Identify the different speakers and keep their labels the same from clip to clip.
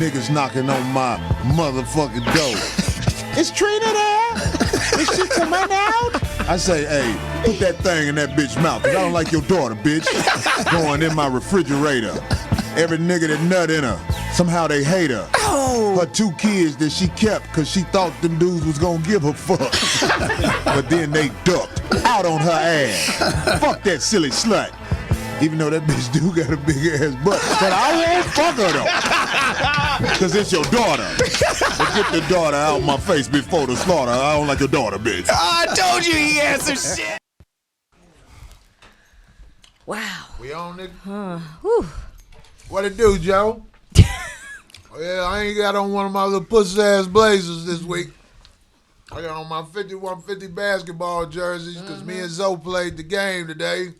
Speaker 1: Niggas knocking on my motherfucking door. Is Trina there? Is she coming out? I say, hey, put that thing in that bitch mouth, cause I don't like your daughter, bitch. Going in my refrigerator. Every nigga that nut in her, somehow they hate her.
Speaker 2: Oh.
Speaker 1: Her 2 kids that she kept cause she thought them dudes was gonna give her fuck. But then they ducked out on her ass. Fuck that silly slut. Even though that bitch do got a big ass butt. But I won't fuck her though. Cause it's your daughter. But get the daughter out my face before the slaughter. I don't like your daughter, bitch.
Speaker 2: I told you he answered shit.
Speaker 3: Wow.
Speaker 4: We on, nigga?
Speaker 3: Whew.
Speaker 4: What it do, Joe? Yeah, I ain't got on one of my little pussy-ass blazers this week. I got on my 5150 basketball jerseys because me and Zoe played the game today.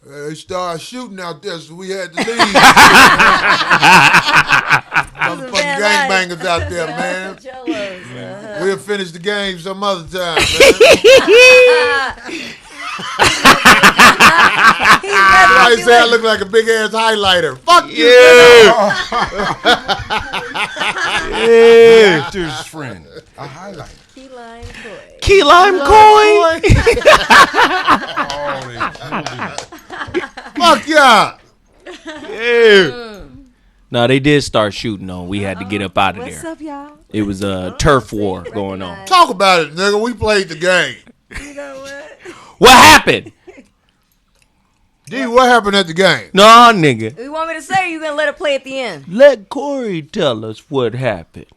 Speaker 4: They started shooting out there, so we had to leave. Motherfucking gangbangers out there, man. We'll finish the game some other time, man. Somebody say I look like a big ass highlighter. Fuck you.
Speaker 5: Yeah. Victor's friend. A highlighter.
Speaker 3: Key lime coin.
Speaker 4: Fuck yeah.
Speaker 2: Yeah. No, they did start shooting on. We had to get up out of there.
Speaker 3: What's up, y'all?
Speaker 2: It was a turf war going on.
Speaker 4: Talk about it, nigga. We played the game.
Speaker 3: You know what?
Speaker 2: What happened?
Speaker 4: D, what happened at the game?
Speaker 2: Nah, nigga.
Speaker 3: You want me to say, or you gonna let it play at the end?
Speaker 2: Let Corey tell us what happened.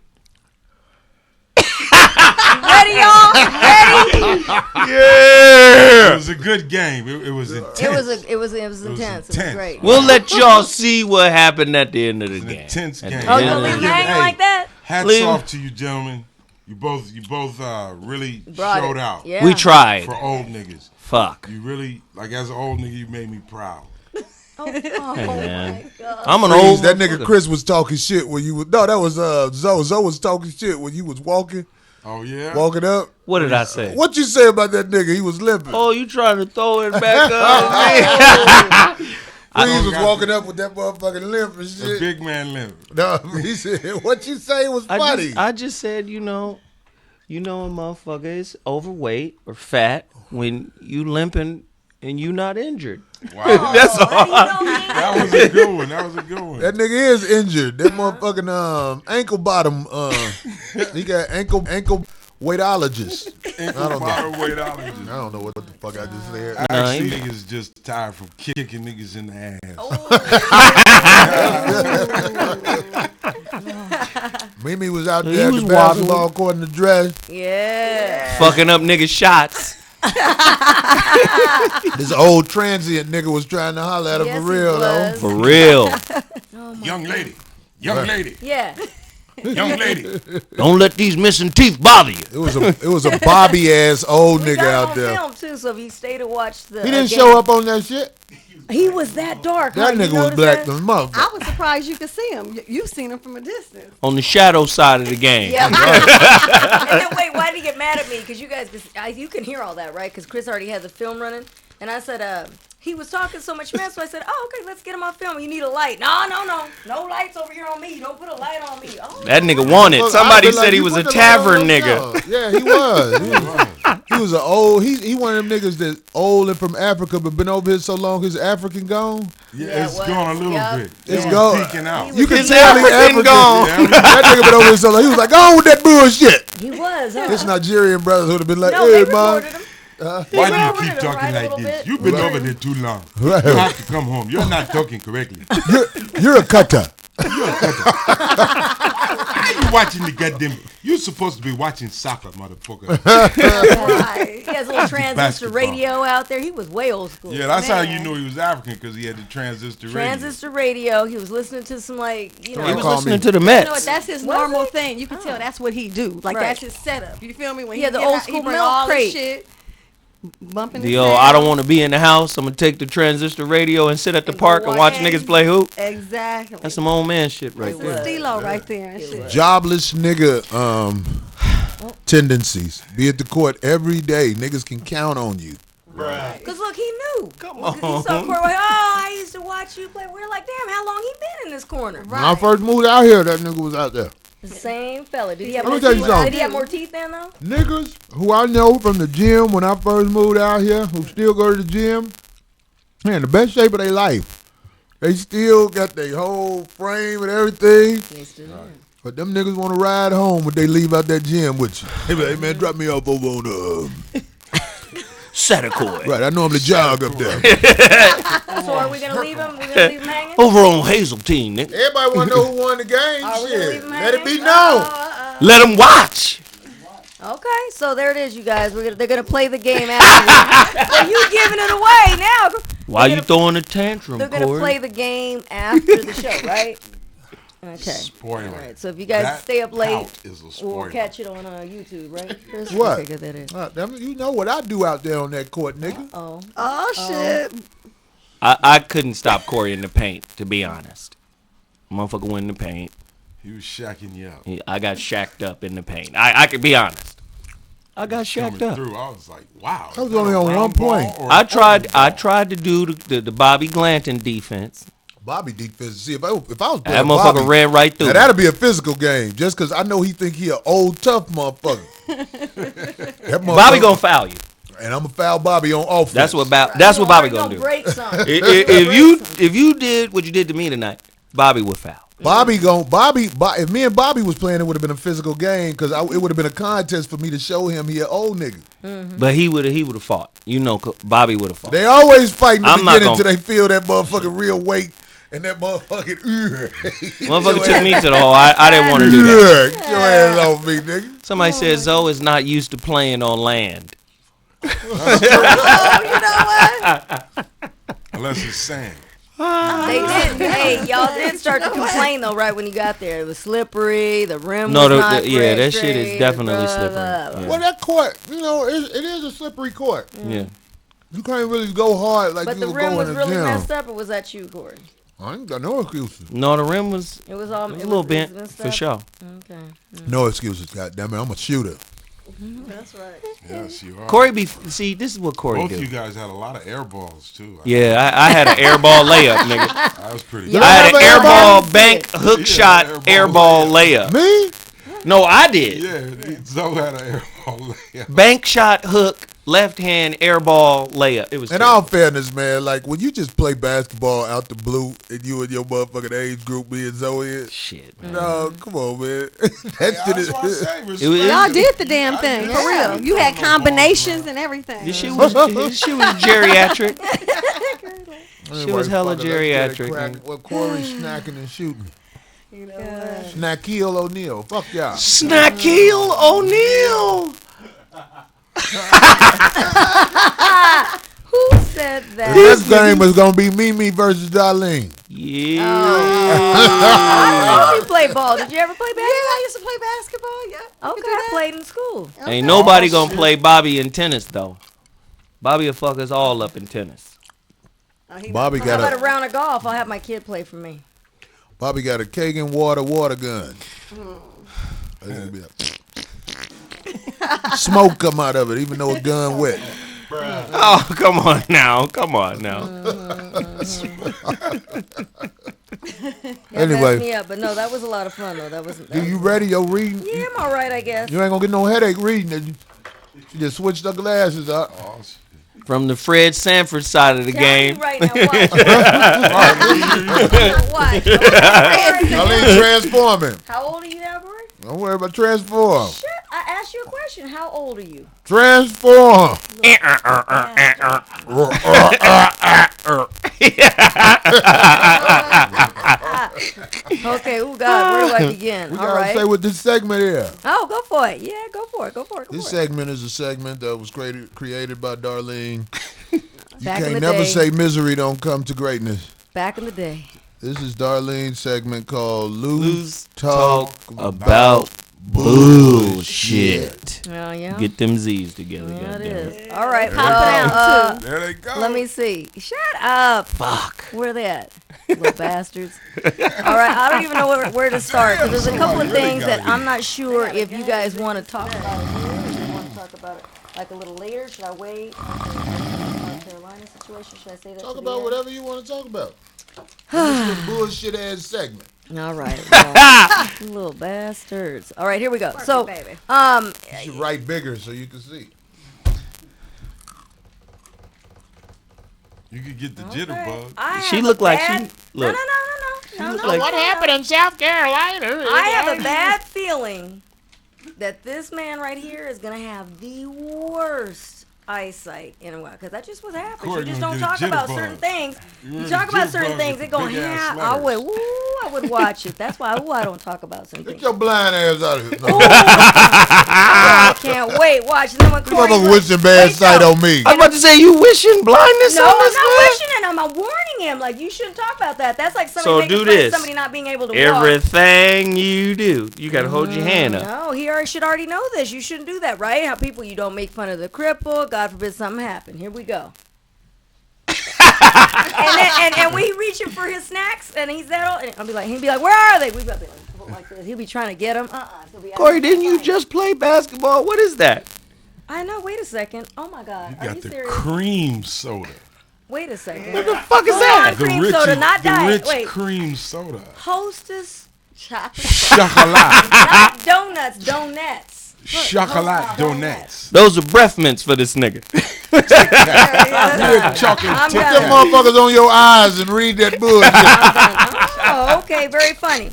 Speaker 3: Ready, y'all? Ready?
Speaker 5: Yeah. It was a good game. It was intense.
Speaker 3: It was intense. It was great.
Speaker 2: We'll let y'all see what happened at the end of the game.
Speaker 5: Intense game.
Speaker 3: Oh, you gonna leave hanging like that?
Speaker 5: Hats off to you, gentlemen. You both really showed out.
Speaker 3: Yeah.
Speaker 2: We tried.
Speaker 5: For old niggas.
Speaker 2: Fuck.
Speaker 5: You really, like, as an old nigga, you made me proud.
Speaker 2: Hey, man.
Speaker 3: My God.
Speaker 2: I'm an
Speaker 4: Please,
Speaker 2: old
Speaker 4: that nigga Chris was talking shit when you was. No, that was Zoe. Zoe was talking shit when you was walking.
Speaker 5: Oh yeah.
Speaker 4: Walking up.
Speaker 2: What did I say?
Speaker 4: What you say about that nigga? He was limping.
Speaker 2: Oh, you trying to throw it back up?
Speaker 4: Please was walking up with that motherfucking limp and
Speaker 5: A
Speaker 4: shit.
Speaker 5: big man limp.
Speaker 4: No, he said, what you say was funny.
Speaker 2: I just said, you know a motherfucker is overweight or fat when you limping and you not injured.
Speaker 5: Wow.
Speaker 2: That's all.
Speaker 5: That was a good one.
Speaker 4: That nigga is injured. That motherfucking ankle bottom. He got ankle weightologist. I don't know what the fuck I just said.
Speaker 5: Actually, niggas just tired from kicking niggas in the ass.
Speaker 4: Mimi was out there at the basketball court in the dress.
Speaker 3: Yeah.
Speaker 2: Fucking up niggas' shots.
Speaker 4: This old transient nigga was trying to holler at her for real, though.
Speaker 2: For real.
Speaker 5: Young lady.
Speaker 3: Yeah.
Speaker 5: Young lady.
Speaker 2: Don't let these missing teeth bother you.
Speaker 4: It was a Bobby ass old nigga out there.
Speaker 3: Film too, so if you stay to watch the.
Speaker 4: He didn't show up on that shit.
Speaker 3: He was that dark.
Speaker 4: That nigga was black than motherfucker.
Speaker 6: I was surprised you could see him. You've seen him from a distance.
Speaker 2: On the shadow side of the game.
Speaker 3: Yeah. And then wait, why did he get mad at me? Because you guys, you can hear all that, right? Because Chris already had the film running, and I said, he was talking so much mess, so I said, oh, okay, let's get him on film. You need a light. No lights over here on me. Don't put a light on me. Oh,
Speaker 2: That nigga wanted. Somebody said he was a tavern nigga.
Speaker 4: Yeah, he was. He was an old. He one of them niggas that old and from Africa, but been over here so long, his African gone.
Speaker 5: Yeah, it's gone a little bit.
Speaker 4: It's gone.
Speaker 5: Peeking out.
Speaker 4: You can tell he African
Speaker 2: gone.
Speaker 4: That nigga been over here so long. He was like, go on with that bullshit.
Speaker 3: he was. Huh?
Speaker 4: His Nigerian brothers would have been like,
Speaker 3: No,
Speaker 4: hey,
Speaker 3: they
Speaker 4: man.
Speaker 3: recorded him.
Speaker 5: Why do you keep talking like this? You've been over there too long.
Speaker 4: Right.
Speaker 5: You have to come home. You're not talking correctly.
Speaker 4: You're a cutter.
Speaker 5: Why are you watching the goddamn? You're supposed to be watching soccer, motherfucker.
Speaker 3: He has a little transistor radio out there. He was way old school.
Speaker 5: Yeah, that's how you knew he was African, because he had the transistor radio.
Speaker 3: Transistor radio. He was listening to some
Speaker 2: He was listening to the Mets.
Speaker 6: You know what? That's his normal thing. You can tell that's what he do. Like that's his setup. You feel me? When
Speaker 3: He had the
Speaker 6: get
Speaker 3: old
Speaker 6: out,
Speaker 3: school
Speaker 6: he bring
Speaker 3: milk
Speaker 6: all
Speaker 3: crate.
Speaker 6: this shit, bumping
Speaker 2: The I don't want to be in the house. I'm going to take the transistor radio and sit at the park and watch niggas play hoop.
Speaker 6: Exactly.
Speaker 2: That's some old man shit right there.
Speaker 6: Stilo right there and shit.
Speaker 4: Jobless nigga tendencies. Be at the court every day. Niggas can count on you.
Speaker 3: Because look, he knew.
Speaker 2: Come
Speaker 3: He saw
Speaker 2: on.
Speaker 3: Corey, I used to watch watch you play. We're like, damn, how long he been in this corner?
Speaker 4: When I first moved out here, that nigga was out there.
Speaker 3: The same fella. Did he have
Speaker 4: Let
Speaker 3: more
Speaker 4: me tell you
Speaker 3: teeth?
Speaker 4: something.
Speaker 3: Did he have more teeth then though?
Speaker 4: Niggas who I know from the gym when I first moved out here, who still go to the gym, man, the best shape of their life. They still got their whole frame and everything. But them niggas want to ride home when they leave out that gym with you. They be like, hey man, drop me off over on the
Speaker 2: Setacoy.
Speaker 4: right. I normally jog up there.
Speaker 3: So are we gonna leave him? We're gonna leave him hanging?
Speaker 2: Over on Hazeltine, nigga.
Speaker 4: Everybody want to know who won the game.
Speaker 3: Are we gonna leave
Speaker 4: Shit,
Speaker 3: him
Speaker 4: let it
Speaker 3: hanging?
Speaker 4: be known.
Speaker 2: Let them watch.
Speaker 3: Okay, so there it is, you guys. They're gonna play the game after. So you giving it away now?
Speaker 2: Why you throwing a tantrum,
Speaker 3: They're gonna
Speaker 2: Corey?
Speaker 3: play the game after the show, right? Okay.
Speaker 5: Spoiler.
Speaker 3: All right. So if you guys
Speaker 5: That
Speaker 3: stay up late,
Speaker 5: count is a spoiler.
Speaker 3: we'll catch it on YouTube, right? Chris?
Speaker 4: What?
Speaker 3: Okay, good, that is.
Speaker 4: Damn it, you know what I do out there on that court, nigga.
Speaker 3: Oh.
Speaker 6: Oh shit.
Speaker 2: I couldn't stop Corey in the paint, to be honest. Motherfucker went in the paint.
Speaker 5: He was shacking you up.
Speaker 2: I got shacked up in the paint. I could be honest. I got shacked
Speaker 5: Coming
Speaker 2: up.
Speaker 5: through, I was like, wow.
Speaker 4: I was only on one point.
Speaker 2: I tried to do the Bobby Glanton defense.
Speaker 4: Bobby defense. See, if I was playing
Speaker 2: That motherfucker
Speaker 4: Bobby,
Speaker 2: ran right through.
Speaker 4: now that'll be a physical game, just because I know he think he an old tough motherfucker. That
Speaker 2: Bobby
Speaker 4: motherfucker-
Speaker 2: gonna foul you.
Speaker 4: and I'm gonna foul Bobby on offense.
Speaker 2: That's what Bobby gonna do.
Speaker 3: Break something.
Speaker 2: If you did what you did to me tonight, Bobby would foul.
Speaker 4: If me and Bobby was playing, it would have been a physical game because it would have been a contest for me to show him he an old nigga.
Speaker 2: But he would have fought. You know, Bobby would have fought.
Speaker 4: They always fight in the
Speaker 2: I'm not
Speaker 4: beginning
Speaker 2: gonna-
Speaker 4: until they feel that motherfucking real weight and that motherfucking
Speaker 2: Motherfucker took me to the hole. I didn't want to do that.
Speaker 4: Get your ass off me, nigga.
Speaker 2: Somebody said Zoe is not used to playing on land.
Speaker 5: Unless it's sand.
Speaker 3: They did. Hey, y'all did start to complain though, right when you got there. It was slippery. The rim
Speaker 2: No,
Speaker 3: was not
Speaker 2: yeah, that
Speaker 3: great,
Speaker 2: shit is definitely
Speaker 3: blah,
Speaker 2: slippery.
Speaker 3: blah, blah.
Speaker 2: Yeah.
Speaker 4: Well, that court, it is a slippery court.
Speaker 2: Yeah.
Speaker 4: You can't really go hard like
Speaker 3: But
Speaker 4: you
Speaker 3: the
Speaker 4: would
Speaker 3: rim
Speaker 4: go
Speaker 3: was
Speaker 4: in the
Speaker 3: really
Speaker 4: gym.
Speaker 3: messed up, or was that you, Corey?
Speaker 4: I ain't got no excuses.
Speaker 2: No, the rim was
Speaker 3: It was all.
Speaker 2: a little bent
Speaker 3: messed
Speaker 2: for
Speaker 3: up?
Speaker 2: sure.
Speaker 3: Okay.
Speaker 4: No excuses, goddamn it. I'm a shooter.
Speaker 6: That's right.
Speaker 5: Yes, you are.
Speaker 2: Corey see, this is what Corey
Speaker 5: Both
Speaker 2: do.
Speaker 5: you guys had a lot of air balls, too.
Speaker 2: Yeah, I had an air ball layup, nigga.
Speaker 5: I was pretty
Speaker 3: Yeah.
Speaker 2: I had an
Speaker 4: have
Speaker 2: air
Speaker 4: an
Speaker 2: ball
Speaker 3: airball?
Speaker 2: bank hook
Speaker 5: Yeah,
Speaker 2: shot
Speaker 5: airball
Speaker 2: air ball layup.
Speaker 4: Me?
Speaker 2: No, I did.
Speaker 5: Yeah, Zoe had an air ball layup.
Speaker 2: Bank shot hook left hand air ball layup. It was
Speaker 4: In all fairness, man, like when you just play basketball out the blue and you and your motherfucking age group, me and Zoe is.
Speaker 2: shit. Man.
Speaker 4: No, come on, man.
Speaker 5: Yeah, that's what I say.
Speaker 2: It was-
Speaker 6: Y'all did the damn
Speaker 5: I
Speaker 6: thing,
Speaker 5: did.
Speaker 6: for real. You had combinations and everything.
Speaker 2: This shit was geriatric. She was hella geriatric. Man.
Speaker 4: What Corey snacking and shooting. Snackeel O'Neal. Fuck y'all.
Speaker 2: Snackeel O'Neal.
Speaker 3: Who said that?
Speaker 4: This game is gonna be Mimi versus Darlene.
Speaker 2: Yeah.
Speaker 3: I know you play ball. Did you ever play
Speaker 6: Yeah,
Speaker 3: basketball?
Speaker 6: I used to play basketball. Yeah.
Speaker 3: Okay, I played in school.
Speaker 2: Ain't nobody gonna play Bobby in tennis though. Bobby will fuck us all up in tennis.
Speaker 4: Bobby
Speaker 3: How
Speaker 4: got
Speaker 3: about a
Speaker 4: a
Speaker 3: round of golf? I'll have my kid play for me.
Speaker 4: Kagan water gun. That's gonna be smoke come out of it, even though a gun wet.
Speaker 2: Oh, come on now. Come on now.
Speaker 4: Anyway.
Speaker 3: Me up, but no, that was a lot of fun though. That wasn't.
Speaker 4: Do you ready? Your reading?
Speaker 3: Yeah, I'm all right, I guess.
Speaker 4: You ain't gonna get no headache reading it. You just switched the glasses up.
Speaker 5: Oh, shit.
Speaker 2: From the Fred Sanford side of the
Speaker 3: Tell
Speaker 2: game.
Speaker 3: me right now, watch. Watch.
Speaker 4: Darlene transforming.
Speaker 3: How old are you now, Corey?
Speaker 4: Don't worry about transform.
Speaker 3: Shit, I asked you a question. How old are you?
Speaker 4: Transform.
Speaker 3: Okay, oh God, where do I begin?
Speaker 4: We
Speaker 3: All
Speaker 4: gotta
Speaker 3: right.
Speaker 4: say what this segment is.
Speaker 3: Oh, go for it. Yeah, go for it. Go for it. Go
Speaker 4: This
Speaker 3: for it.
Speaker 4: segment is a segment that was created by Darlene. You
Speaker 3: Back in
Speaker 4: can't
Speaker 3: the
Speaker 4: never
Speaker 3: day.
Speaker 4: say misery don't come to greatness.
Speaker 3: Back in the day.
Speaker 4: This is Darlene's segment called Loose
Speaker 2: Lose
Speaker 4: Talk
Speaker 2: about bullshit.
Speaker 3: Oh, yeah.
Speaker 2: Get them Z's together.
Speaker 3: Yeah, it
Speaker 2: goddamn.
Speaker 3: is. All right,
Speaker 5: There they
Speaker 3: well,
Speaker 5: There they go.
Speaker 3: let me see. Shut up.
Speaker 2: Fuck.
Speaker 3: Where they at? Little bastards. All right, I don't even know where to start. 'Cause there's a couple of things that I'm not sure if you guys want to talk about here. Or you want to talk about it like a little later. Should I wait? Okay, Carolina situation. Should I say that?
Speaker 4: Talk
Speaker 3: to the
Speaker 4: about
Speaker 3: end?
Speaker 4: whatever you want to talk about. This is a bullshit ass segment.
Speaker 3: All right. Well, you little bastards. All right, here we go. So,
Speaker 6: baby.
Speaker 4: You should write bigger so you can see.
Speaker 5: You could get the jitterbug.
Speaker 2: She looked like she
Speaker 3: No,
Speaker 2: look.
Speaker 3: no.
Speaker 2: looked like-
Speaker 3: What
Speaker 4: happened in South Carolina?
Speaker 3: I have a bad feeling that this man right here is gonna have the worst eyesight in a while, because that's just what happens.
Speaker 5: Corey
Speaker 3: You just
Speaker 5: gonna
Speaker 3: don't
Speaker 5: get a
Speaker 3: talk about
Speaker 5: jitterbug.
Speaker 3: certain things.
Speaker 5: You
Speaker 3: You
Speaker 5: really
Speaker 3: talk about certain
Speaker 5: jitterbug
Speaker 3: things,
Speaker 5: with
Speaker 3: it gonna
Speaker 5: big ass
Speaker 3: have.
Speaker 5: letters.
Speaker 3: I would watch it. That's why I don't talk about certain
Speaker 4: Get
Speaker 3: things.
Speaker 4: your blind ass out of here. No.
Speaker 3: I can't wait. Watch. And then when Corey's
Speaker 4: Motherfucker
Speaker 3: like,
Speaker 4: wishing bad
Speaker 3: wait,
Speaker 4: sight
Speaker 3: no.
Speaker 4: on me.
Speaker 2: I was about to say, you wishing blindness
Speaker 3: No,
Speaker 2: on
Speaker 3: I'm
Speaker 2: this
Speaker 3: not
Speaker 2: man?
Speaker 3: wishing it. I'm warning him. Like, you shouldn't talk about that. That's like
Speaker 2: So
Speaker 3: somebody
Speaker 2: do
Speaker 3: making fun of
Speaker 2: this.
Speaker 3: somebody not being able to walk.
Speaker 2: Everything you do, you gotta hold your hand up.
Speaker 3: No, he should already know this. You shouldn't do that, right? How people, you don't make fun of the cripple. God forbid something happen. Here we go. and we reaching for his snacks, and he's that old. And he'd be like, where are they? We got to like this. He'll be trying to get them.
Speaker 2: Corey, didn't you just play basketball? What is that?
Speaker 3: I know. Wait a second. Oh my God.
Speaker 5: You
Speaker 3: Are
Speaker 5: got
Speaker 3: you
Speaker 5: the
Speaker 3: serious?
Speaker 5: cream soda.
Speaker 3: Wait a second.
Speaker 2: What the fuck is
Speaker 3: Hold
Speaker 2: that?
Speaker 3: on. Cream soda, not
Speaker 5: the
Speaker 3: diet.
Speaker 5: rich
Speaker 3: Wait.
Speaker 5: cream soda.
Speaker 3: Hostess
Speaker 6: Chocolate.
Speaker 5: Chocolate.
Speaker 3: not donuts. Donuts.
Speaker 5: Chocolate donuts.
Speaker 2: Those are breath mints for this nigga.
Speaker 5: Good chocolate
Speaker 3: I'm
Speaker 5: Tic
Speaker 3: done.
Speaker 4: Get them motherfuckers on your eyes and read that bullshit.
Speaker 3: Oh, okay, very funny.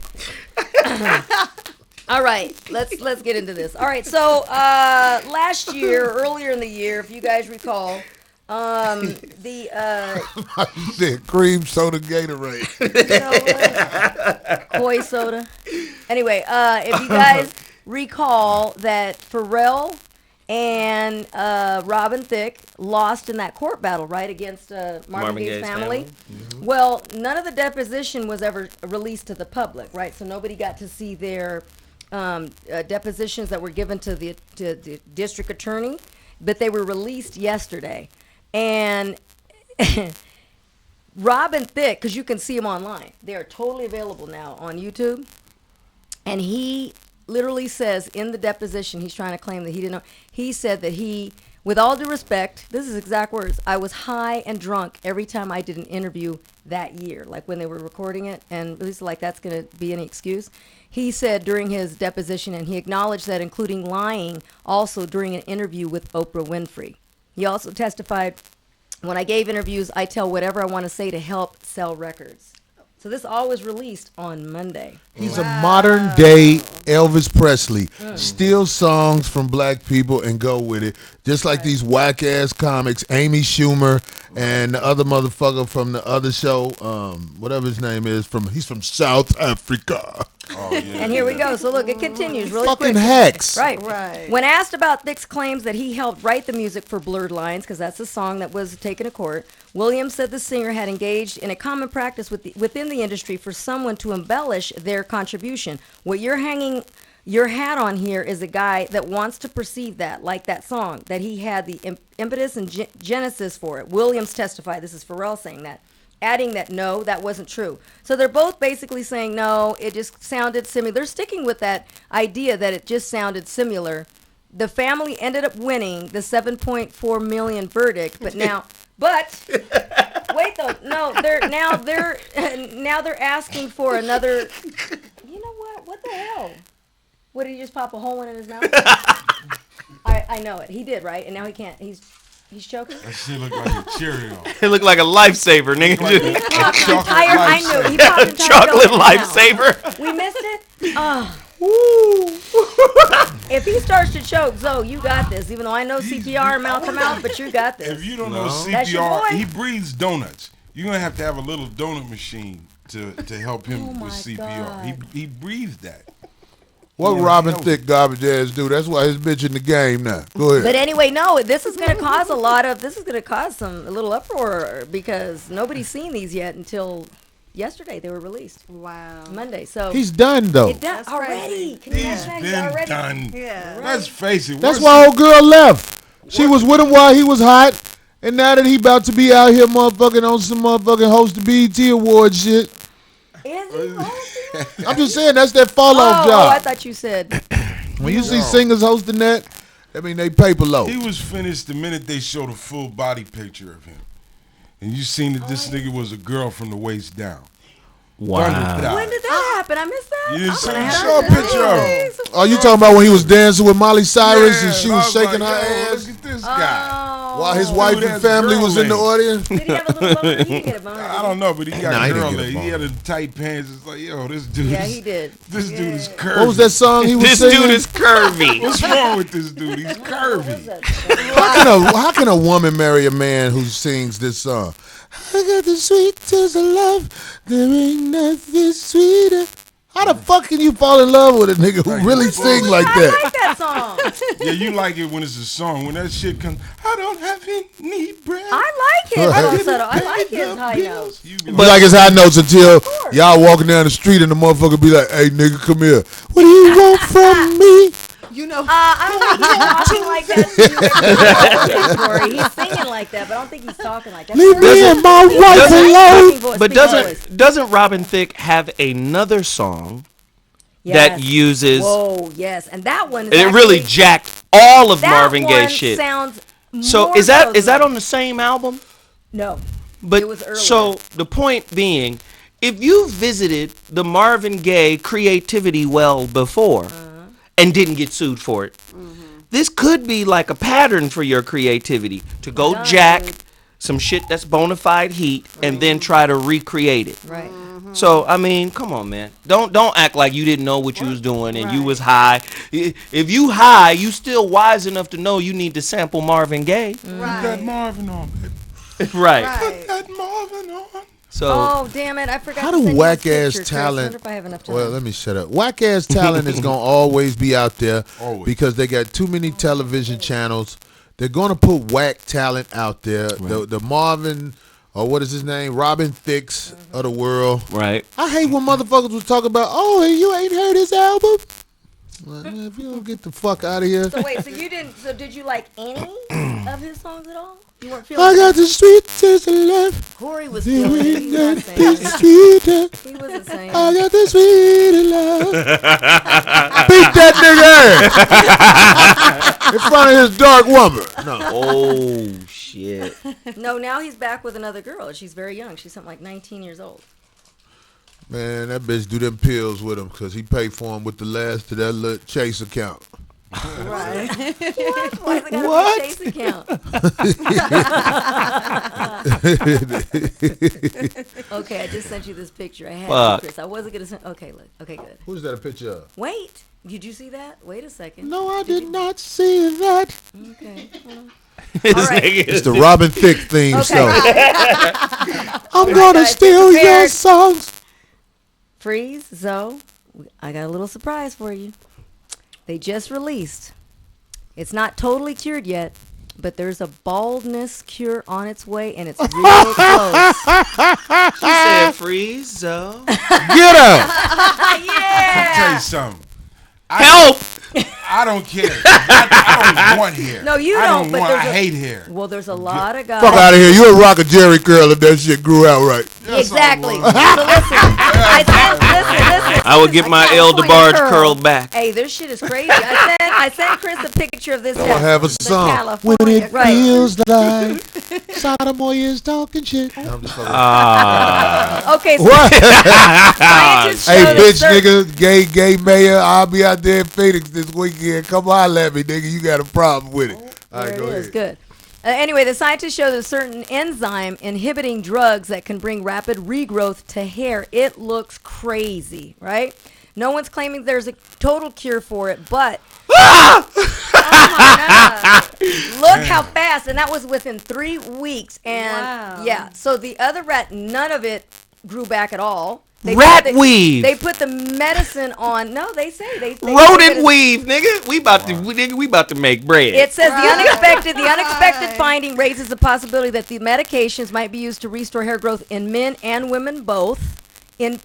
Speaker 3: All right, let's get into this. All right, so last year, earlier in the year, if you guys recall, the
Speaker 4: You said cream soda Gatorade.
Speaker 3: koi soda. Anyway, if you guys recall that Pharrell and Robin Thicke lost in that court battle, right, against Marvin Gaye's family. Well, none of the deposition was ever released to the public, right? So nobody got to see their depositions that were given to the district attorney, but they were released yesterday. And Robin Thicke, because you can see them online, they are totally available now on YouTube. And he literally says in the deposition, he's trying to claim that he didn't know. He said that he, with all due respect, this is exact words, I was high and drunk every time I did an interview that year, like when they were recording it, and at least like that's going to be any excuse. He said during his deposition, and he acknowledged that, including lying also during an interview with Oprah Winfrey. He also testified, when I gave interviews, I tell whatever I want to say to help sell records. So this all was released on Monday.
Speaker 4: He's a modern day Elvis Presley. Steal songs from black people and go with it. Just like these whack ass comics, Amy Schumer and the other motherfucker from the other show, whatever his name is, he's from South Africa.
Speaker 5: Oh, yeah.
Speaker 3: And here we go. So look, it continues really
Speaker 4: Fucking
Speaker 3: quick.
Speaker 4: hacks.
Speaker 3: Right.
Speaker 6: Right.
Speaker 3: When asked about Thicke's claims that he helped write the music for Blurred Lines, because that's the song that was taken to court, Williams said the singer had engaged in a common practice within the industry for someone to embellish their contribution. What you're hanging your hat on here is a guy that wants to perceive that, like that song, that he had the impetus and genesis for it. Williams testified, this is Pharrell saying that, adding that no, that wasn't true. So they're both basically saying no, it just sounded similar. They're sticking with that idea that it just sounded similar. The family ended up winning the $7.4 million verdict, but now, wait though, no, they're asking for another. You know what? What the hell? What, did he just pop a hole in his mouth? I know it. He did, right? And now he can't. He's choking.
Speaker 5: That shit look like a Cheerio.
Speaker 2: It looked like a lifesaver, nigga.
Speaker 3: He popped an
Speaker 5: Chocolate
Speaker 3: entire. I knew. He popped an entire
Speaker 2: Chocolate
Speaker 3: donut in his mouth.
Speaker 2: lifesaver.
Speaker 3: We missed it. If he starts to choke, Zoe, you got this. Even though I know CPR mouth to mouth, but you got this.
Speaker 5: If you don't know
Speaker 3: That's your
Speaker 5: CPR,
Speaker 3: boy.
Speaker 5: he breathes donuts. You're gonna have to have a little donut machine to help him
Speaker 3: Oh, my
Speaker 5: with CPR.
Speaker 3: God.
Speaker 5: He breathes that.
Speaker 4: What
Speaker 5: Yeah,
Speaker 4: Robin
Speaker 5: no.
Speaker 4: Thicke garbage ass do? That's why his bitch in the game now. Go ahead.
Speaker 3: But anyway, no, this is going to cause a little uproar because nobody's seen these yet until yesterday. They were released
Speaker 6: Wow.
Speaker 3: Monday. So
Speaker 4: He's done though.
Speaker 3: it done
Speaker 6: That's
Speaker 3: already.
Speaker 6: crazy.
Speaker 3: Can you
Speaker 5: He's
Speaker 3: imagine that? He's
Speaker 5: been
Speaker 3: already
Speaker 5: done.
Speaker 6: Yeah.
Speaker 5: Let's face it.
Speaker 4: That's
Speaker 5: once
Speaker 4: why old girl left. She was with him while he was hot, and now that he about to be out here motherfucking on some motherfucking host the BET Award shit.
Speaker 3: Is he hosting it?
Speaker 4: I'm just saying that's that fall off
Speaker 3: Oh, I
Speaker 4: job.
Speaker 3: thought you said.
Speaker 4: When you see singers hosting that, I mean they paper low.
Speaker 5: he was finished the minute they showed a full body picture of him. and you seen that this nigga was a girl from the waist down.
Speaker 2: Wow.
Speaker 3: When did that happen? I missed that.
Speaker 5: You didn't see
Speaker 3: I'm gonna
Speaker 5: me
Speaker 3: have
Speaker 5: show a
Speaker 3: to
Speaker 5: picture of him.
Speaker 3: see.
Speaker 4: Oh, you talking about when he was dancing with Miley Cyrus and she
Speaker 5: I
Speaker 4: was shaking
Speaker 5: like,
Speaker 4: her
Speaker 5: yo,
Speaker 4: ass
Speaker 5: Look at this guy.
Speaker 4: while his wife
Speaker 5: Dude
Speaker 4: and
Speaker 5: has
Speaker 4: family
Speaker 5: girl
Speaker 4: was in the
Speaker 5: legs.
Speaker 4: audience?
Speaker 3: Did he have a little boner? He didn't get a boner.
Speaker 5: I don't know, but he got
Speaker 4: Nah, he
Speaker 5: girl
Speaker 4: didn't get a
Speaker 5: legs. He had the tight pants. It's like, yo, this dude.
Speaker 3: Yeah,
Speaker 5: is,
Speaker 3: he did.
Speaker 5: This dude is curvy.
Speaker 4: What was that song he was
Speaker 2: This
Speaker 4: singing?
Speaker 2: dude is curvy.
Speaker 5: What's wrong with this dude? He's curvy.
Speaker 4: How can a woman marry a man who sings this song? I got the sweetest of love. There ain't nothing sweeter. How the fuck can you fall in love with a nigga who really sing like
Speaker 3: I
Speaker 4: that?
Speaker 3: like that song.
Speaker 5: Yeah, you like it when it's a song. When that shit comes, I don't have any breath.
Speaker 3: I like his falsetto. I like his high notes.
Speaker 5: You be
Speaker 4: But like his high notes until y'all walking down the street and the motherfucker be like, "Hey nigga, come here. What do you want from me?"
Speaker 6: You know,
Speaker 3: I don't think he's talking like that. Corey. He's singing like that, but I don't think he's talking like that.
Speaker 4: Leave me and my wife alone.
Speaker 2: But doesn't Robin Thicke have another song
Speaker 3: Yes.
Speaker 2: that uses?
Speaker 3: Whoa, yes, and that one. Is
Speaker 2: It really
Speaker 3: actually-
Speaker 2: jacked all of
Speaker 3: that
Speaker 2: Marvin Gaye
Speaker 3: one
Speaker 2: shit.
Speaker 3: Sounds
Speaker 2: So
Speaker 3: more
Speaker 2: is that
Speaker 3: than-
Speaker 2: on the same album?
Speaker 3: No.
Speaker 2: But
Speaker 3: It was earlier.
Speaker 2: so the point being, if you visited the Marvin Gaye creativity well before and didn't get sued for it, this could be like a pattern for your creativity to go jack some shit that's bona fide heat and then try to recreate it.
Speaker 3: Right.
Speaker 2: So I mean, come on, man. Don't act like you didn't know what you was doing and you was high. If you high, you still wise enough to know you need to sample Marvin Gaye.
Speaker 5: Put that Marvin on, baby.
Speaker 2: Right.
Speaker 5: Put that Marvin on.
Speaker 2: So
Speaker 3: Oh damn it! I forgot.
Speaker 4: How
Speaker 3: to
Speaker 4: do
Speaker 3: send you
Speaker 4: whack
Speaker 3: this
Speaker 4: ass
Speaker 3: picture, Chris. I
Speaker 4: talent?
Speaker 3: wonder if I have enough time.
Speaker 4: Well, let me shut up. Whack ass talent is gonna always be out there
Speaker 5: Always.
Speaker 4: because they got too many television channels. They're gonna put whack talent out there. The Marvin, or what is his name, Robin Thicke's of the world.
Speaker 2: right.
Speaker 4: I hate when motherfuckers was talking about, oh, you ain't heard his album. Like, man, if you don't get the fuck out of here.
Speaker 3: So wait, so you didn't? So did you like any of his songs at all? You weren't feeling.
Speaker 4: I got the sweetest of love.
Speaker 3: Corey was
Speaker 4: There
Speaker 3: feeling. it.
Speaker 4: ain't
Speaker 3: He's not
Speaker 4: nothing
Speaker 3: saying.
Speaker 4: sweeter.
Speaker 3: He wasn't saying.
Speaker 4: I got the sweetest love. Beat that nigga ass in front of his dark woman. No.
Speaker 2: Oh shit.
Speaker 3: No, now he's back with another girl. She's very young. She's something like 19 years old.
Speaker 4: Man, that bitch do them pills with him because he paid for him with the last to that little Chase account.
Speaker 3: Right. What? Why is it gotta
Speaker 2: What?
Speaker 3: be a Chase account? Okay, I just sent you this picture. I had
Speaker 2: Fuck.
Speaker 3: Chris. I wasn't gonna send. Okay, look. Okay, good.
Speaker 4: Who's that a picture of?
Speaker 3: Wait, did you see that? Wait a second.
Speaker 4: No, I did not see that.
Speaker 3: Okay. hold on.
Speaker 2: This
Speaker 3: right.
Speaker 2: nigga
Speaker 4: It's
Speaker 2: is-
Speaker 4: the Robin Thicke theme
Speaker 3: Okay.
Speaker 4: song. I'm gonna
Speaker 3: guys,
Speaker 4: steal
Speaker 3: be
Speaker 4: your
Speaker 3: prepared.
Speaker 4: songs.
Speaker 3: Freeze, Zoe. I got a little surprise for you. They just released. It's not totally cured yet, but there's a baldness cure on its way, and it's real close.
Speaker 2: She said freeze, so
Speaker 4: Get up.
Speaker 5: Tell you something.
Speaker 2: help.
Speaker 5: I don't care. I don't want hair.
Speaker 3: No, you
Speaker 5: I
Speaker 3: don't,
Speaker 5: don't
Speaker 3: but
Speaker 5: want.
Speaker 3: there's
Speaker 5: I
Speaker 3: a-
Speaker 5: hate hair.
Speaker 3: Well, there's a lot of guys.
Speaker 4: Fuck out of here. You a rock a Jerry curl if that shit grew out right.
Speaker 5: Yes,
Speaker 3: Exactly.
Speaker 5: I
Speaker 3: So listen.
Speaker 2: I would get my El DeBarge curl back.
Speaker 3: Hey, this shit is crazy. I sent Chris a picture of this.
Speaker 4: I'll have a
Speaker 3: the
Speaker 4: song. When
Speaker 3: California
Speaker 4: it
Speaker 3: right.
Speaker 4: feels like Sodomoy is talking shit. No, I'm just fucking
Speaker 3: Okay, so
Speaker 4: What?
Speaker 3: scientists
Speaker 4: Hey,
Speaker 3: showed a
Speaker 4: bitch,
Speaker 3: certain-
Speaker 4: nigga, gay mayor, I'll be out there in Phoenix this weekend. Come holler at me, nigga. You got a problem with it. All right,
Speaker 3: There
Speaker 4: go
Speaker 3: it is.
Speaker 4: ahead.
Speaker 3: Good. Anyway, the scientists show that a certain enzyme inhibiting drugs that can bring rapid regrowth to hair. It looks crazy, right? No one's claiming there's a total cure for it, but oh my God. Look how fast, and that was within 3 weeks. And
Speaker 6: Wow.
Speaker 3: yeah, so the other rat, none of it grew back at all.
Speaker 2: Rat weave.
Speaker 3: They put the medicine on. No, they say they
Speaker 2: Rodent weave, nigga. We about to make bread.
Speaker 3: It says the unexpected
Speaker 6: Right.
Speaker 3: finding raises the possibility that the medications might be used to restore hair growth in men and women both. In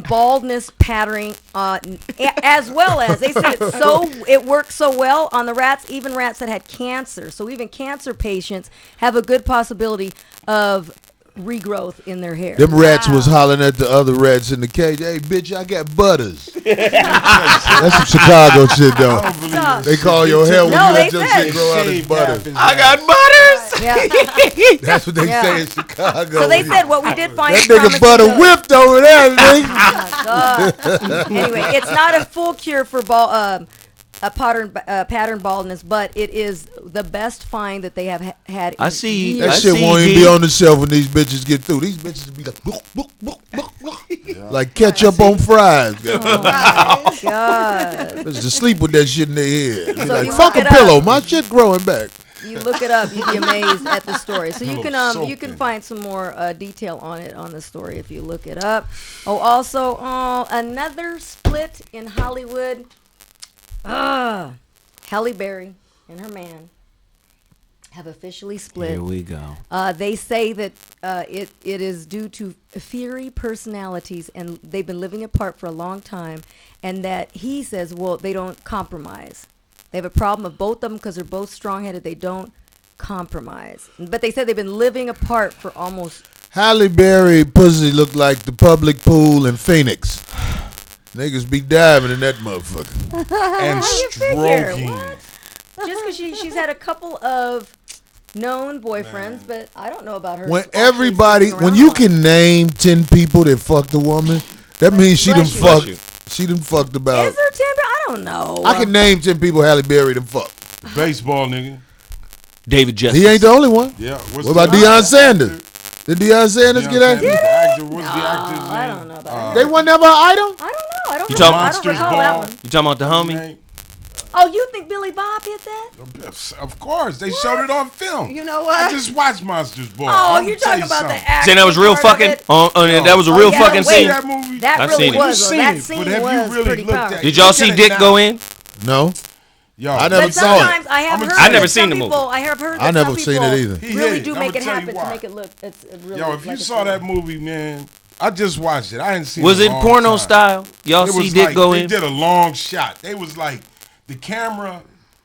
Speaker 3: baldness patterning, as well as they said it works so well on the rats, even rats that had cancer. So even cancer patients have a good possibility of regrowth in their hair.
Speaker 4: Them rats was hollering at the other rats in the cage. Hey, bitch, I got butters. That's some Chicago shit, though.
Speaker 3: Stop.
Speaker 4: They call your hair when
Speaker 3: No,
Speaker 4: you let
Speaker 3: they
Speaker 4: your
Speaker 3: said-
Speaker 4: shit grow out as butters.
Speaker 2: I got butters.
Speaker 3: Yeah.
Speaker 4: That's what they
Speaker 3: Yeah.
Speaker 4: say in Chicago.
Speaker 3: So they said what we did find.
Speaker 4: that
Speaker 3: in
Speaker 4: nigga
Speaker 3: common
Speaker 4: butter
Speaker 3: sense-
Speaker 4: whipped over there, nigga.
Speaker 3: Anyway, it's not a full cure for pattern baldness, but it is the best find that they have had.
Speaker 2: I see-
Speaker 3: years.
Speaker 4: That
Speaker 2: I
Speaker 4: shit
Speaker 2: see,
Speaker 4: won't even
Speaker 2: D.
Speaker 4: be on the shelf when these bitches get through. These bitches be like, book, like ketchup on fries.
Speaker 3: Oh my God.
Speaker 4: Bitches to sleep with that shit in their head. Be
Speaker 3: So
Speaker 4: like,
Speaker 3: you
Speaker 4: fuck a
Speaker 3: look it
Speaker 4: pillow.
Speaker 3: up.
Speaker 4: My shit growing back.
Speaker 3: You look it up, you'd be amazed at the story. So you
Speaker 5: Pillow
Speaker 3: you can
Speaker 5: soaking.
Speaker 3: find some more detail on it on the story if you look it up. Oh, also another split in Hollywood. Halle Berry and her man have officially split.
Speaker 2: Here we go.
Speaker 3: They say that it is due to fiery personalities, and they've been living apart for a long time, and that he says, well, they don't compromise. They have a problem with both of them because they're both strong-headed. They don't compromise. But they said they've been living apart for almost...
Speaker 4: Halle Berry pussy look like the public pool in Phoenix. Niggas be diving in that motherfucker.
Speaker 5: And
Speaker 3: figure?
Speaker 5: stroking.
Speaker 3: What? Just because she's had a couple of known boyfriends, but I don't know about her.
Speaker 4: When
Speaker 3: actually
Speaker 4: everybody,
Speaker 3: sleeping
Speaker 4: when
Speaker 3: around
Speaker 4: you
Speaker 3: a lot.
Speaker 4: can name 10 people that fucked a woman, that means she done
Speaker 3: Bless you.
Speaker 2: Bless you.
Speaker 4: fucked. She done fucked about.
Speaker 3: Is there 10? I don't know.
Speaker 4: I can name 10 people Halle Berry done fucked.
Speaker 5: Baseball nigga.
Speaker 2: David Justice.
Speaker 4: He ain't the only one.
Speaker 5: Yeah.
Speaker 4: What about Deion Sanders? Did Deion Sanders get that?
Speaker 5: The actor, what's the actor's name?
Speaker 3: I don't know about
Speaker 4: They wasn't never an idol?
Speaker 3: I don't know. I don't
Speaker 2: You
Speaker 3: know.
Speaker 2: talking-
Speaker 3: I don't
Speaker 5: Monsters
Speaker 3: recall that
Speaker 5: Ball.
Speaker 3: one.
Speaker 2: You talking about the homie?
Speaker 5: Name?
Speaker 3: Oh, you think Billy Bob hit that?
Speaker 5: Of course, they showed it on film.
Speaker 6: You know
Speaker 5: I
Speaker 6: what?
Speaker 5: just watched Monsters Ball.
Speaker 3: Oh,
Speaker 5: I'm
Speaker 3: you're
Speaker 5: tell
Speaker 3: talking
Speaker 5: you
Speaker 3: about
Speaker 5: something.
Speaker 3: the acting.
Speaker 2: Saying that was real
Speaker 3: part of
Speaker 2: fucking.
Speaker 3: it?
Speaker 2: That was a real
Speaker 3: yeah,
Speaker 2: fucking
Speaker 3: wait.
Speaker 2: scene.
Speaker 5: That movie?
Speaker 3: That
Speaker 2: I've
Speaker 3: really
Speaker 2: seen it.
Speaker 3: was.
Speaker 5: You've
Speaker 3: Though. That
Speaker 5: seen it,
Speaker 3: scene
Speaker 5: but have you
Speaker 3: was
Speaker 5: really
Speaker 3: pretty
Speaker 5: looked
Speaker 3: powerful.
Speaker 5: at
Speaker 2: Did y'all
Speaker 5: Look
Speaker 2: see
Speaker 5: at it
Speaker 2: Dick
Speaker 5: now.
Speaker 2: go in?
Speaker 4: No.
Speaker 5: Yo,
Speaker 4: I never
Speaker 3: But
Speaker 4: saw
Speaker 3: sometimes
Speaker 4: it.
Speaker 3: I have
Speaker 5: I'ma
Speaker 3: heard.
Speaker 5: tell you.
Speaker 2: I never
Speaker 3: that
Speaker 2: seen
Speaker 3: some
Speaker 2: the movie.
Speaker 3: people- I have heard.
Speaker 4: I
Speaker 3: that
Speaker 4: never
Speaker 3: some
Speaker 4: seen it
Speaker 3: people
Speaker 4: either.
Speaker 5: He
Speaker 3: Really
Speaker 5: hit it.
Speaker 3: do
Speaker 5: I'ma
Speaker 3: make it
Speaker 5: tell you
Speaker 3: happen to
Speaker 5: why.
Speaker 3: make it look. It's really.
Speaker 5: Yo, if you
Speaker 3: like
Speaker 5: saw that movie, man, I just watched it. I hadn't seen
Speaker 2: Was
Speaker 5: it
Speaker 2: it
Speaker 5: in a long
Speaker 2: porno
Speaker 5: time.
Speaker 2: style? Y'all
Speaker 5: It
Speaker 2: see
Speaker 5: was
Speaker 2: Dick
Speaker 5: like,
Speaker 2: go
Speaker 5: they
Speaker 2: in?
Speaker 5: did a long shot. They was like, the camera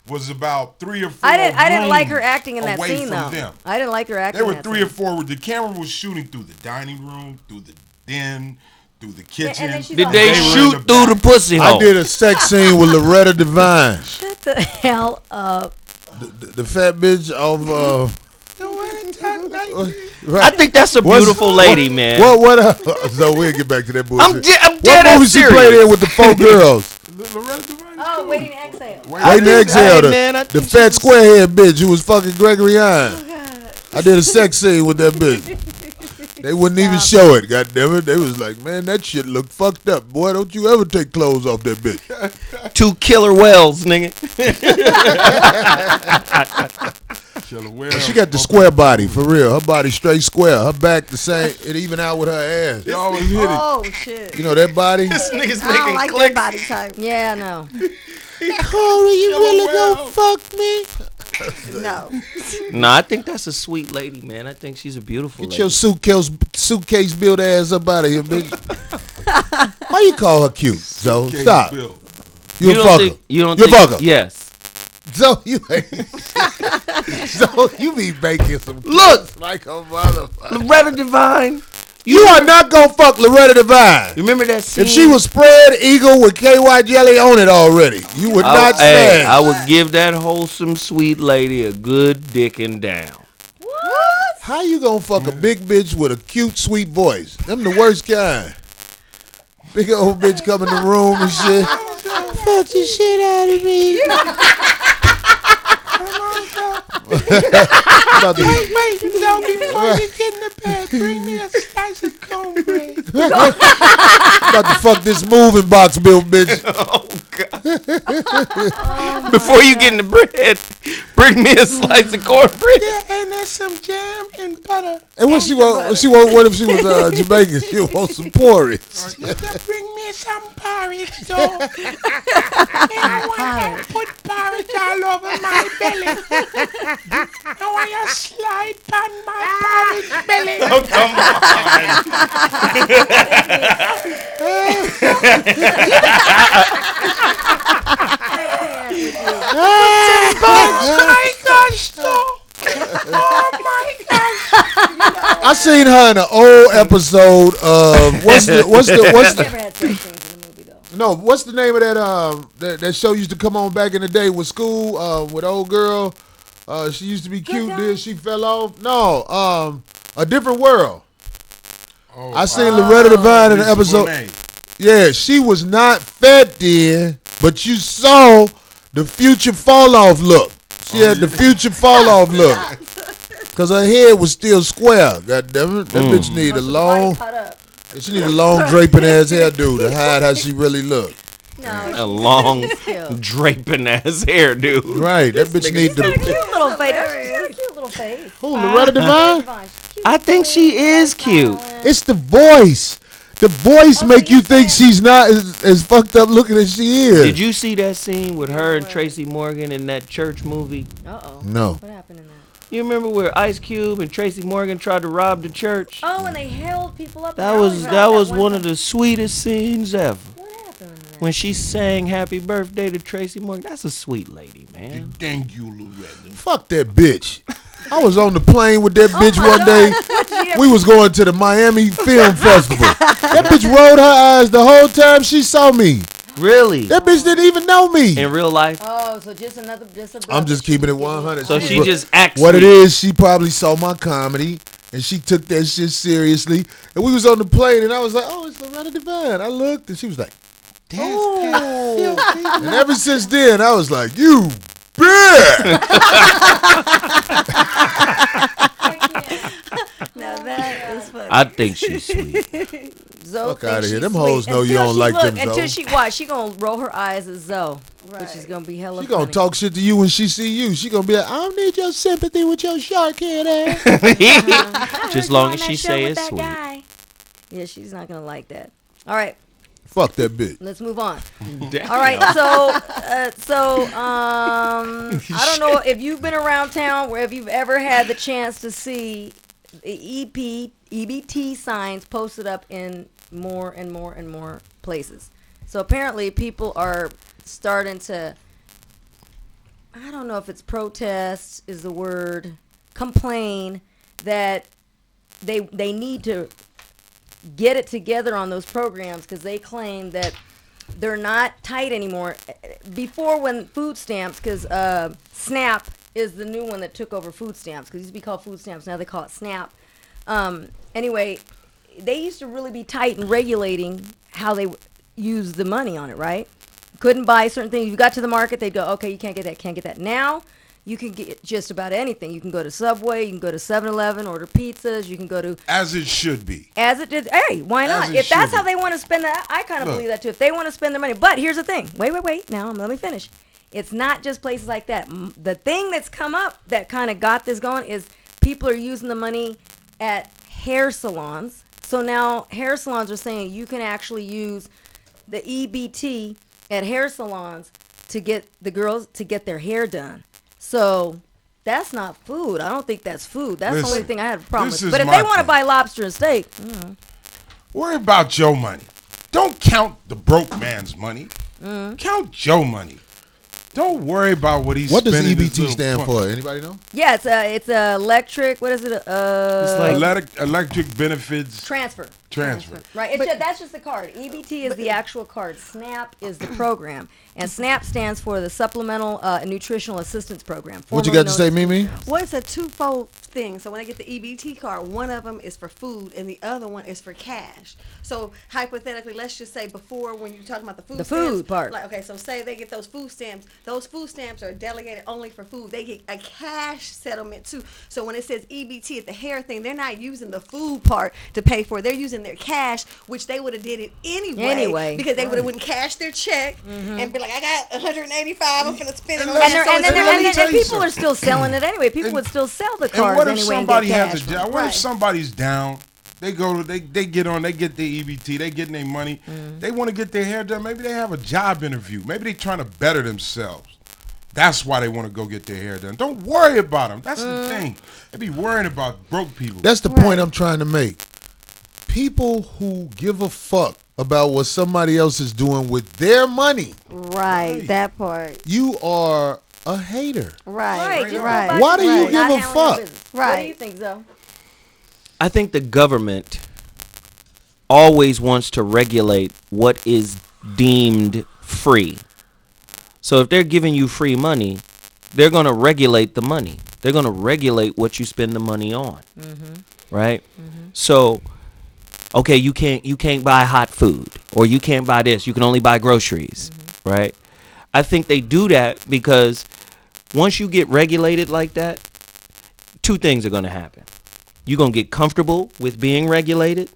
Speaker 5: was about 3 or 4
Speaker 3: I didn't like her
Speaker 5: rooms
Speaker 3: acting in that
Speaker 5: away
Speaker 3: scene
Speaker 5: from
Speaker 3: though.
Speaker 5: them.
Speaker 3: I didn't like her acting.
Speaker 5: They were
Speaker 3: in that
Speaker 5: 3 or
Speaker 3: scene.
Speaker 5: 4. The camera was shooting through the dining room, through the den, through the kitchen.
Speaker 3: then she's
Speaker 2: Did
Speaker 3: all-
Speaker 2: they
Speaker 3: They were
Speaker 5: in
Speaker 2: shoot through the
Speaker 5: back.
Speaker 2: pussy hole?
Speaker 4: I did a sex scene with Loretta Devine.
Speaker 3: Shut the hell up.
Speaker 4: The fat bitch of right.
Speaker 2: I think that's a
Speaker 4: What's-
Speaker 2: beautiful lady, man.
Speaker 4: What so we'll get back to that bullshit.
Speaker 2: I'm
Speaker 4: What
Speaker 2: dead
Speaker 4: movie
Speaker 2: ass
Speaker 4: she played
Speaker 2: serious.
Speaker 4: in with the 4 girls?
Speaker 5: Loretta Devine?
Speaker 3: Oh, waiting to exhale.
Speaker 4: Waiting to exhale,
Speaker 2: hey, man, I
Speaker 4: the
Speaker 2: think
Speaker 4: fat squarehead bitch who was fucking Gregory Hines. I did a sex scene with that bitch. They wouldn't even show it, goddammit. They was like, man, that shit look fucked up. Boy, don't you ever take clothes off that bitch.
Speaker 2: 2 killer whales, nigga.
Speaker 4: She got the square body, for real. Her body straight square. Her back the same. It even out with her ass.
Speaker 5: They always hit it.
Speaker 6: Oh shit!
Speaker 4: You know that body?
Speaker 2: This nigga's
Speaker 6: I don't
Speaker 2: making
Speaker 6: like that
Speaker 2: clicks.
Speaker 6: body type.
Speaker 3: Yeah, no.
Speaker 4: Corey, you really gonna fuck me?
Speaker 6: No.
Speaker 2: No, I think that's a sweet lady, man. I think she's a beautiful
Speaker 4: Get
Speaker 2: lady.
Speaker 4: your suitcase built ass up out of here, bitch. Why you call her cute, Zoe?
Speaker 5: Case
Speaker 4: Stop.
Speaker 5: Bill.
Speaker 4: You a
Speaker 2: don't
Speaker 4: fucker.
Speaker 2: think you don't
Speaker 4: You a
Speaker 2: think
Speaker 4: fucker.
Speaker 2: Yes.
Speaker 4: Zoe, you Zoe, you be making some
Speaker 2: Look,
Speaker 4: like a motherfucker.
Speaker 2: Loretta Devine.
Speaker 4: You are not gonna fuck Loretta Devine.
Speaker 2: Remember that scene?
Speaker 4: If she was spread eagle with KY jelly on it already, you would not
Speaker 2: hey,
Speaker 4: smash.
Speaker 2: I would give that wholesome sweet lady a good dicking down.
Speaker 4: How you gonna fuck a big bitch with a cute, sweet voice? Them the worst kind. Big old bitch come in the room and shit. Fuck the shit out of me. About to- About to fuck this moving box built bitch.
Speaker 2: Oh God! Before you get in the bread, bring me a slice of cornbread.
Speaker 5: And there's some jam and butter.
Speaker 4: And what she want? What if she was Jamaican? She want some porridge.
Speaker 5: Bring me some porridge, though. And I want to put porridge all over my belly. I want you to slide on my porridge belly. Oh, come my gosh, though. Oh, my gosh.
Speaker 4: I seen her in an old episode of what's
Speaker 3: Never
Speaker 4: the
Speaker 3: had sex scenes in the movie though.
Speaker 4: no what's the name of that that show used to come on back in the day with school with old girl She used to be cute, then she fell off. No, A Different World.
Speaker 5: Oh,
Speaker 4: I seen Loretta Devine in the episode. Yeah, she was not fat then, but you saw the future fall off look. She had the future fall off look. Cause her head was still square. God damn it. That bitch need a long, she need a long draping ass hairdo to hide how she really look.
Speaker 3: No,
Speaker 2: A long draping ass hairdo.
Speaker 4: Right, that bitch need
Speaker 3: cute
Speaker 4: the.
Speaker 3: little face. She's got a cute little face.
Speaker 4: Who, Loretta Devine?
Speaker 2: I think she is cute.
Speaker 4: It's the voice. The voice make you think she's not as fucked up looking as she is.
Speaker 2: Did you see that scene with her and Tracy Morgan in that church movie?
Speaker 3: Uh-oh.
Speaker 4: No.
Speaker 3: What happened in that?
Speaker 2: You remember where Ice Cube and Tracy Morgan tried to rob the church?
Speaker 3: Oh, and they held people up.
Speaker 2: That was one of the sweetest scenes ever.
Speaker 3: What happened in that?
Speaker 2: When she sang "Happy Birthday" to Tracy Morgan. That's a sweet lady, man.
Speaker 5: Thank you, Loretta.
Speaker 4: Fuck that bitch. I was on the plane with that bitch one day. We was going to the Miami Film Festival. That bitch rolled her eyes the whole time she saw me.
Speaker 2: Really?
Speaker 4: That bitch didn't even know me.
Speaker 2: In real life?
Speaker 3: Oh, so just a
Speaker 4: I'm just keeping it 100.
Speaker 2: So she just acts
Speaker 4: What
Speaker 2: sweet.
Speaker 4: it is, she probably saw my comedy and she took that shit seriously. And we was on the plane and I was like, oh, it's Loretta Devine. I looked and she was like, oh. And ever since then, I was like, you bitch.
Speaker 6: Now that is funny.
Speaker 2: I think she's sweet.
Speaker 3: Zoe
Speaker 4: Fuck outta
Speaker 3: thinks
Speaker 4: here.
Speaker 3: she's
Speaker 4: Them hoes
Speaker 3: sweet
Speaker 4: know you
Speaker 3: until
Speaker 4: don't
Speaker 3: she
Speaker 4: like them,
Speaker 3: Until
Speaker 4: Zoe.
Speaker 3: she watch, she gonna roll her eyes at Zoe, which is gonna be hella
Speaker 4: She gonna
Speaker 3: funny.
Speaker 4: talk shit to you when she see you. She gonna be like, I don't need your sympathy with your shark head ass.
Speaker 2: Just long as she say it's sweet.
Speaker 3: Guy. Yeah, she's not gonna like that. All right,
Speaker 4: Fuck that bitch.
Speaker 3: let's move on. All right, so I don't know if you've been around town or if you've ever had the chance to see the EBT signs posted up in more and more and more places. So apparently people are starting to, I don't know if it's protest is the word, complain that they need to get it together on those programs because they claim that they're not tight anymore. Before, when food stamps, because SNAP is the new one that took over food stamps, because it used to be called food stamps, now they call it SNAP. Anyway, they used to really be tight in regulating how they use the money on it, right? Couldn't buy certain things. You got to the market, they'd go, okay, you can't get that, can't get that. Now, you can get just about anything. You can go to Subway, you can go to 7-Eleven, order pizzas, you can go to...
Speaker 5: As it should be.
Speaker 3: As it did. Hey, why not?
Speaker 5: it
Speaker 3: If that's
Speaker 5: should
Speaker 3: how
Speaker 5: be.
Speaker 3: they want to spend that, I kind of
Speaker 5: Look.
Speaker 3: believe that too. If they want to spend their money. But here's the thing. Wait. Now, let me finish. It's not just places like that. The thing that's come up that kind of got this going is people are using the money at hair salons. So now hair salons are saying you can actually use the EBT at hair salons to get the girls to get their hair done. So that's not food. I don't think that's food. That's the only
Speaker 5: Listen,
Speaker 3: thing I have a problem
Speaker 5: this
Speaker 3: with.
Speaker 5: is
Speaker 3: But if
Speaker 5: my
Speaker 3: they want to
Speaker 5: thing.
Speaker 3: buy lobster and steak,
Speaker 5: Worry about your money. Don't count the broke man's money. Count your money. Don't worry about what he's
Speaker 4: What does
Speaker 5: spending. his
Speaker 4: EBT
Speaker 5: little
Speaker 4: stand
Speaker 5: fun-
Speaker 4: for? Anybody know?
Speaker 3: yeah, it's electric. What is it?
Speaker 2: It's like
Speaker 5: Electric benefits
Speaker 3: Transfer.
Speaker 5: transfer.
Speaker 3: Right. That's just the card. EBT is the actual card. SNAP is the program, and SNAP stands for the Supplemental Nutritional Assistance Program.
Speaker 4: What you
Speaker 3: formerly
Speaker 4: got to say,
Speaker 3: known as-
Speaker 4: Mimi?
Speaker 6: Well, it's a twofold thing. So when I get the EBT card, one of them is for food and the other one is for cash. So hypothetically, let's just say before, when you're talking about the food
Speaker 3: The
Speaker 6: stamps,
Speaker 3: food part.
Speaker 6: like, okay, so say they get those food stamps. Those food stamps are delegated only for food. They get a cash settlement too. So when it says EBT at the hair thing, they're not using the food part to pay for it. They're using their cash, which they would have did it anyway. Because they would have wouldn't cash their check and be like, I got 185. I'm gonna spend it on
Speaker 5: And
Speaker 6: that.
Speaker 3: And,
Speaker 6: So
Speaker 3: then
Speaker 6: it's
Speaker 5: let me tell you
Speaker 3: people
Speaker 5: something.
Speaker 3: are still selling it anyway. People would still sell the
Speaker 5: And
Speaker 3: cards
Speaker 5: what if
Speaker 3: anyway
Speaker 5: somebody
Speaker 3: and get
Speaker 5: has
Speaker 3: cash
Speaker 5: a
Speaker 3: from
Speaker 5: job?
Speaker 3: it.
Speaker 5: What if somebody's down? They go to they get on, they get their EBT, they getting their money. They want to get their hair done. Maybe they have a job interview. Maybe they trying to better themselves. That's why they want to go get their hair done. Don't worry about them. That's the thing. They be worrying about broke people.
Speaker 4: That's the point I'm trying to make. People who give a fuck about what somebody else is doing with their money,
Speaker 6: Right, that part.
Speaker 4: you are a hater.
Speaker 3: Right. Just
Speaker 6: Right.
Speaker 3: about
Speaker 4: Why do you
Speaker 3: not
Speaker 4: give a
Speaker 3: handling your
Speaker 4: fuck?
Speaker 3: business. What do
Speaker 6: Right.
Speaker 3: you think, Zoe?
Speaker 2: I think the government always wants to regulate what is deemed free. So if they're giving you free money, they're going to regulate the money. They're going to regulate what you spend the money on. Right? So, okay, you can't buy hot food, or you can't buy this. You can only buy groceries, right? I think they do that because once you get regulated like that, two things are going to happen. You're going to get comfortable with being regulated,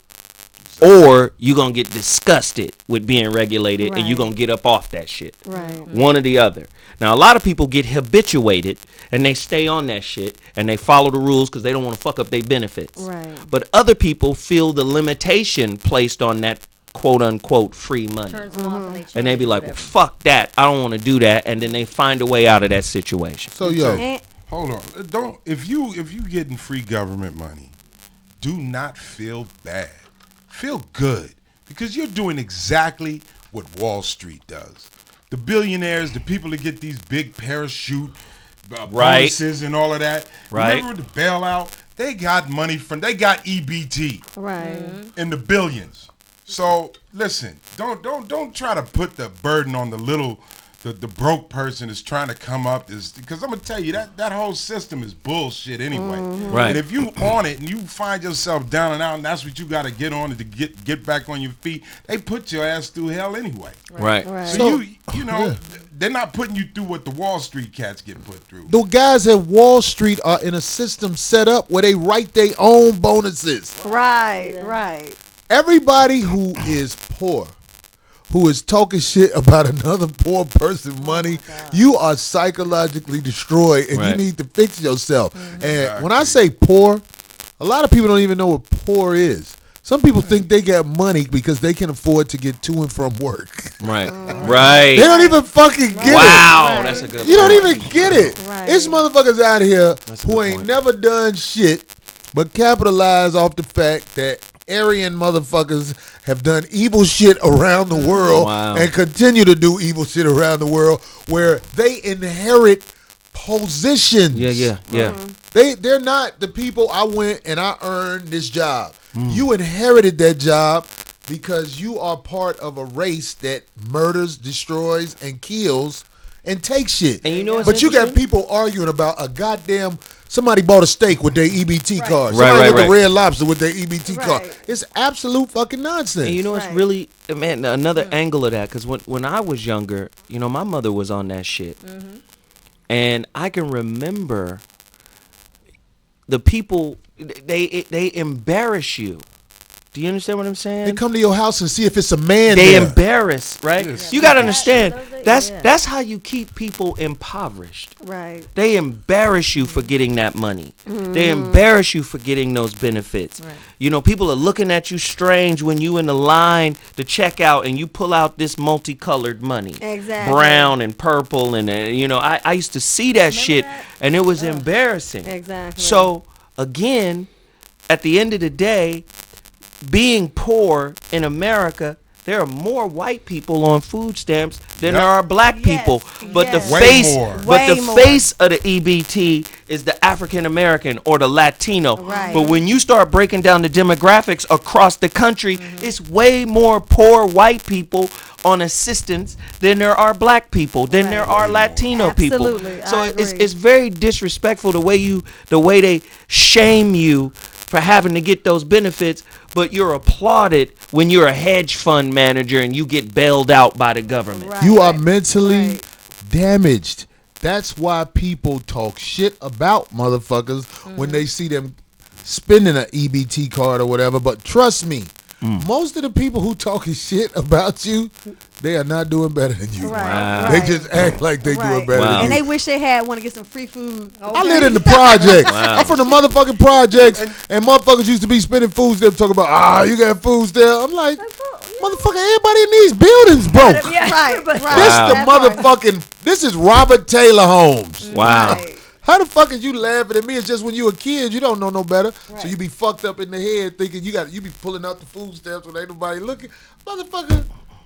Speaker 2: or you're going to get disgusted with being regulated, and you're going to get up off that shit.
Speaker 6: Right.
Speaker 2: One or the other. Now, a lot of people get habituated, and they stay on that shit, and they follow the rules because they don't want to fuck up their benefits.
Speaker 6: Right.
Speaker 2: But other people feel the limitation placed on that quote-unquote free money.
Speaker 3: Turns them off and they change
Speaker 2: And they be like, well,
Speaker 3: whatever.
Speaker 2: fuck that. I don't want to do that. And then they find a way out of that situation.
Speaker 1: So yo,
Speaker 6: And,
Speaker 5: Hold on. Don't if you getting free government money, do not feel bad. Feel good, because you're doing exactly what Wall Street does. The billionaires, the people that get these big parachute bonuses and all of that.
Speaker 2: Right.
Speaker 5: Remember the bailout? They got money they got EBT
Speaker 6: right.
Speaker 5: in the billions. So listen, don't try to put the burden on the broke person that's trying to come up, because I'm gonna tell you that whole system is bullshit anyway.
Speaker 2: Right.
Speaker 5: And if you on it and you find yourself down and out, and that's what you got to get on to get back on your feet, they put your ass through hell anyway.
Speaker 2: Right.
Speaker 6: Right.
Speaker 5: So you know they're not putting you through what the Wall Street cats get put through.
Speaker 1: the guys at Wall Street are in a system set up where they write their own bonuses.
Speaker 6: Right. Right.
Speaker 1: Everybody who is poor, who is talking shit about another poor person's money, you are psychologically destroyed, and you
Speaker 2: Right.
Speaker 1: need to fix yourself. And when I say poor, a lot of people don't even know what poor is. Some people think they got money because they can afford to get to and from work.
Speaker 2: Right. Right.
Speaker 1: They don't even fucking get it.
Speaker 2: Wow. That's a good
Speaker 1: You don't
Speaker 2: point.
Speaker 1: even get it.
Speaker 6: Right.
Speaker 1: It's motherfuckers out here
Speaker 2: That's a
Speaker 1: who
Speaker 2: good
Speaker 1: ain't
Speaker 2: point.
Speaker 1: never done shit but capitalize off the fact that Aryan motherfuckers have done evil shit around the world
Speaker 2: Wow.
Speaker 1: and continue to do evil shit around the world, where they inherit positions.
Speaker 2: Yeah.
Speaker 1: They're not the people I went and I earned this job. You inherited that job because you are part of a race that murders, destroys, and kills and takes shit.
Speaker 2: And you know what's
Speaker 1: but you got
Speaker 2: interesting?
Speaker 1: people arguing about a goddamn somebody bought a steak with their EBT card.
Speaker 2: Right,
Speaker 1: Somebody
Speaker 2: right,
Speaker 1: with
Speaker 2: right.
Speaker 1: the Red Lobster with their EBT card.
Speaker 6: Right.
Speaker 1: It's absolute fucking nonsense.
Speaker 2: And you know what's
Speaker 6: Right.
Speaker 2: really, man, another angle of that, because when I was younger, you know, my mother was on that shit. And I can remember the people, they embarrass you. Do you understand what I'm saying?
Speaker 1: They come to your house and see if it's a man
Speaker 2: They
Speaker 1: there.
Speaker 2: embarrass, right?
Speaker 5: Yes.
Speaker 2: You gotta understand,
Speaker 3: Those
Speaker 2: that's how you keep people impoverished.
Speaker 6: Right.
Speaker 2: They embarrass you for getting that money. They embarrass you for getting those benefits. You know, people are looking at you strange when you in the line to check out and you pull out this multicolored money.
Speaker 6: Exactly.
Speaker 2: Brown and purple and you know, I used to see that shit
Speaker 3: that?
Speaker 2: and it was embarrassing.
Speaker 6: Exactly.
Speaker 2: So, again, at the end of the day, being poor in America, there are more white people on food stamps than there are black
Speaker 6: Yes,
Speaker 2: people. But
Speaker 6: yes.
Speaker 2: the
Speaker 5: Way
Speaker 2: face,
Speaker 5: more.
Speaker 2: but
Speaker 6: Way
Speaker 2: the
Speaker 6: more.
Speaker 2: face of the EBT is the African American or the Latino.
Speaker 6: Right.
Speaker 2: But when you start breaking down the demographics across the country, it's way more poor white people on assistance than there are black people, than there are Latino
Speaker 6: Absolutely,
Speaker 2: people. So
Speaker 6: I
Speaker 2: it's
Speaker 6: agree.
Speaker 2: very disrespectful the way they shame you for having to get those benefits, but you're applauded when you're a hedge fund manager and you get bailed out by the government.
Speaker 6: Right.
Speaker 1: You are mentally
Speaker 6: Right.
Speaker 1: damaged. That's why people talk shit about motherfuckers when they see them spending an EBT card or whatever. But trust me, most of the people who talking shit about you, they are not doing better than you.
Speaker 6: Right.
Speaker 2: Wow.
Speaker 1: They
Speaker 6: Right.
Speaker 1: just act like they doing
Speaker 6: Right.
Speaker 1: better
Speaker 2: Wow.
Speaker 1: than
Speaker 6: And
Speaker 1: you.
Speaker 6: they wish they had want to get some free food.
Speaker 1: I live in the projects.
Speaker 2: Wow.
Speaker 1: I'm from the motherfucking projects, and motherfuckers used to be spending food stamps talking about, you got food stamps. I'm like, motherfucker, everybody in these buildings broke.
Speaker 3: Yeah,
Speaker 6: Right.
Speaker 3: but-
Speaker 6: Right.
Speaker 1: This
Speaker 2: Wow.
Speaker 1: the
Speaker 6: That part.
Speaker 1: motherfucking, this is Robert Taylor Holmes.
Speaker 2: Wow.
Speaker 6: Right.
Speaker 1: How the fuck is you laughing at me? It's just when you a kid, you don't know no better. So you be fucked up in the head thinking you be pulling out the food stamps when ain't nobody looking. Motherfucker,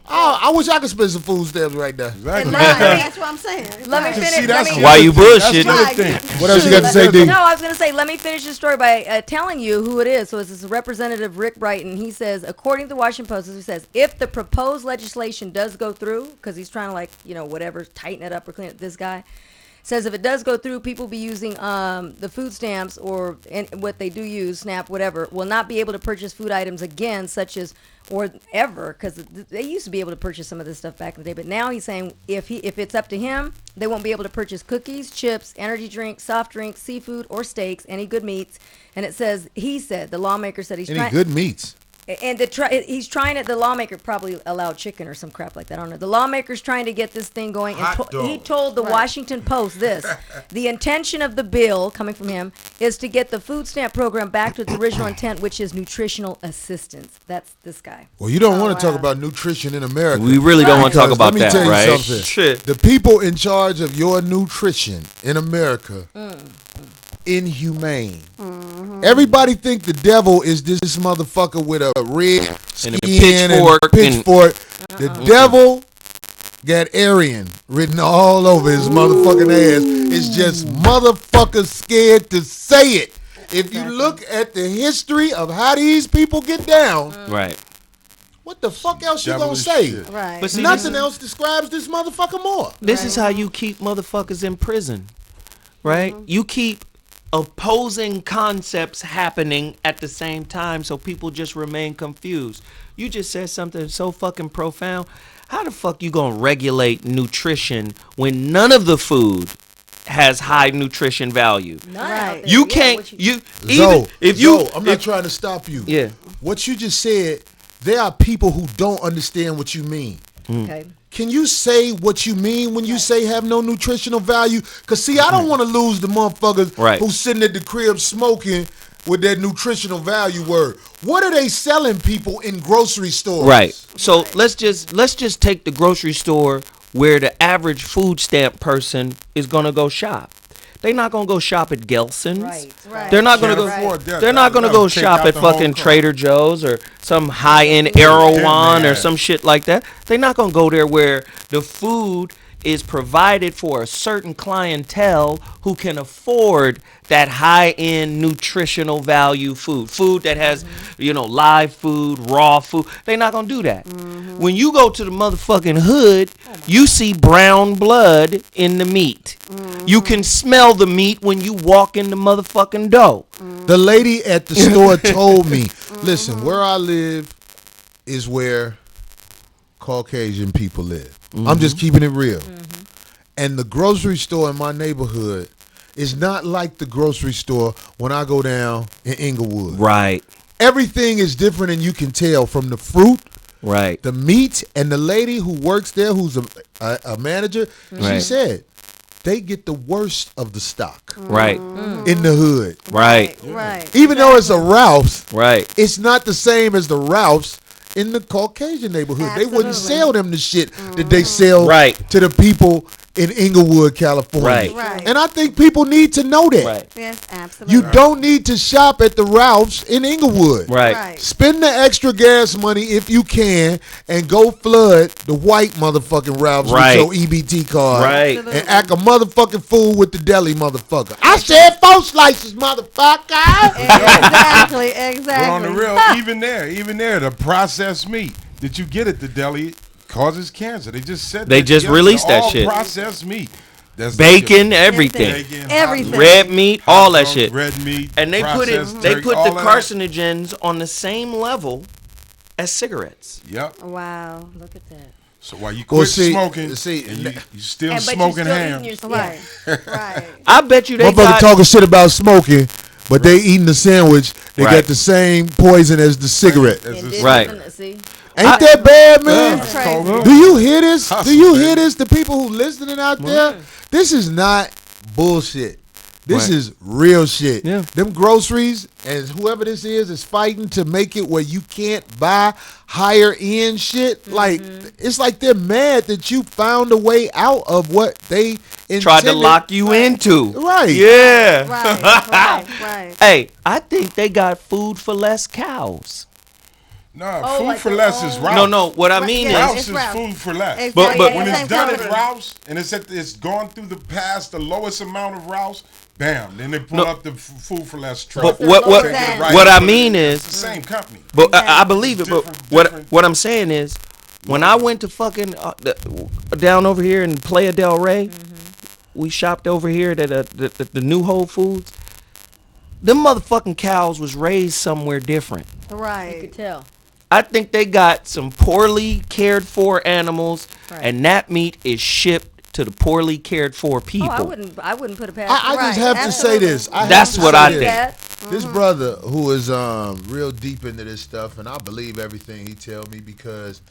Speaker 1: I wish I could spend some food stamps right now.
Speaker 5: Exactly.
Speaker 6: Right. That's what I'm saying.
Speaker 3: Let me
Speaker 6: Right.
Speaker 3: finish.
Speaker 5: See, that's
Speaker 3: let me,
Speaker 2: Why you
Speaker 5: That's
Speaker 2: bullshitting?
Speaker 5: the other thing.
Speaker 1: What else you got to say, D?
Speaker 3: No, I was going to say, let me finish the story by telling you who it is. So it's this Representative Rick Brighton. He says, according to the Washington Post, he says, if the proposed legislation does go through, because he's trying to, like, whatever, tighten it up or clean it, this guy says if it does go through, people be using the food stamps or what they do use, SNAP, whatever, will not be able to purchase food items again, such as or ever, because they used to be able to purchase some of this stuff back in the day. But now he's saying if it's up to him, they won't be able to purchase cookies, chips, energy drinks, soft drinks, seafood, or steaks, any good meats. And it says the lawmaker said he's
Speaker 1: Any good meats.
Speaker 3: And he's trying to. The lawmaker probably allowed chicken or some crap like that. I don't know. The lawmaker's trying to get this thing going. And he told the Washington Post this: the intention of the bill, coming from him, is to get the food stamp program back to its original intent, which is nutritional assistance. That's this guy.
Speaker 1: Well, you don't want to talk about nutrition in America.
Speaker 2: We really don't want to talk about that,
Speaker 1: right? Let me tell you
Speaker 2: right?
Speaker 1: something.
Speaker 2: Shit.
Speaker 1: The people in charge of your nutrition in America, inhumane. Everybody think the devil is this motherfucker with a red skin and pitchfork. The devil got Aryan written all over his motherfucking ass. It's just motherfuckers scared to say it. If you look at the history of how these people get down,
Speaker 2: Right.
Speaker 1: what the fuck else you gonna say?
Speaker 6: Right.
Speaker 2: But see,
Speaker 1: Nothing else describes this motherfucker more.
Speaker 2: This is how you keep motherfuckers in prison, right? You keep opposing concepts happening at the same time, so people just remain confused. You just said something so fucking profound. How the fuck you gonna regulate nutrition when none of the food has high nutrition value?
Speaker 6: Right.
Speaker 2: You can't.
Speaker 1: I'm not trying to stop you.
Speaker 2: Yeah.
Speaker 1: What you just said, there are people who don't understand what you mean.
Speaker 3: Okay.
Speaker 1: Can you say what you mean when you say have no nutritional value? Because, see, I don't want to lose the motherfuckers who's sitting at the crib smoking with that nutritional value word. What are they selling people in grocery stores?
Speaker 2: Right. So let's just take the grocery store where the average food stamp person is gonna go shop. They're not gonna go shop at Gelson's.
Speaker 3: Right.
Speaker 2: They're not gonna go. They're not gonna go shop at fucking Trader Joe's or some high-end Erewhon or some shit like that. They're not gonna go there where the food is provided for a certain clientele who can afford that high-end nutritional value food that has, live food, raw food. They're not gonna do that. When you go to the motherfucking hood, you see brown blood in the meat. You can smell the meat when you walk in the motherfucking door.
Speaker 1: The lady at the store told me, listen, where I live is where Caucasian people live. I'm just keeping it real. And the grocery store in my neighborhood is not like the grocery store when I go down in Inglewood.
Speaker 2: Right.
Speaker 1: Everything is different, and you can tell from the fruit,
Speaker 2: right,
Speaker 1: the meat, and the lady who works there, who's a manager. She said they get the worst of the stock.
Speaker 2: Right.
Speaker 1: In the hood.
Speaker 2: Right.
Speaker 6: Right.
Speaker 1: Even though it's a Ralph's,
Speaker 2: right,
Speaker 1: it's not the same as the Ralph's in the Caucasian neighborhood.
Speaker 6: Absolutely.
Speaker 1: They wouldn't sell them the shit that they sell to the people in Inglewood, California.
Speaker 2: Right.
Speaker 6: Right.
Speaker 1: And I think people need to know that.
Speaker 2: Right.
Speaker 6: Yes, absolutely.
Speaker 1: You don't need to shop at the Ralph's in Inglewood.
Speaker 2: Right.
Speaker 1: Spend the extra gas money if you can and go flood the white motherfucking Ralph's with your EBT card.
Speaker 2: Right.
Speaker 1: And act a motherfucking fool with the deli motherfucker. I said 4 slices, motherfucker.
Speaker 6: Exactly.
Speaker 7: But on the real, even there, the processed meat that you get at the deli causes cancer. They just said
Speaker 2: they just released that
Speaker 7: all
Speaker 2: shit.
Speaker 7: Processed meat. That's
Speaker 2: bacon, everything.
Speaker 6: Everything.
Speaker 2: Red meat, all that shit.
Speaker 7: Red meat.
Speaker 2: And they put the carcinogens on the same level as cigarettes.
Speaker 7: Yep.
Speaker 6: Wow.
Speaker 3: Look at that.
Speaker 7: So while you quit smoking,
Speaker 1: and
Speaker 7: you still smoking ham.
Speaker 6: Right. Right.
Speaker 2: I bet you they
Speaker 1: motherfucker talking shit about smoking, but they eating the sandwich. They got the same poison as the cigarette.
Speaker 2: Right.
Speaker 3: See?
Speaker 1: Ain't that bad, man?
Speaker 6: That's
Speaker 1: Do you hear this? Do you hear this? The people who listening out there, this is not bullshit. This is real shit.
Speaker 2: Yeah.
Speaker 1: Them groceries and whoever this is fighting to make it where you can't buy higher end shit. Like, it's like they're mad that you found a way out of what they intended.
Speaker 2: Tried to lock you into.
Speaker 1: Right.
Speaker 2: Yeah.
Speaker 6: Right.
Speaker 2: Hey, I think they got food for less cows.
Speaker 7: No, food for less is Ralph's.
Speaker 2: No. What I mean
Speaker 7: Ralph's
Speaker 2: is
Speaker 7: is food for less.
Speaker 6: Exactly.
Speaker 2: But
Speaker 7: when it's done at
Speaker 6: Exactly.
Speaker 7: Ralph's and it's gone through the lowest amount of Ralph's, bam, then they pull up the food for less truck.
Speaker 2: But what I mean is,
Speaker 7: it's the same company.
Speaker 2: but I believe it. But
Speaker 7: Different.
Speaker 2: what I'm saying is, when I went to fucking down over here in Playa del Rey, we shopped over here at the new Whole Foods. Them motherfucking cows was raised somewhere different.
Speaker 3: You
Speaker 6: Right.
Speaker 3: could tell.
Speaker 2: I think they got some poorly cared for animals,
Speaker 3: Right.
Speaker 2: and that meat is shipped to the poorly cared for people.
Speaker 3: Oh, I wouldn't put it past.
Speaker 4: I
Speaker 3: them.
Speaker 4: just have to say
Speaker 6: absolutely.
Speaker 4: this. I have
Speaker 2: That's
Speaker 4: to
Speaker 2: what
Speaker 4: say
Speaker 2: I
Speaker 4: this.
Speaker 2: think.
Speaker 3: That.
Speaker 4: This brother who is real deep into this stuff, and I believe everything he tell me because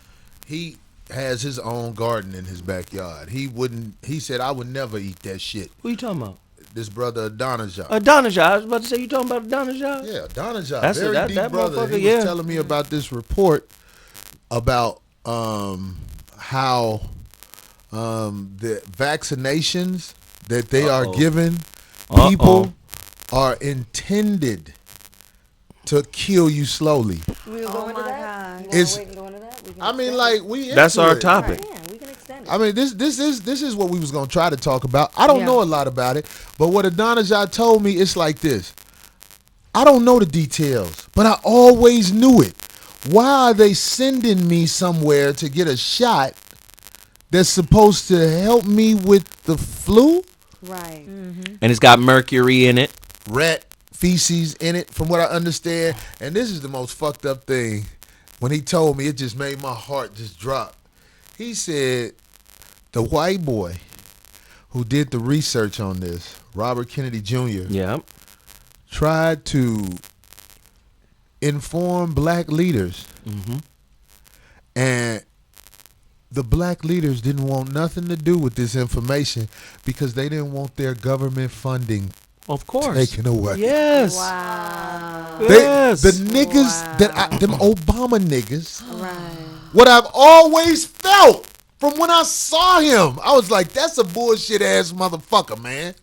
Speaker 4: he has his own garden in his backyard. He said I would never eat that shit.
Speaker 2: Who you talking about?
Speaker 4: This brother Adonijah.
Speaker 2: Adonijah. I was about to say, you talking about Adonijah?
Speaker 4: Yeah, Adonijah.
Speaker 2: That's
Speaker 4: Very
Speaker 2: that
Speaker 4: deep
Speaker 2: that
Speaker 4: brother.
Speaker 2: motherfucker,
Speaker 4: He
Speaker 2: yeah.
Speaker 4: was telling me about this report about how the vaccinations that they are giving people are intended to kill you slowly.
Speaker 3: We'll
Speaker 6: Oh
Speaker 3: go into
Speaker 6: my
Speaker 3: that.
Speaker 6: God.
Speaker 3: You wanna
Speaker 4: It's-
Speaker 3: wait and go into that? We can
Speaker 4: I mean,
Speaker 3: extend
Speaker 4: like
Speaker 3: it.
Speaker 4: we.
Speaker 2: That's
Speaker 4: into
Speaker 2: our
Speaker 4: it.
Speaker 2: topic.
Speaker 3: Yeah, we can extend it.
Speaker 4: I mean, this is what we was gonna try to talk about. I don't
Speaker 3: Yeah.
Speaker 4: know a lot about it, but what Adonijah told me, it's like this. I don't know the details, but I always knew it. Why are they sending me somewhere to get a shot that's supposed to help me with the flu?
Speaker 6: Right.
Speaker 2: And it's got mercury in it.
Speaker 4: Rat feces in it, from what I understand. And this is the most fucked up thing. When he told me, it just made my heart just drop. He said the white boy who did the research on this, Robert Kennedy Jr.,
Speaker 2: Yeah.
Speaker 4: tried to inform black leaders. And the black leaders didn't want nothing to do with this information because they didn't want their government funding
Speaker 2: Of course.
Speaker 4: taken away.
Speaker 2: Yes.
Speaker 6: Wow.
Speaker 2: Yes.
Speaker 4: The niggas them Obama niggas,
Speaker 6: Right.
Speaker 4: what I've always felt from when I saw him, I was like, that's a bullshit ass motherfucker, man.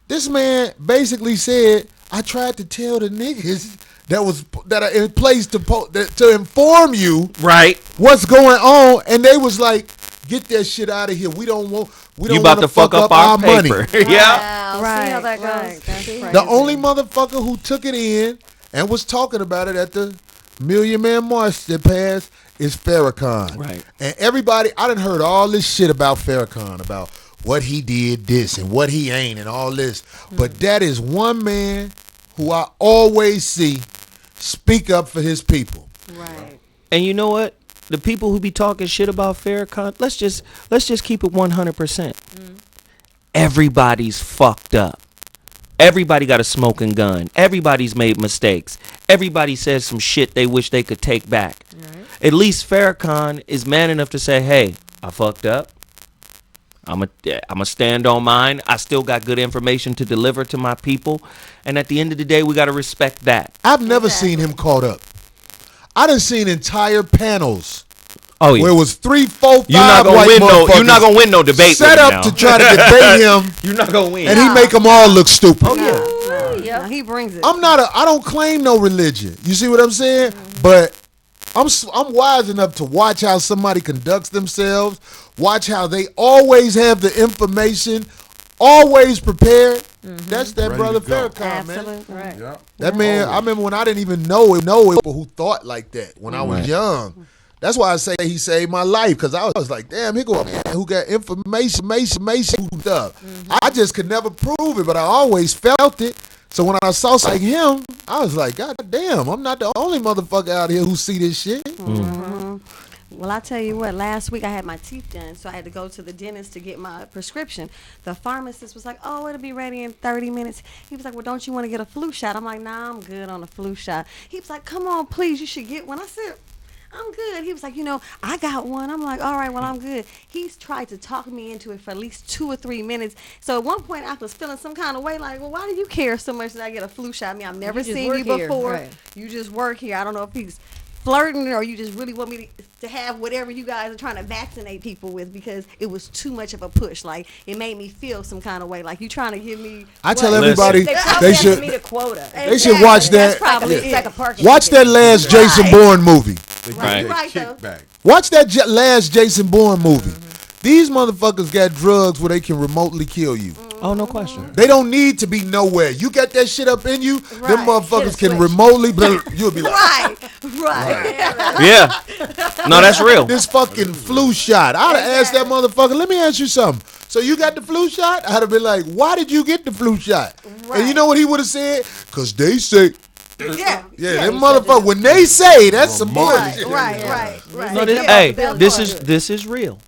Speaker 4: This man basically said, I tried to tell the niggas that are in place to inform you
Speaker 2: Right.
Speaker 4: what's going on, and they was like, get that shit out of here. We don't
Speaker 2: You
Speaker 4: want
Speaker 2: about
Speaker 4: to
Speaker 2: to fuck up our
Speaker 4: money.
Speaker 2: paper. Yeah.
Speaker 3: Wow,
Speaker 6: Right.
Speaker 3: see how that goes.
Speaker 6: Right. That's
Speaker 3: See?
Speaker 6: crazy.
Speaker 4: The only motherfucker who took it in and was talking about it at the Million Man March that passed is Farrakhan.
Speaker 2: Right.
Speaker 4: And everybody, I done heard all this shit about Farrakhan, about what he did this and what he ain't and all this. But that is one man who I always see speak up for his people.
Speaker 6: Right.
Speaker 2: And you know what? The people who be talking shit about Farrakhan, let's just keep it 100%. Everybody's fucked up. Everybody got a smoking gun. Everybody's made mistakes. Everybody says some shit they wish they could take back.
Speaker 3: Right.
Speaker 2: At least Farrakhan is man enough to say, hey, I fucked up. I'm a stand on mine. I still got good information to deliver to my people. And at the end of the day, we got to respect that.
Speaker 4: I've never seen him caught up. I done seen entire panels
Speaker 2: Oh, yeah.
Speaker 4: where it was 3, 4, 5
Speaker 2: You're not gonna
Speaker 4: white
Speaker 2: win no. You're not
Speaker 4: motherfuckers
Speaker 2: gonna win no debate.
Speaker 4: set
Speaker 2: with him
Speaker 4: up
Speaker 2: now.
Speaker 4: to try to debate him,
Speaker 2: You're not gonna win.
Speaker 4: and he make them all look stupid.
Speaker 2: Oh yeah.
Speaker 3: Yeah.
Speaker 6: No, he brings it.
Speaker 4: I don't claim no religion. You see what I'm saying? But I'm wise enough to watch how somebody conducts themselves, watch how they always have the information, always prepared. That's that
Speaker 7: Ready
Speaker 4: brother
Speaker 7: to go.
Speaker 4: Farrakhan, man.
Speaker 6: Absolutely.
Speaker 3: Right.
Speaker 7: Yeah.
Speaker 4: That man, I remember when I didn't even know people who thought like that when I was
Speaker 2: Right.
Speaker 4: young. That's why I say he saved my life, because I was like, damn, here go a man who got information stuff. I just could never prove it, but I always felt it. So when I saw like him, I was like, God damn, I'm not the only motherfucker out here who see this shit.
Speaker 6: Well, I tell you what, last week I had my teeth done, so I had to go to the dentist to get my prescription. The pharmacist was like, oh, it'll be ready in 30 minutes. He was like, well, don't you want to get a flu shot? I'm like, nah, I'm good on a flu shot. He was like, come on, please, you should get one. I said, I'm good. He was like, I got one. I'm like, all right, well, I'm good. He's tried to talk me into it for at least 2 or 3 minutes. So at one point I was feeling some kind of way, like, well, why do you care so much that I get a flu shot? I mean, I've never
Speaker 3: You just
Speaker 6: seen
Speaker 3: work
Speaker 6: you
Speaker 3: here,
Speaker 6: before.
Speaker 3: right.
Speaker 6: You just work here. I don't know if he's flirting or you just really want me to have whatever you guys are trying to vaccinate people with, because it was too much of a push. Like, it made me feel some kind of way. Like, you trying to give me.
Speaker 4: I tell
Speaker 6: what?
Speaker 4: everybody
Speaker 3: They probably
Speaker 4: they
Speaker 3: have
Speaker 4: should
Speaker 3: to meet a quota.
Speaker 4: they should watch
Speaker 6: That's
Speaker 4: that.
Speaker 6: probably
Speaker 3: It's
Speaker 6: it.
Speaker 3: like a parking
Speaker 4: Watch that
Speaker 3: ticket.
Speaker 4: last Jason Bourne movie.
Speaker 7: They
Speaker 2: Right.
Speaker 7: get
Speaker 6: Right,
Speaker 7: that
Speaker 6: though.
Speaker 7: kickback.
Speaker 4: Watch that last Jason Bourne movie. These motherfuckers got drugs where they can remotely kill you.
Speaker 2: Oh, no question.
Speaker 4: They don't need to be nowhere. You got that shit up in you, them
Speaker 6: Right.
Speaker 4: motherfuckers
Speaker 3: Hit a
Speaker 4: can
Speaker 3: switch.
Speaker 4: remotely, you'll be like,
Speaker 6: Right. Right.
Speaker 2: Yeah. No, that's real.
Speaker 1: This fucking flu shot. I'd have asked that motherfucker, let me ask you something. So you got the flu shot? I'd have been like, why did you get the flu shot? And you know what he would have said? Because they say,
Speaker 6: Yeah.
Speaker 1: yeah, them motherfuckers, when they say, that's some
Speaker 6: Right.
Speaker 1: bullshit.
Speaker 6: Right.
Speaker 2: No, this is real.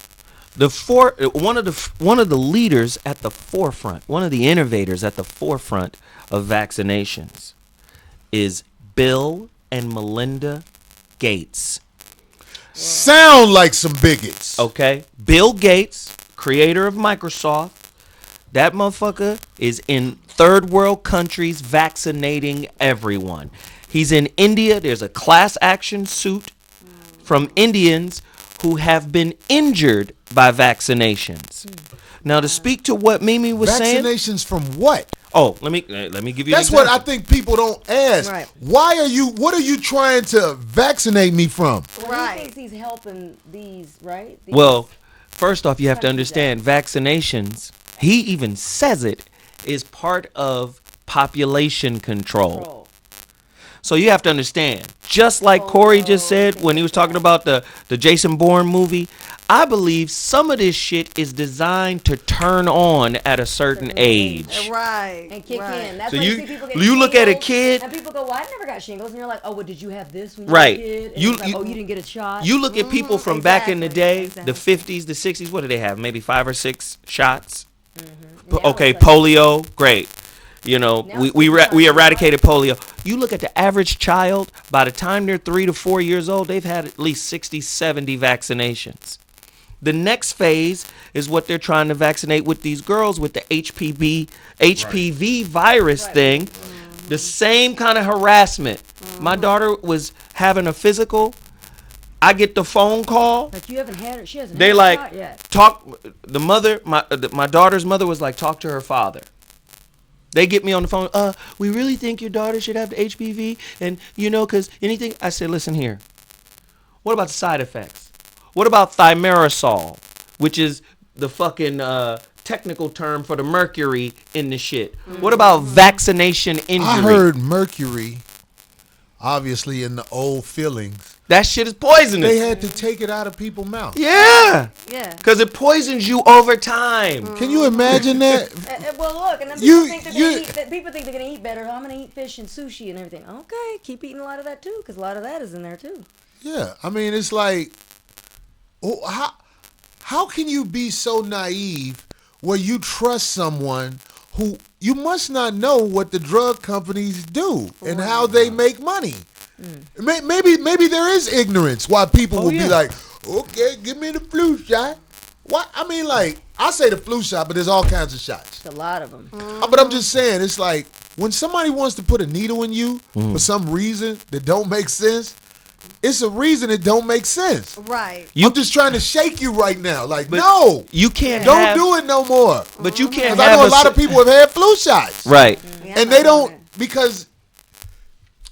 Speaker 2: One of the leaders at the forefront, one of the innovators at the forefront of vaccinations is Bill and Melinda Gates.
Speaker 1: Sound like some bigots.
Speaker 2: Okay? Bill Gates, creator of Microsoft, that motherfucker is in third world countries vaccinating everyone. He's in India. There's a class action suit from Indians who have been injured by vaccinations. Now, to speak to what Mimi was saying.
Speaker 1: Vaccinations from what?
Speaker 2: Oh, let me give you.
Speaker 1: That's
Speaker 2: an
Speaker 1: what I
Speaker 2: example.
Speaker 1: think people don't ask.
Speaker 6: Right.
Speaker 1: What are you trying to vaccinate me from?
Speaker 3: Well,
Speaker 6: Right.
Speaker 3: he thinks he's helping these, right? These-
Speaker 2: Well, first off, you have to understand vaccinations. He even says it is part of population control. So you have to understand, just like Corey just said when he was talking about the Jason Bourne movie, I believe some of this shit is designed to turn on at a certain age.
Speaker 6: Right.
Speaker 3: and kick
Speaker 6: right.
Speaker 3: in. That's
Speaker 2: So
Speaker 3: why
Speaker 2: you-
Speaker 3: see people get
Speaker 2: you look at a
Speaker 3: shingles,
Speaker 2: kid-
Speaker 3: and people go, "Well, I never got shingles," and you're like, "Oh, well, did you have this when you
Speaker 2: Right.
Speaker 3: were a kid?" And
Speaker 2: You-
Speaker 3: it's like,
Speaker 2: you-
Speaker 3: "Oh, you didn't get a shot."
Speaker 2: You look at people from back in the day,
Speaker 6: exactly.
Speaker 2: the 50s, the 60s, what do they have? Maybe 5 or 6 shots?
Speaker 3: Now
Speaker 2: Okay,
Speaker 3: it's like-
Speaker 2: polio, great. You know,
Speaker 3: Now
Speaker 2: we
Speaker 3: it's
Speaker 2: we,
Speaker 3: different,
Speaker 2: we
Speaker 3: right?
Speaker 2: eradicated polio. You look at the average child, by the time they're 3 to 4 years old, they've had at least 60, 70 vaccinations. The next phase is what they're trying to vaccinate with these girls with the HPV virus thing. The same kind of harassment. My daughter was having a physical. I get the phone call.
Speaker 3: Like you haven't had it. She hasn't.
Speaker 2: They
Speaker 3: had
Speaker 2: like
Speaker 3: a shot yet.
Speaker 2: talk. The mother, my daughter's mother was like, talk to her father. They get me on the phone. We really think your daughter should have the HPV, and cause anything. I said, listen here. What about the side effects? What about thimerosal, which is the fucking technical term for the mercury in the shit? What about vaccination injury?
Speaker 1: I heard mercury, obviously in the old fillings,
Speaker 2: that shit is poisonous.
Speaker 1: they had to take it out of people's mouth.
Speaker 2: Yeah,
Speaker 6: Yeah.
Speaker 2: because it poisons you over time.
Speaker 1: Can you imagine that?
Speaker 3: Well, look, and then
Speaker 1: You-
Speaker 3: people think they're gonna eat better. I'm gonna eat fish and sushi and everything. Okay, keep eating a lot of that too, because a lot of that is in there too.
Speaker 1: Yeah, I mean, it's like, how can you be so naive where you trust someone who you must not know what the drug companies do and how they make money? Maybe there is ignorance why people will be like, okay, give me the flu shot. What? I mean, like, I say the flu shot, but there's all kinds of shots.
Speaker 3: It's a lot of them.
Speaker 1: But I'm just saying, it's like when somebody wants to put a needle in you for some reason that don't make sense, it's a reason it don't make sense.
Speaker 6: Right.
Speaker 1: I'm just trying to shake you right now. Like, no,
Speaker 2: You can't
Speaker 1: don't
Speaker 2: have,
Speaker 1: do it no more.
Speaker 2: But you can't
Speaker 1: Because
Speaker 2: have
Speaker 1: I know a lot of people have had flu shots.
Speaker 2: Right.
Speaker 6: Yeah,
Speaker 1: And they don't, because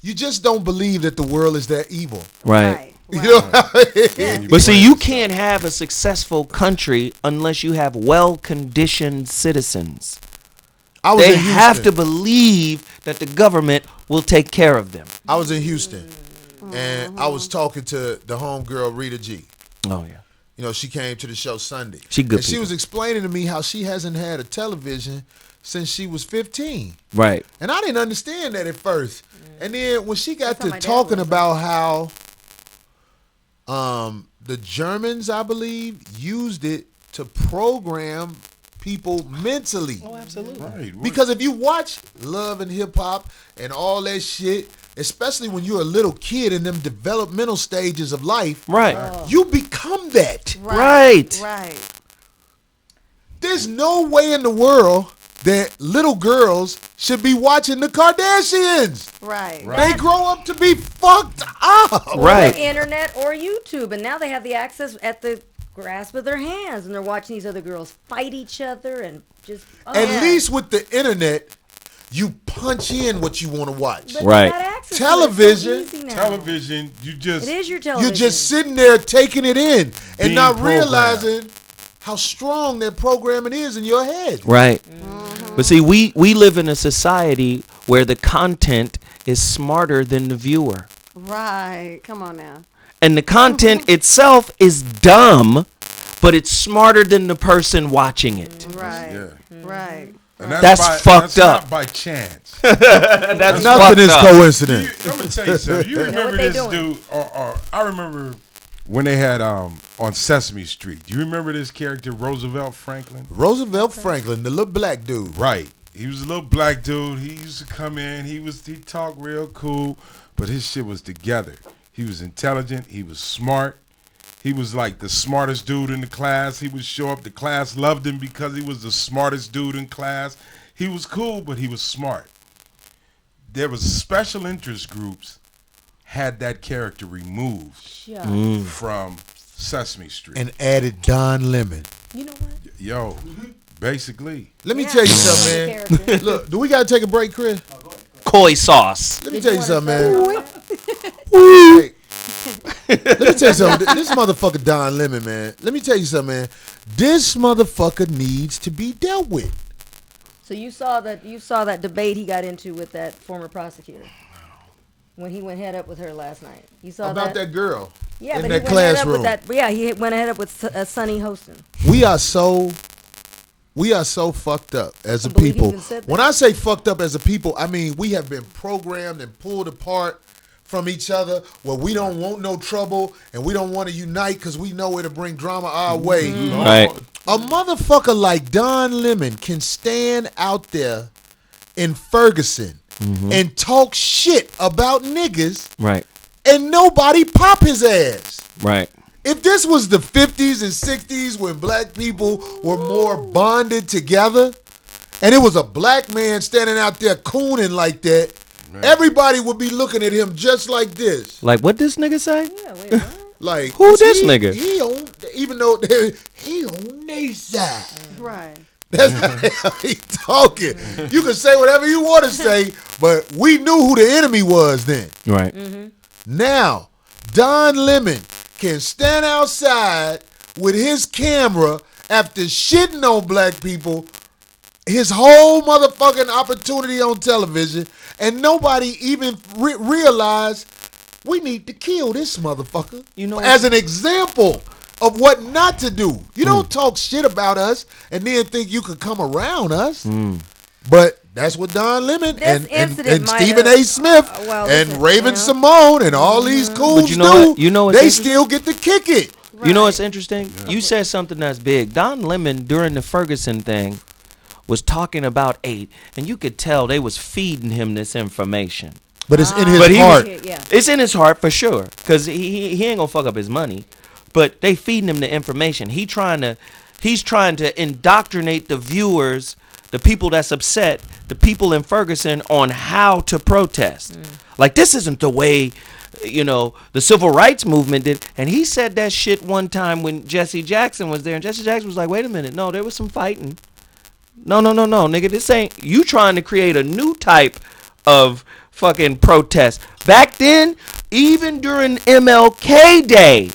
Speaker 1: you just don't believe that the world is that evil.
Speaker 2: Right.
Speaker 1: You know what I mean?
Speaker 2: But see, you can't have a successful country unless you have well-conditioned citizens.
Speaker 1: I was
Speaker 2: They
Speaker 1: in Houston.
Speaker 2: have to believe that the government will take care of them.
Speaker 1: I was in Houston, and I was talking to the homegirl, Rita G.
Speaker 2: Oh yeah.
Speaker 1: You know, she came to the show Sunday.
Speaker 2: She good
Speaker 1: And she
Speaker 2: people.
Speaker 1: was explaining to me how she hasn't had a television since she was 15.
Speaker 2: Right.
Speaker 1: And I didn't understand that at first. And then when she got
Speaker 3: That's how my
Speaker 1: to
Speaker 3: dad
Speaker 1: talking
Speaker 3: was.
Speaker 1: about how the Germans, I believe, used it to program people mentally.
Speaker 2: Oh, absolutely.
Speaker 7: Right. What-
Speaker 1: Because if you watch Love and Hip Hop and all that shit, especially when you're a little kid in them developmental stages of life,
Speaker 2: Right.
Speaker 1: you become that.
Speaker 2: Right.
Speaker 6: Right.
Speaker 1: There's no way in the world that little girls should be watching the Kardashians.
Speaker 6: Right.
Speaker 1: They grow up to be fucked up.
Speaker 2: Right.
Speaker 3: The internet or YouTube, and now they have the access at the grasp of their hands, and they're watching these other girls fight each other and just. Oh,
Speaker 1: At
Speaker 3: yeah.
Speaker 1: least with the internet, you punch in what you want to watch.
Speaker 3: But they
Speaker 2: Right.
Speaker 3: got access
Speaker 1: Television-
Speaker 3: to it so easy now.
Speaker 7: Television, you just
Speaker 3: It is your television.
Speaker 1: You're just sitting there taking it in and
Speaker 7: Being
Speaker 1: not
Speaker 7: programmed.
Speaker 1: realizing how strong that programming is in your head.
Speaker 2: Right. But see, we live in a society where the content is smarter than the viewer.
Speaker 6: Right. Come on now.
Speaker 2: And the content itself is dumb, but it's smarter than the person watching it.
Speaker 6: Right.
Speaker 7: Yeah.
Speaker 6: Right.
Speaker 7: And
Speaker 2: That's fucked up.
Speaker 7: Not by chance.
Speaker 2: That's
Speaker 1: Nothing is
Speaker 2: fucked up.
Speaker 1: coincidence.
Speaker 7: I'm gonna tell you something. You remember
Speaker 3: what they
Speaker 7: this
Speaker 3: doing.
Speaker 7: dude? Or I remember when they had on Sesame Street. Do you remember this character, Roosevelt Franklin?
Speaker 1: Roosevelt Franklin, the little black dude.
Speaker 7: Right. He was a little black dude. He used to come in. He talked real cool, but his shit was together. He was intelligent. He was smart. He was like the smartest dude in the class. He would show up. The class loved him because he was the smartest dude in class. He was cool, but he was smart. There was special interest groups had that character removed from Sesame Street.
Speaker 1: And added Don Lemon.
Speaker 3: You know what?
Speaker 7: Yo, basically.
Speaker 1: Let me tell you something, man. Look, do we gotta take a break, Chris?
Speaker 2: Coy sauce.
Speaker 1: Let me tell you something, man.
Speaker 3: Hey.
Speaker 1: Let me tell you something. This motherfucker Don Lemon, man. Let me tell you something, man. This motherfucker needs to be dealt with.
Speaker 3: So you saw that debate he got into with that former prosecutor when he went head up with her last night. You saw
Speaker 1: About that girl.
Speaker 3: Yeah,
Speaker 1: in
Speaker 3: but
Speaker 1: that
Speaker 3: he went head up
Speaker 1: classroom.
Speaker 3: with that. Yeah, he went head up with Sonny Hostin.
Speaker 1: We are so fucked up as a
Speaker 3: I believe he
Speaker 1: people.
Speaker 3: even said that.
Speaker 1: When I say fucked up as a people, I mean we have been programmed and pulled apart from each other where we don't want no trouble and we don't want to unite because we know it'll bring drama our way.
Speaker 2: Right.
Speaker 1: A motherfucker like Don Lemon can stand out there in Ferguson and talk shit about niggas
Speaker 2: Right.
Speaker 1: and nobody pop his ass.
Speaker 2: Right.
Speaker 1: If this was the 50s and 60s when black people were more bonded together and it was a black man standing out there cooning like that, everybody would be looking at him just like this.
Speaker 2: Like what this nigga say?
Speaker 3: Yeah, wait, what?
Speaker 1: Like,
Speaker 2: Who this nigga?
Speaker 1: He on, even though he on their side.
Speaker 6: Right.
Speaker 1: That's how he talking. You can say whatever you want to say, but we knew who the enemy was then.
Speaker 2: Right.
Speaker 1: Now, Don Lemon can stand outside with his camera after shitting on black people his whole motherfucking opportunity on television, and nobody even realized we need to kill this motherfucker.
Speaker 2: You know,
Speaker 1: as an example of what not to do. You don't talk shit about us and then think you could come around us. But that's what Don Lemon
Speaker 3: This
Speaker 1: and
Speaker 3: incident might
Speaker 1: Stephen
Speaker 3: have-
Speaker 1: A. Smith
Speaker 3: well,
Speaker 1: and
Speaker 3: listen,
Speaker 1: Raven
Speaker 3: you know.
Speaker 1: Simone and all these cools
Speaker 2: But you know
Speaker 1: do.
Speaker 2: what? You know what's
Speaker 1: they
Speaker 2: interesting?
Speaker 1: still get to kick it.
Speaker 2: You know what's interesting? You said something that's big. Don Lemon during the Ferguson thing was talking about 8, and you could tell they was feeding him this information.
Speaker 1: But it's in his
Speaker 2: But he
Speaker 1: heart.
Speaker 3: Yeah.
Speaker 2: It's in his heart for sure, cause he ain't gonna fuck up his money. But they feeding him the information. He's trying to indoctrinate the viewers, the people that's upset, the people in Ferguson on how to protest. Like this isn't the way, the civil rights movement did. And he said that shit one time when Jesse Jackson was there, and Jesse Jackson was like, "Wait a minute, no, there was some fighting. No, nigga, this ain't you trying to create a new type of fucking protest." Back then, even during MLK Day,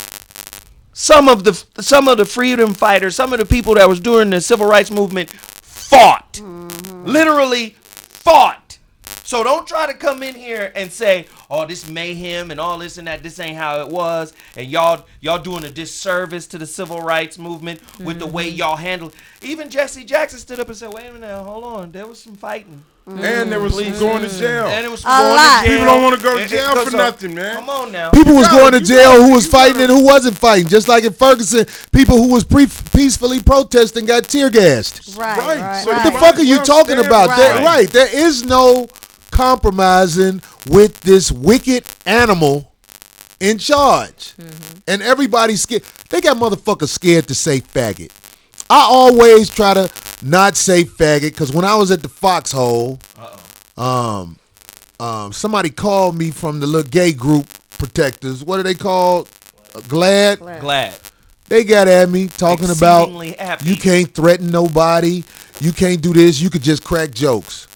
Speaker 2: some of the freedom fighters, some of the people that was doing the civil rights movement fought. Literally fought. So don't try to come in here and say, "Oh, this mayhem and all this and that. This ain't how it was." And y'all doing a disservice to the civil rights movement with the way y'all handle. Even Jesse Jackson stood up and said, "Wait a minute, hold on. There was some fighting."
Speaker 7: And there was some going to jail.
Speaker 2: And it was
Speaker 6: A lot.
Speaker 2: going to jail.
Speaker 7: People don't want to go to
Speaker 2: And-
Speaker 7: jail for
Speaker 2: so-
Speaker 7: nothing, man.
Speaker 2: Come on now.
Speaker 1: People was going to
Speaker 7: you
Speaker 1: jail
Speaker 7: gotta-
Speaker 1: who was
Speaker 7: you
Speaker 1: fighting
Speaker 7: gotta-
Speaker 1: and who wasn't fighting. Just like in Ferguson, people who was peacefully protesting got tear gassed.
Speaker 6: Right.
Speaker 7: Right.
Speaker 6: Right.
Speaker 7: So
Speaker 1: What
Speaker 6: right.
Speaker 1: the fuck are you
Speaker 7: Well,
Speaker 1: talking
Speaker 7: stand
Speaker 1: about?
Speaker 6: right.
Speaker 1: Right. There is no compromising with this wicked animal in charge. And everybody's scared. They got motherfuckers scared to say faggot. I always try to not say faggot because when I was at the foxhole, somebody called me from the little gay group protectors. What are they called? Glad?
Speaker 2: Glad.
Speaker 1: They got at me talking about
Speaker 2: Exceedingly happy.
Speaker 1: you can't threaten nobody. You can't do this. You could just crack jokes.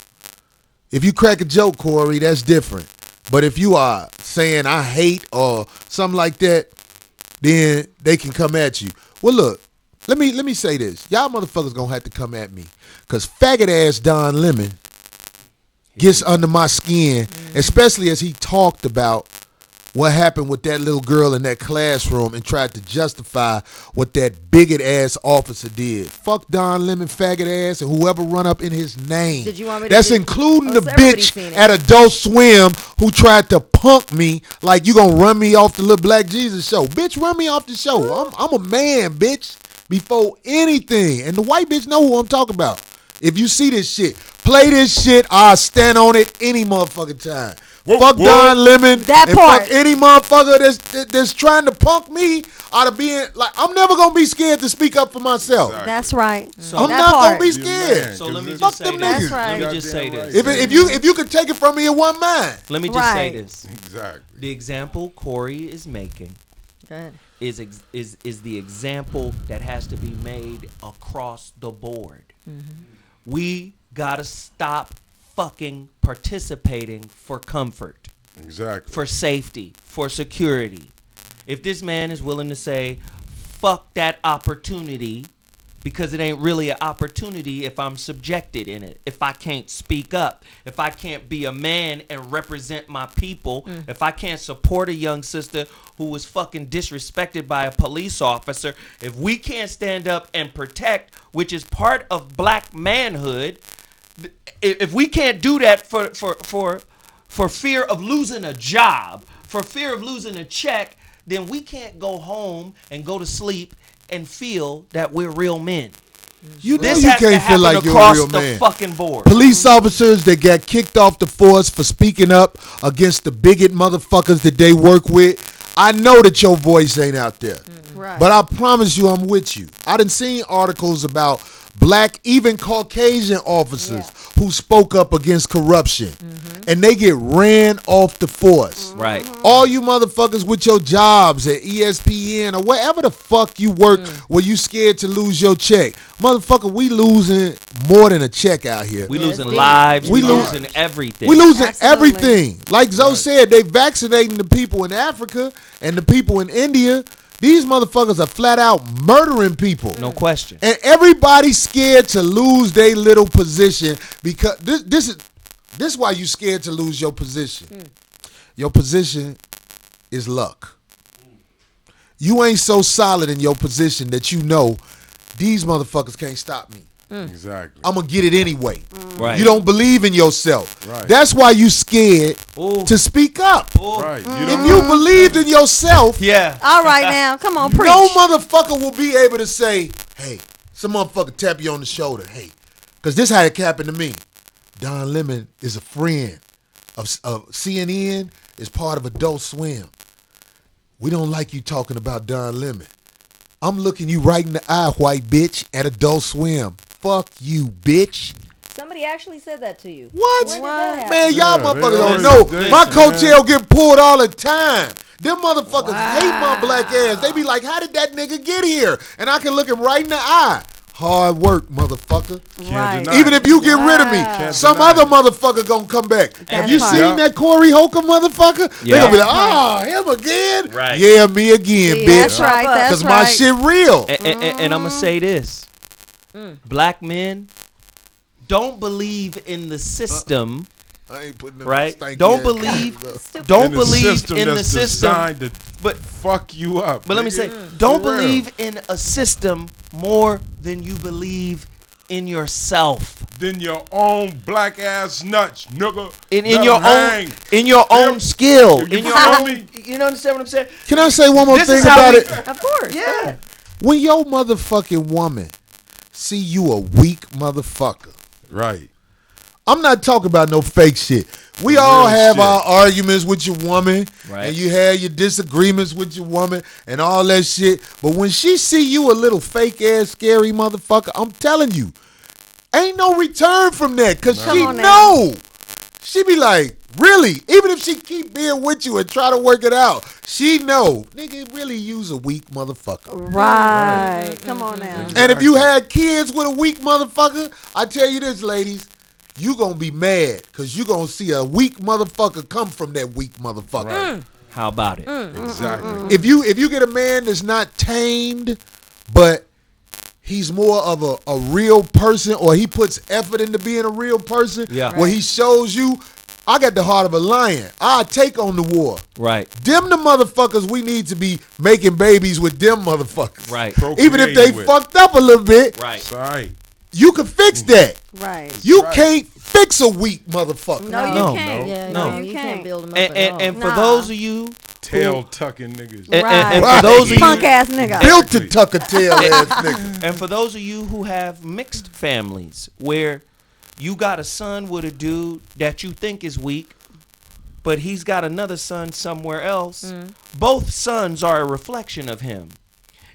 Speaker 1: If you crack a joke, Corey, that's different. But if you are saying I hate or something like that, then they can come at you. Well, look, let me say this. Y'all motherfuckers gonna have to come at me. Cause faggot ass Don Lemon gets under my skin, especially as he talked about
Speaker 4: what happened with that little girl in that classroom and tried to justify what that bigot ass officer did. Fuck Don Lemon, faggot ass, and whoever run up in his name.
Speaker 3: Did you want me to
Speaker 4: That's
Speaker 3: do-
Speaker 4: including
Speaker 3: Oh,
Speaker 4: the
Speaker 3: so everybody's
Speaker 4: bitch
Speaker 3: seen it.
Speaker 4: at Adult Swim who tried to punk me like you gonna run me off the Little Black Jesus show. Bitch, run me off the show. I'm a man, bitch, before anything. And the white bitch know who I'm talking about. If you see this shit, play this shit, I'll stand on it any motherfucking time. Fuck Don Lemon
Speaker 6: That
Speaker 4: and
Speaker 6: part.
Speaker 4: fuck any motherfucker that's trying to punk me out of being like, I'm never gonna be scared to speak up for myself.
Speaker 6: That's right.
Speaker 4: I'm
Speaker 6: that
Speaker 4: not
Speaker 6: part.
Speaker 4: gonna be
Speaker 7: You
Speaker 4: scared.
Speaker 7: man.
Speaker 2: So let me
Speaker 4: Fuck
Speaker 2: just say
Speaker 4: them
Speaker 2: this.
Speaker 4: niggas.
Speaker 6: That's right.
Speaker 2: Let me just say
Speaker 7: Goddamn
Speaker 2: this.
Speaker 7: right.
Speaker 4: If you could take it from me in one mind.
Speaker 2: Let me just say
Speaker 6: Right.
Speaker 2: this.
Speaker 7: Exactly.
Speaker 2: The example Corey is making
Speaker 3: Go ahead.
Speaker 2: is the example that has to be made across the board. We gotta stop fucking participating for comfort,
Speaker 7: Exactly.
Speaker 2: for safety, for security. If this man is willing to say, fuck that opportunity, because it ain't really an opportunity if I'm subjected in it, if I can't speak up, if I can't be a man and represent my people, if I can't support a young sister who was fucking disrespected by a police officer, if we can't stand up and protect, which is part of black manhood, if we can't do that for fear of losing a job, for fear of losing a check, then we can't go home and go to sleep and feel that we're real men.
Speaker 4: You know
Speaker 2: This
Speaker 4: you
Speaker 2: has to
Speaker 4: can't feel
Speaker 2: happen
Speaker 4: like you're a
Speaker 2: across
Speaker 4: real
Speaker 2: the
Speaker 4: man.
Speaker 2: fucking board.
Speaker 4: Police officers that got kicked off the force for speaking up against the bigot motherfuckers that they work with. I know that your voice ain't out there.
Speaker 6: Right.
Speaker 4: But I promise you I'm with you. I done seen articles about black, even Caucasian officers who spoke up against corruption. And they get ran off the force.
Speaker 2: Right.
Speaker 4: All you motherfuckers with your jobs at ESPN or wherever the fuck you work where you scared to lose your check. Motherfucker, we losing more than a check out here.
Speaker 2: We losing
Speaker 3: deep.
Speaker 2: lives.
Speaker 4: We
Speaker 2: We
Speaker 4: lose-
Speaker 2: losing everything.
Speaker 4: We losing
Speaker 6: Absolutely.
Speaker 4: everything. Like Zoe said, they vaccinating the people in Africa and the people in India. These motherfuckers are flat out murdering people.
Speaker 2: No question.
Speaker 4: And everybody's scared to lose their little position because this is why you scared to lose your position. Your position is luck. You ain't so solid in your position that you know these motherfuckers can't stop me.
Speaker 7: Exactly.
Speaker 4: I'm gonna get it anyway.
Speaker 2: Right.
Speaker 4: You don't believe in yourself.
Speaker 7: Right.
Speaker 4: That's why you scared
Speaker 2: Ooh.
Speaker 4: to speak up.
Speaker 7: Right. You
Speaker 4: If
Speaker 7: don't
Speaker 4: you believed in yourself,
Speaker 2: Yeah.
Speaker 6: All right now, come on, preach.
Speaker 4: no motherfucker will be able to say, hey, some motherfucker tap you on the shoulder, hey. Because this how it happened to me. Don Lemon is a friend of CNN, is part of Adult Swim. We don't like you talking about Don Lemon. I'm looking you right in the eye, white bitch, at Adult Swim. Fuck you, bitch.
Speaker 3: Somebody actually said that to you.
Speaker 4: What?
Speaker 3: When did that happen?
Speaker 4: Man, y'all
Speaker 7: Yeah,
Speaker 4: motherfuckers
Speaker 7: man,
Speaker 4: don't know.
Speaker 7: listen,
Speaker 4: My
Speaker 7: man.
Speaker 4: coattail get pulled all the time. Them motherfuckers hate my black ass. They be like, how did that nigga get here? And I can look him right in the eye. Hard work, motherfucker.
Speaker 6: Right.
Speaker 7: deny.
Speaker 4: Even if you get rid of me,
Speaker 6: Can't
Speaker 4: some
Speaker 7: deny
Speaker 4: other
Speaker 7: it.
Speaker 4: motherfucker gonna come back. Have you
Speaker 6: part.
Speaker 4: seen
Speaker 7: Yeah.
Speaker 4: that Corey Holcomb motherfucker? They
Speaker 2: Yeah.
Speaker 4: gonna be like, oh, him again?
Speaker 2: Right.
Speaker 4: Yeah, me again,
Speaker 6: That's
Speaker 4: bitch.
Speaker 6: right. That's
Speaker 4: Because
Speaker 6: right.
Speaker 4: my shit real.
Speaker 2: And I'm gonna say this: black men don't believe in the system.
Speaker 4: I ain't putting them
Speaker 2: Right?
Speaker 4: stanky
Speaker 2: Don't
Speaker 4: ass
Speaker 2: believe-
Speaker 4: clothes up.
Speaker 2: Don't
Speaker 7: In the
Speaker 2: believe
Speaker 7: system
Speaker 2: in the
Speaker 7: that's
Speaker 2: system.
Speaker 7: designed to
Speaker 2: But
Speaker 7: fuck you up.
Speaker 2: But let me
Speaker 7: nigga.
Speaker 2: say, don't
Speaker 7: For real.
Speaker 2: believe in a system more than you believe in yourself.
Speaker 7: Then your own black ass nuts, nigga.
Speaker 2: In
Speaker 7: Let
Speaker 2: your
Speaker 7: 'em hang.
Speaker 2: own in your own skill.
Speaker 7: You
Speaker 2: In your
Speaker 7: feel
Speaker 2: own
Speaker 7: me?
Speaker 2: you know understand what I'm saying?
Speaker 4: Can I say one more
Speaker 2: This
Speaker 4: thing
Speaker 2: is how
Speaker 4: about
Speaker 2: we-
Speaker 4: it?
Speaker 3: Of course.
Speaker 2: Yeah.
Speaker 4: When your motherfucking woman see you a weak motherfucker,
Speaker 7: Right.
Speaker 4: I'm not talking about no fake shit. We all
Speaker 7: Real
Speaker 4: have
Speaker 7: shit.
Speaker 4: our arguments with your woman,
Speaker 2: Right.
Speaker 4: and you have your disagreements with your woman and all that shit. But when she see you a little fake ass scary motherfucker, I'm telling you, ain't no return from that. Cause she
Speaker 6: Come on now.
Speaker 4: know. She be like, really? Even if she keep being with you and try to work it out, she know, nigga, really use a weak motherfucker.
Speaker 6: Right. Come on now.
Speaker 4: And if you had kids with a weak motherfucker, I tell you this, ladies, you gonna be mad because you gonna see a weak motherfucker come from that weak motherfucker.
Speaker 2: How about it?
Speaker 7: Exactly.
Speaker 4: If you get a man that's not tamed, but he's more of a real person, or he puts effort into being a real person,
Speaker 2: Yeah.
Speaker 4: where he shows you
Speaker 1: I got the heart of a lion. I take on the war.
Speaker 2: Right.
Speaker 1: Them the motherfuckers we need to be making babies with them motherfuckers.
Speaker 2: Right.
Speaker 1: Even if they
Speaker 7: Procreating with.
Speaker 1: fucked up a little bit,
Speaker 2: Right.
Speaker 7: Sorry.
Speaker 1: you can fix that.
Speaker 6: Right.
Speaker 1: You can't fix a weak motherfucker.
Speaker 6: No, you
Speaker 2: No,
Speaker 6: can't.
Speaker 3: Yeah,
Speaker 2: No.
Speaker 3: no,
Speaker 6: You
Speaker 3: you
Speaker 6: can't.
Speaker 3: can't build them up
Speaker 2: And,
Speaker 3: at all.
Speaker 2: and for
Speaker 6: Nah.
Speaker 2: those of you,
Speaker 7: Tail tucking niggas.
Speaker 2: and
Speaker 1: Right.
Speaker 2: for those of
Speaker 6: Punk
Speaker 2: you,
Speaker 6: ass nigga.
Speaker 1: Built to tuck a tail ass nigga.
Speaker 2: and for those of you who have mixed families, where you got a son with a dude that you think is weak, but he's got another son somewhere else. Both sons are a reflection of him.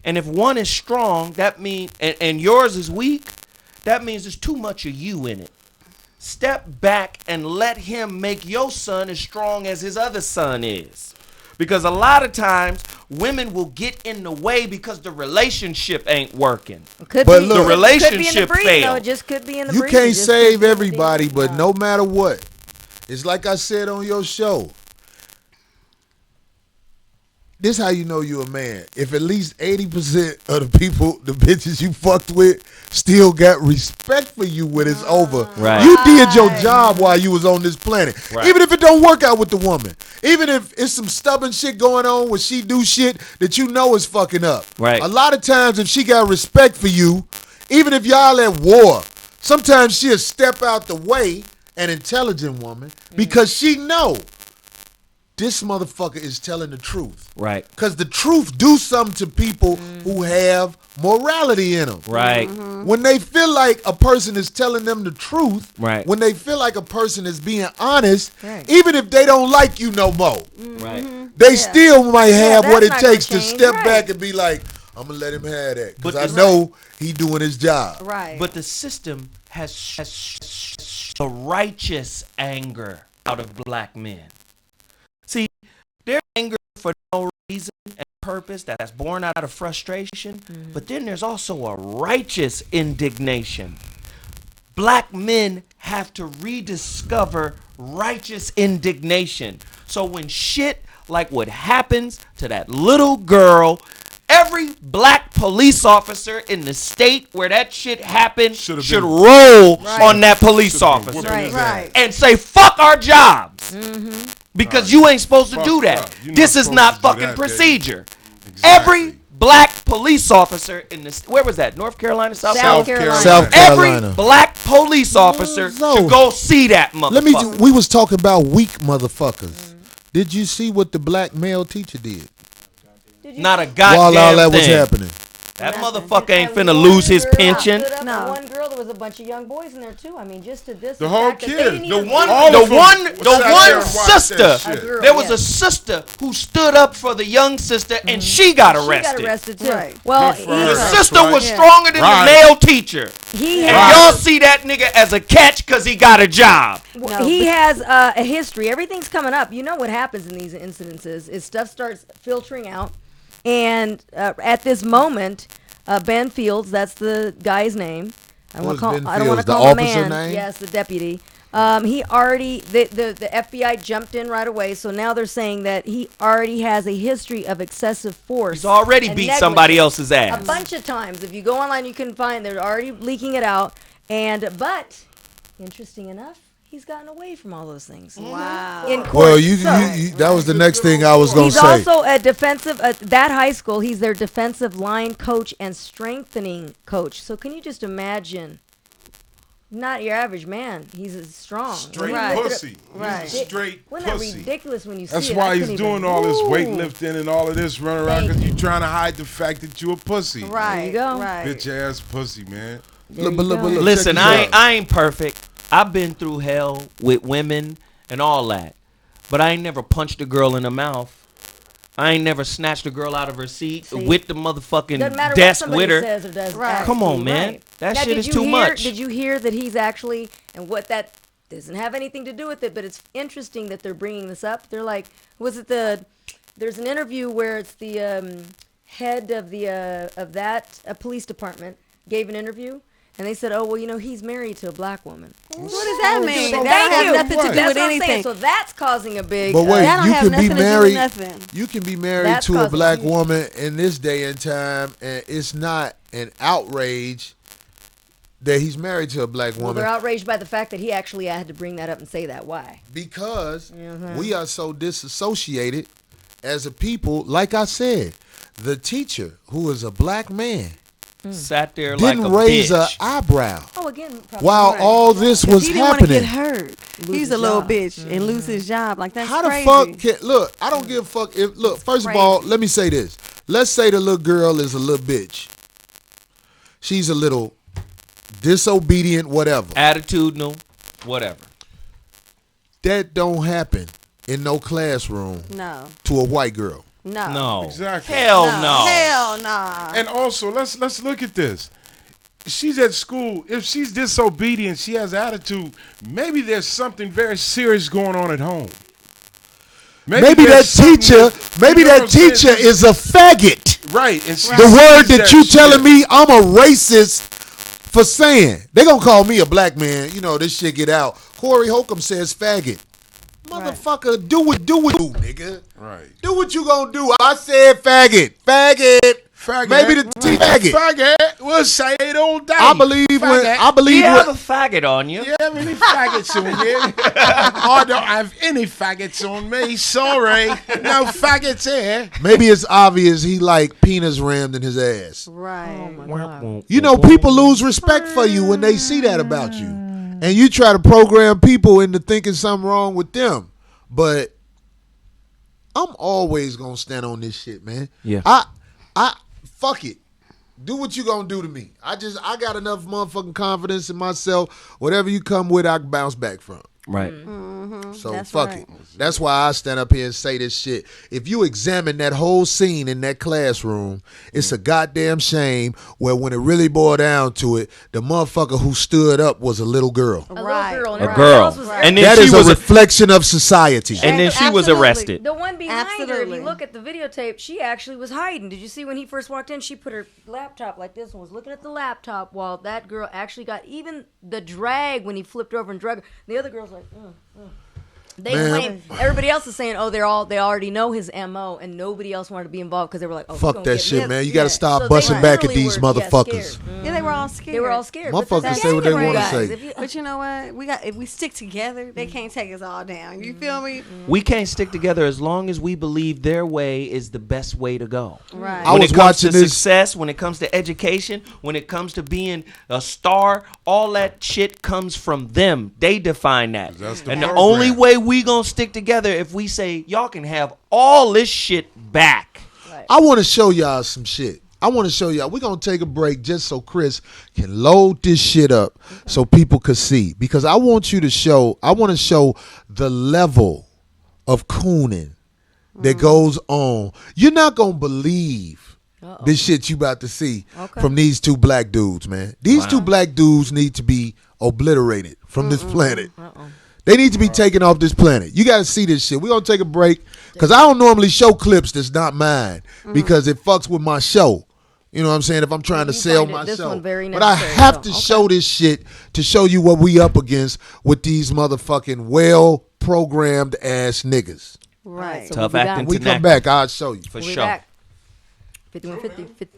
Speaker 2: And if one is strong, that means, and yours is weak, that means there's too much of you in it. Step back and let him make your son as strong as his other son is. Because a lot of times, women will get in the way because the relationship ain't working.
Speaker 3: Could
Speaker 1: But
Speaker 3: be,
Speaker 1: look-
Speaker 2: The
Speaker 3: could be in
Speaker 2: relationship
Speaker 3: the breed,
Speaker 2: failed.
Speaker 3: though. It just could be in the
Speaker 1: You
Speaker 3: breed. It
Speaker 1: can't
Speaker 3: just
Speaker 1: save
Speaker 3: could be in the
Speaker 1: everybody,
Speaker 3: DNA.
Speaker 1: but no matter what, it's like I said on your show. This how you know you a man. If at least 80% of the people, the bitches you fucked with, still got respect for you when it's over.
Speaker 2: Right.
Speaker 1: You did your job while you was on this planet.
Speaker 2: Right.
Speaker 1: Even if it don't work out with the woman. Even if it's some stubborn shit going on where she do shit that you know is fucking up.
Speaker 2: Right.
Speaker 1: A lot of times if she got respect for you, even if y'all at war, sometimes she'll step out the way, an intelligent woman, because she know this motherfucker is telling the truth.
Speaker 2: Right.
Speaker 1: Because the truth do something to people who have morality in them.
Speaker 2: Right.
Speaker 1: When they feel like a person is telling them the truth,
Speaker 2: Right.
Speaker 1: when they feel like a person is being honest,
Speaker 3: Right.
Speaker 1: even if they don't like you no more,
Speaker 2: Right.
Speaker 1: they still might have
Speaker 3: that's
Speaker 1: what it
Speaker 3: not gonna
Speaker 1: takes to
Speaker 3: change,
Speaker 1: step
Speaker 3: right.
Speaker 1: back and be like, I'm going to let him have that. Because
Speaker 2: But
Speaker 1: I
Speaker 2: the-
Speaker 1: know he doing his job.
Speaker 6: Right.
Speaker 2: But the system has a righteous anger out of black men. See, there's anger for no reason and purpose that's born out of frustration, but then there's also a righteous indignation. Black men have to rediscover righteous indignation. So when shit like what happens to that little girl, every black police officer in the state where that shit happened
Speaker 7: Should've
Speaker 2: should
Speaker 7: been-
Speaker 2: roll
Speaker 6: Right.
Speaker 2: on that police
Speaker 7: Should've been
Speaker 2: officer
Speaker 7: whooping
Speaker 3: Right.
Speaker 7: his
Speaker 6: Right.
Speaker 2: and say, fuck our jobs. Because you ain't supposed to
Speaker 7: Fuck
Speaker 2: do that.
Speaker 7: up. You're
Speaker 2: This
Speaker 7: not
Speaker 2: is
Speaker 7: supposed
Speaker 2: not
Speaker 7: to do
Speaker 2: fucking
Speaker 7: that, baby.
Speaker 2: procedure.
Speaker 7: Exactly.
Speaker 2: Every black police officer in this, where was that? North Carolina, South
Speaker 3: South
Speaker 2: Carolina?
Speaker 3: Carolina.
Speaker 1: South
Speaker 2: Every
Speaker 1: Carolina.
Speaker 2: black police officer
Speaker 1: So-
Speaker 2: should go see that motherfucker.
Speaker 1: Let me. We was talking about weak motherfuckers. Did you see what the black male teacher did
Speaker 2: Not a goddamn
Speaker 1: while all that was
Speaker 2: thing.
Speaker 1: happening?
Speaker 2: That
Speaker 3: Nothing.
Speaker 2: motherfucker ain't
Speaker 3: And
Speaker 2: finna
Speaker 3: one
Speaker 2: lose his
Speaker 3: girl
Speaker 2: pension.
Speaker 3: stood up,
Speaker 6: No.
Speaker 3: and one girl, there was a bunch of young boys in there too. I mean, just to this.
Speaker 7: The whole
Speaker 3: fact that they
Speaker 7: kid.
Speaker 3: didn't
Speaker 7: The
Speaker 3: even
Speaker 2: one,
Speaker 3: see
Speaker 7: All
Speaker 2: the
Speaker 7: of them
Speaker 2: one,
Speaker 7: sat
Speaker 2: the
Speaker 7: there
Speaker 2: one
Speaker 7: and watched that
Speaker 2: sister.
Speaker 7: shit.
Speaker 3: girl,
Speaker 2: There was
Speaker 3: yeah.
Speaker 2: a sister who stood up for the young sister, and she got
Speaker 3: She
Speaker 2: arrested.
Speaker 3: got arrested too.
Speaker 6: Right.
Speaker 3: Well,
Speaker 7: Good for
Speaker 2: The
Speaker 7: her.
Speaker 3: he,
Speaker 7: That's
Speaker 2: sister
Speaker 7: right.
Speaker 2: was
Speaker 6: Yeah.
Speaker 2: stronger than
Speaker 7: Right.
Speaker 2: the male teacher.
Speaker 3: he
Speaker 2: And
Speaker 3: has,
Speaker 2: y'all see that nigga as a catch because he got a job.
Speaker 6: No,
Speaker 3: he
Speaker 6: but-
Speaker 3: has a history. Everything's coming up. You know what happens in these incidences is stuff starts filtering out, and at this moment, Ben Fields, that's the guy's name. I
Speaker 1: Who
Speaker 3: don't
Speaker 1: is
Speaker 3: call.
Speaker 1: Ben
Speaker 3: I don't want to
Speaker 1: Fields? The
Speaker 3: call him a
Speaker 1: officer
Speaker 3: man.
Speaker 1: name?
Speaker 3: Yes, the deputy. He already the FBI jumped in right away. So now they're saying that he already has a history of excessive force.
Speaker 2: He's already
Speaker 3: and
Speaker 2: beat somebody
Speaker 3: negligence.
Speaker 2: else's ass.
Speaker 3: A bunch of times. If you go online, you can find they're already leaking it out. But interesting enough, he's gotten away from all those things.
Speaker 6: Wow.
Speaker 3: In court.
Speaker 1: Well,
Speaker 3: So-
Speaker 1: that was the next thing I was gonna
Speaker 3: He's
Speaker 1: say.
Speaker 3: also a defensive, that high school, he's their defensive line coach and strengthening coach. So can you just imagine? Not your average man. He's strong.
Speaker 7: Straight
Speaker 6: Right.
Speaker 7: pussy.
Speaker 6: Right.
Speaker 7: He's a straight
Speaker 3: Wasn't that
Speaker 7: pussy.
Speaker 3: ridiculous when you
Speaker 7: That's
Speaker 3: see it?
Speaker 7: why
Speaker 3: I
Speaker 7: he's
Speaker 3: couldn't
Speaker 7: doing
Speaker 3: even-
Speaker 7: all this
Speaker 3: Ooh.
Speaker 7: weightlifting and all of this running around
Speaker 3: Thank
Speaker 7: because you're trying to hide the fact that you a pussy.
Speaker 6: Right.
Speaker 3: There you go.
Speaker 6: Right.
Speaker 7: Bitch ass pussy, man.
Speaker 3: There you go.
Speaker 1: look,
Speaker 2: Listen,
Speaker 1: check
Speaker 2: I
Speaker 1: this
Speaker 2: ain't, I ain't perfect. I've been through hell with women and all that. But I ain't never punched a girl in the mouth. I ain't never snatched a girl out of her seat
Speaker 3: See?
Speaker 2: with the motherfucking
Speaker 3: Doesn't matter what
Speaker 2: desk
Speaker 3: somebody
Speaker 2: with her.
Speaker 3: says or does.
Speaker 6: Right.
Speaker 3: actually,
Speaker 2: Come on, man.
Speaker 3: right.
Speaker 2: That
Speaker 3: Now,
Speaker 2: shit
Speaker 3: did
Speaker 2: is
Speaker 3: you
Speaker 2: too
Speaker 3: hear-
Speaker 2: much.
Speaker 3: Did you hear that he's actually, and what that doesn't have anything to do with it, but it's interesting that they're bringing this up. They're like, there's an interview where it's the head of that police department gave an interview. And they said, "Oh well, he's married to a black woman."
Speaker 6: What does that mean?
Speaker 3: Thank
Speaker 6: That don't
Speaker 3: you.
Speaker 6: have nothing to do
Speaker 3: That's
Speaker 6: with
Speaker 3: what I'm saying.
Speaker 6: anything.
Speaker 3: So that's causing a big.
Speaker 1: But wait,
Speaker 6: That don't
Speaker 1: you
Speaker 6: have
Speaker 1: can be
Speaker 6: nothing to do with
Speaker 1: married.
Speaker 6: nothing.
Speaker 1: You can be married
Speaker 3: That's
Speaker 1: to a
Speaker 3: causing
Speaker 1: black
Speaker 3: huge-
Speaker 1: woman in this day and time, and it's not an outrage
Speaker 4: that he's married to a black
Speaker 3: Well,
Speaker 4: woman
Speaker 3: they're outraged by the fact that he actually had to bring that up and say that. Why?
Speaker 4: because we are so disassociated as a people. Like I said, the teacher, who is a black man,
Speaker 2: Sat there like
Speaker 4: didn't
Speaker 2: a
Speaker 4: raise an
Speaker 2: bitch.
Speaker 4: eyebrow
Speaker 3: Oh, again, probably
Speaker 4: while
Speaker 3: right.
Speaker 4: all this was
Speaker 6: He didn't want to get
Speaker 4: happening.
Speaker 6: hurt.
Speaker 3: Lose
Speaker 6: He's
Speaker 3: his
Speaker 6: a little
Speaker 3: job.
Speaker 6: bitch and lose his job. Like that's
Speaker 4: How the
Speaker 6: crazy.
Speaker 4: fuck can look? I don't give a fuck if look. First of all, let me say this. Let's say the little girl is a little bitch. She's a little disobedient, whatever.
Speaker 2: Attitudinal, whatever.
Speaker 4: That don't happen in no classroom
Speaker 6: No,
Speaker 4: to a white girl.
Speaker 6: no,
Speaker 2: No.
Speaker 7: Exactly.
Speaker 2: Hell no.
Speaker 6: Hell nah.
Speaker 7: And also, let's look at this. She's at school. If she's disobedient, she has attitude. Maybe there's something very serious going on at home.
Speaker 4: Maybe that
Speaker 7: there's something
Speaker 4: teacher, maybe
Speaker 7: you know
Speaker 4: that
Speaker 7: what I'm saying?
Speaker 4: teacher is a faggot.
Speaker 7: Right. And she
Speaker 4: The word
Speaker 7: sees
Speaker 4: that you
Speaker 7: shit.
Speaker 4: telling me I'm a racist for saying. They gonna call me a black man. You know, this shit get out. Corey Holcomb says faggot. Motherfucker, do what do, nigga.
Speaker 7: Right.
Speaker 4: Do what you gonna do. I said faggot. Faggot.
Speaker 7: Faggot.
Speaker 4: Maybe the faggot.
Speaker 7: Faggot. We'll say it all day.
Speaker 4: I believe when
Speaker 7: Faggot.
Speaker 4: I
Speaker 2: Do
Speaker 4: believe
Speaker 2: you have a
Speaker 4: when
Speaker 2: faggot on you?
Speaker 7: You have any faggots on you? I don't have any faggots on me. Sorry. No faggots here.
Speaker 4: maybe it's obvious he like penis rammed in his ass.
Speaker 6: Right.
Speaker 4: You know, people lose respect for you when they see that about you. And you try to program people into thinking something wrong with them. But I'm always gonna stand on this shit, man.
Speaker 2: Yeah.
Speaker 4: I fuck it. Do what you gonna do to me. I got enough motherfucking confidence in myself. Whatever you come with, I can bounce back from.
Speaker 2: Right.
Speaker 4: So
Speaker 6: That's
Speaker 4: fuck
Speaker 6: right.
Speaker 4: it. That's why I stand up here and say this shit. If you examine that whole scene in that classroom, it's a goddamn shame where when it really boiled down to it, the motherfucker who stood up was a little girl.
Speaker 3: A
Speaker 6: Right.
Speaker 3: little girl. And
Speaker 2: A
Speaker 3: everyone
Speaker 2: girl.
Speaker 3: else was
Speaker 2: And then
Speaker 4: That
Speaker 2: she
Speaker 4: is a
Speaker 2: was
Speaker 4: reflection of society.
Speaker 2: and then she was
Speaker 6: Absolutely.
Speaker 2: arrested.
Speaker 3: The one behind her, if
Speaker 6: Absolutely.
Speaker 3: you look at the videotape, she actually was hiding. Did you see when he first walked in? She put her laptop like this and was looking at the laptop while that girl actually got even the drag when he flipped over and drug her. The other girl's like, They claim everybody else is saying, oh, they already know his MO, and nobody else wanted to be involved because they were like, oh, we
Speaker 4: Fuck
Speaker 3: gonna
Speaker 4: that
Speaker 3: get
Speaker 4: shit,
Speaker 3: him.
Speaker 4: man. You gotta stop
Speaker 3: So
Speaker 4: busting
Speaker 3: they
Speaker 4: back at
Speaker 3: literally
Speaker 4: these
Speaker 3: were,
Speaker 4: motherfuckers.
Speaker 3: scared.
Speaker 6: Yeah, they were all scared.
Speaker 3: They were all scared.
Speaker 4: Motherfuckers
Speaker 3: But that's
Speaker 4: say what they
Speaker 3: the thing,
Speaker 4: wanna
Speaker 3: guys.
Speaker 4: say.
Speaker 3: If you-
Speaker 6: But you know what? If we stick together, they can't take us all down. You feel me?
Speaker 2: We can't stick together as long as we believe their way is the best way to go.
Speaker 6: Right.
Speaker 4: I
Speaker 2: When
Speaker 4: was
Speaker 2: it comes to
Speaker 4: watching this.
Speaker 2: success, when it comes to education, when it comes to being a star, all that shit comes from them. They define that.
Speaker 7: That's the
Speaker 2: And the
Speaker 7: program.
Speaker 2: only way we gonna stick together if we say y'all can have all this shit back.
Speaker 4: I want to show y'all some shit. I want to show y'all. We're going to take a break just so Chris can load this shit up so people could see. Because I want to show the level of cooning that goes on. You're not going to believe this shit you about to see from these two black dudes, man. These two black dudes need to be obliterated from this planet. They need to be taken off this planet. You got to see this shit. We're going to take a break because I don't normally show clips that's not mine because it fucks with my show. You know what I'm saying? If I'm trying to
Speaker 3: You
Speaker 4: sell
Speaker 3: find
Speaker 4: my
Speaker 3: this
Speaker 4: show.
Speaker 3: one very
Speaker 4: But I
Speaker 3: necessary,
Speaker 4: have to
Speaker 3: so, okay.
Speaker 4: show this shit to show you what we up against with these motherfucking well-programmed ass niggas.
Speaker 6: Right.
Speaker 3: So
Speaker 2: Tough
Speaker 3: we'll be
Speaker 2: acting
Speaker 3: back.
Speaker 4: We come back, I'll show you.
Speaker 2: for
Speaker 3: We'll be
Speaker 2: sure.
Speaker 3: back. 5150.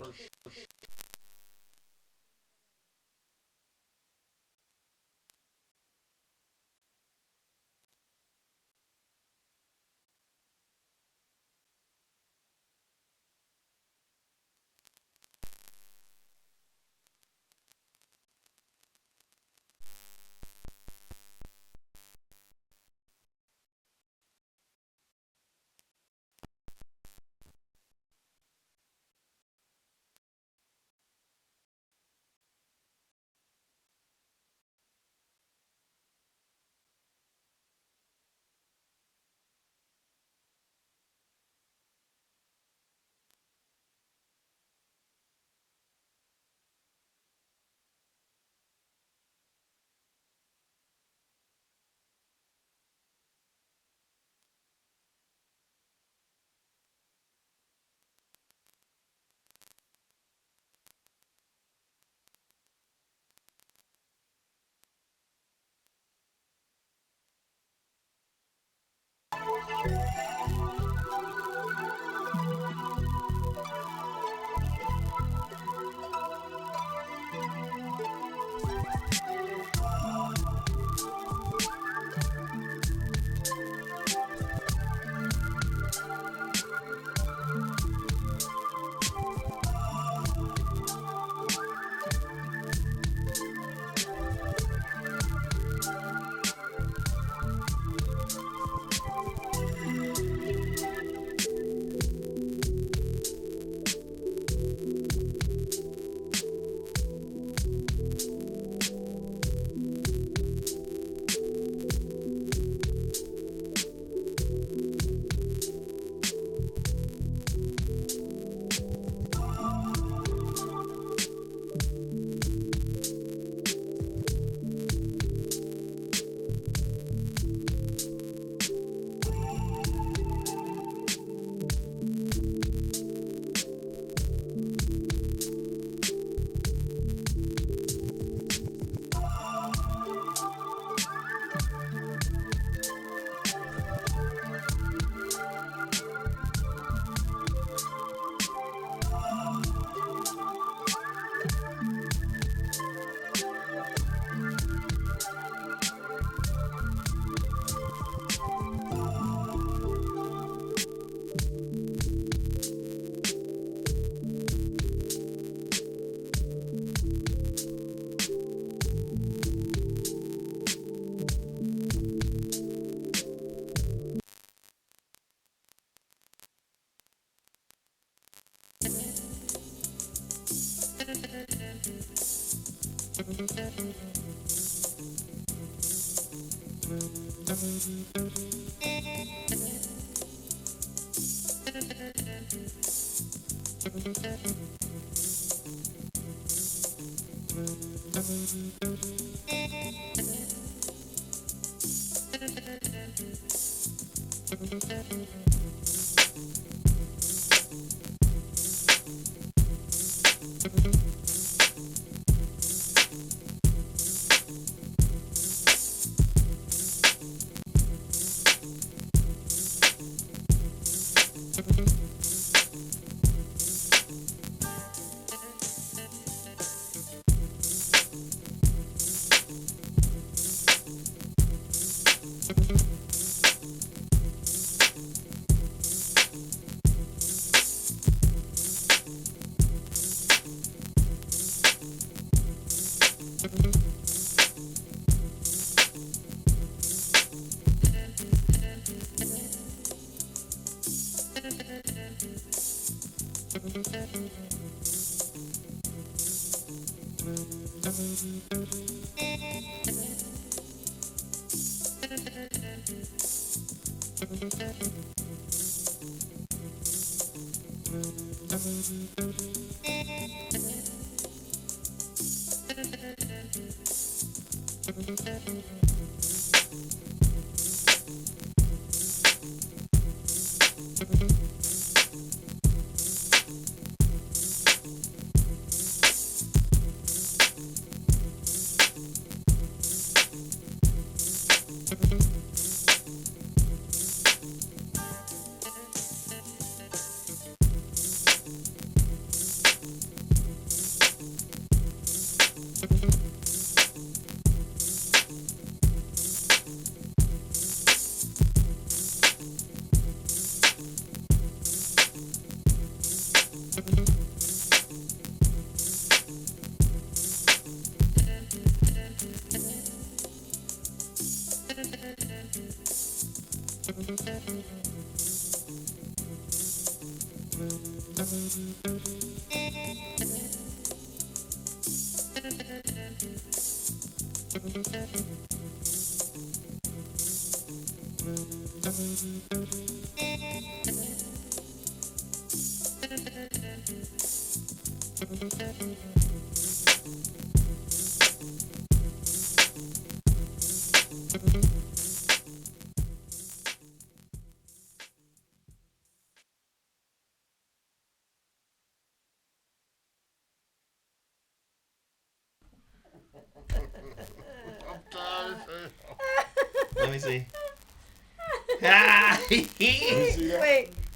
Speaker 2: Let me see.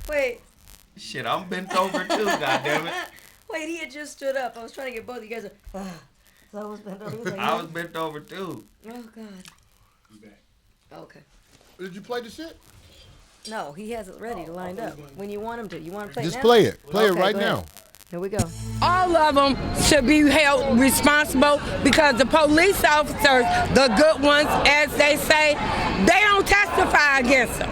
Speaker 3: Wait.
Speaker 2: Shit, I'm bent over too, goddammit.
Speaker 3: Wait, he had just stood up. I was trying to get both of you guys. So I was bent over.
Speaker 2: I was bent over too.
Speaker 3: Oh, God. Okay.
Speaker 4: Did you play the shit?
Speaker 3: No, he has it ready to lined up. When you want him to. You want to play
Speaker 4: Just
Speaker 3: now?
Speaker 4: play it. Play it
Speaker 3: Okay,
Speaker 4: right
Speaker 3: go ahead.
Speaker 4: now.
Speaker 3: Here we go.
Speaker 5: All of them should be held responsible because the police officers, the good ones, as they say, they don't testify against them.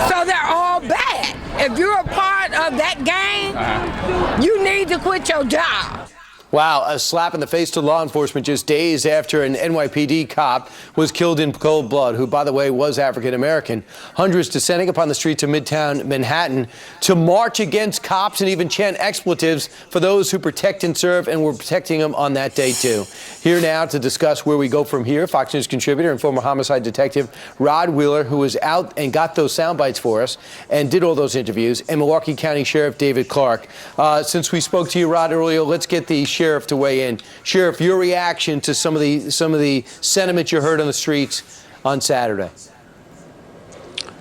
Speaker 5: So they're all bad. If you're a part of that gang, you need to quit your job.
Speaker 8: Wow, a slap in the face to law enforcement just days after an NYPD cop was killed in cold blood, who, by the way, was African American. Hundreds descending upon the streets of Midtown Manhattan to march against cops and even chant expletives for those who protect and serve, and were protecting them on that day, too. Here now to discuss where we go from here, Fox News contributor and former homicide detective Rod Wheeler, who was out and got those sound bites for us and did all those interviews, and Milwaukee County Sheriff David Clark. Since we spoke to you, Rod, earlier, let's get the Sheriff to weigh in. Sheriff, your reaction to some of the sentiment you heard on the streets on Saturday.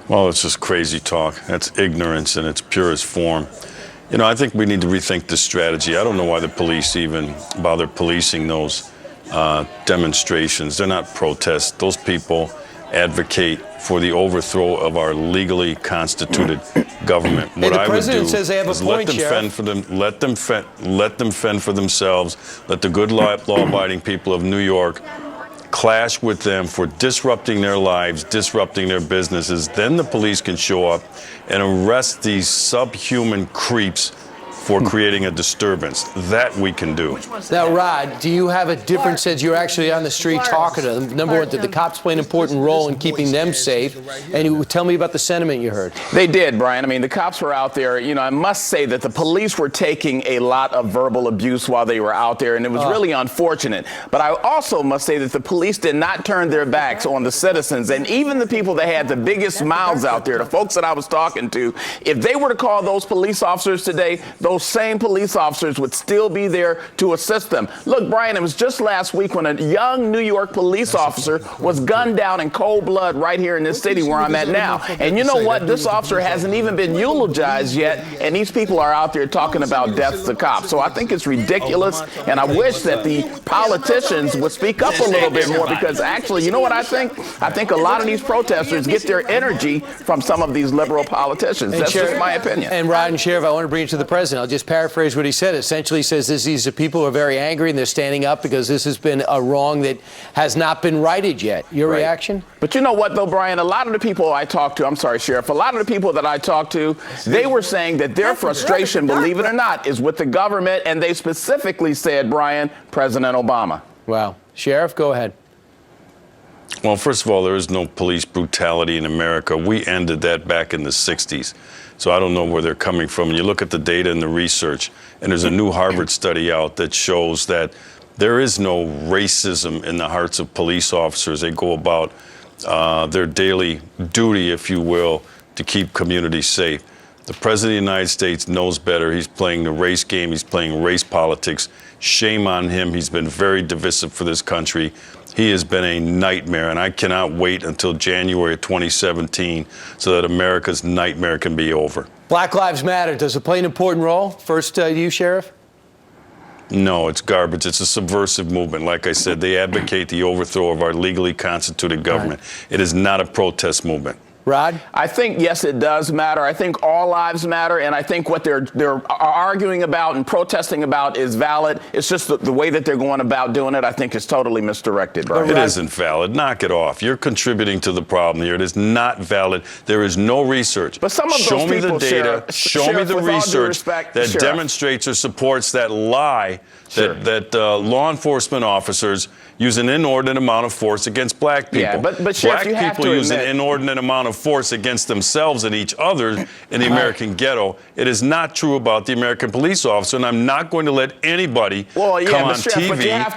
Speaker 9: Well, it's just crazy talk. That's ignorance in its purest form. You know, I think we need to rethink this strategy. I don't know why the police even bother policing those demonstrations. They're not protests. Those people advocate for the overthrow of our legally constituted government. What
Speaker 8: the
Speaker 9: I would
Speaker 8: president
Speaker 9: do
Speaker 8: says they have a
Speaker 9: is
Speaker 8: point,
Speaker 9: let them
Speaker 8: Sheriff.
Speaker 9: fend for them. Let them fend for themselves. Let the good law-abiding people of New York clash with them for disrupting their lives, disrupting their businesses. Then the police can show up and arrest these subhuman creeps for creating a disturbance. That we can do.
Speaker 8: Now, Rod, do you have a different sense? You're actually on the street talking to them. Number one, did the cops play an important role in keeping them safe? And you tell me about the sentiment you heard.
Speaker 10: They did, Brian. I mean, the cops were out there. You know, I must say that the police were taking a lot of verbal abuse while they were out there, and it was really unfortunate. But I also must say that the police did not turn their backs on the citizens, and even the people that had the biggest mouths out there, the folks that I was talking to, if they were to call those police officers today, those same police officers would still be there to assist them. Look, Brian, it was just last week when a young New York police officer was gunned down in cold blood right here in this city where I'm at now. And you know what? This officer hasn't even been eulogized yet, and these people are out there talking about deaths to cops. So I think it's ridiculous, and I wish that the politicians would speak up a little bit more, because actually, you know what I think? I think a lot of these protesters get their energy from some of these liberal politicians. That's just my opinion.
Speaker 8: And Rod and Sheriff, I want to bring it to the president. I'll just paraphrase what he said. Essentially, he says these are people who are very angry and they're standing up because this has been a wrong that has not been righted yet. Your reaction?
Speaker 10: But you know what, though, Brian? A lot of the people I talked to, I'm sorry, Sheriff, a lot of the people that I talked to, they were saying that their frustration, believe it or not, is with the government, and they specifically said, Brian, President Obama.
Speaker 8: Wow. Sheriff, go ahead.
Speaker 9: Well, first of all, there is no police brutality in America. We ended that back in the 60s. So I don't know where they're coming from. And you look at the data and the research, and there's a new Harvard study out that shows that there is no racism in the hearts of police officers. They go about their daily duty, if you will, to keep communities safe. The President of the United States knows better. He's playing the race game. He's playing race politics. Shame on him. He's been very divisive for this country. He has been a nightmare, and I cannot wait until January of 2017 so that America's nightmare can be over.
Speaker 8: Black Lives Matter, does it play an important role? First, you, Sheriff?
Speaker 9: No, it's garbage. It's a subversive movement. Like I said, they advocate the overthrow of our legally constituted government. It is not a protest movement.
Speaker 8: Rod?
Speaker 10: I think, yes, it does matter. I think all lives matter, and I think what they're arguing about and protesting about is valid. It's just the way that they're going about doing it, I think, is totally misdirected, Brian.
Speaker 9: It isn't valid. Knock it off. You're contributing to the problem here. It is not valid. There is no research.
Speaker 10: But some of those
Speaker 9: show me
Speaker 10: people,
Speaker 9: the data. Show me the research that demonstrates or supports that lie that law enforcement officers use an inordinate amount of force against black people.
Speaker 10: Yeah, but Sheriff,
Speaker 9: black
Speaker 10: you have
Speaker 9: people
Speaker 10: to
Speaker 9: use
Speaker 10: admit,
Speaker 9: an inordinate amount of force against themselves and each other in the American ghetto. It is not true about the American police officer, and I'm not going to let anybody come on TV
Speaker 10: but you have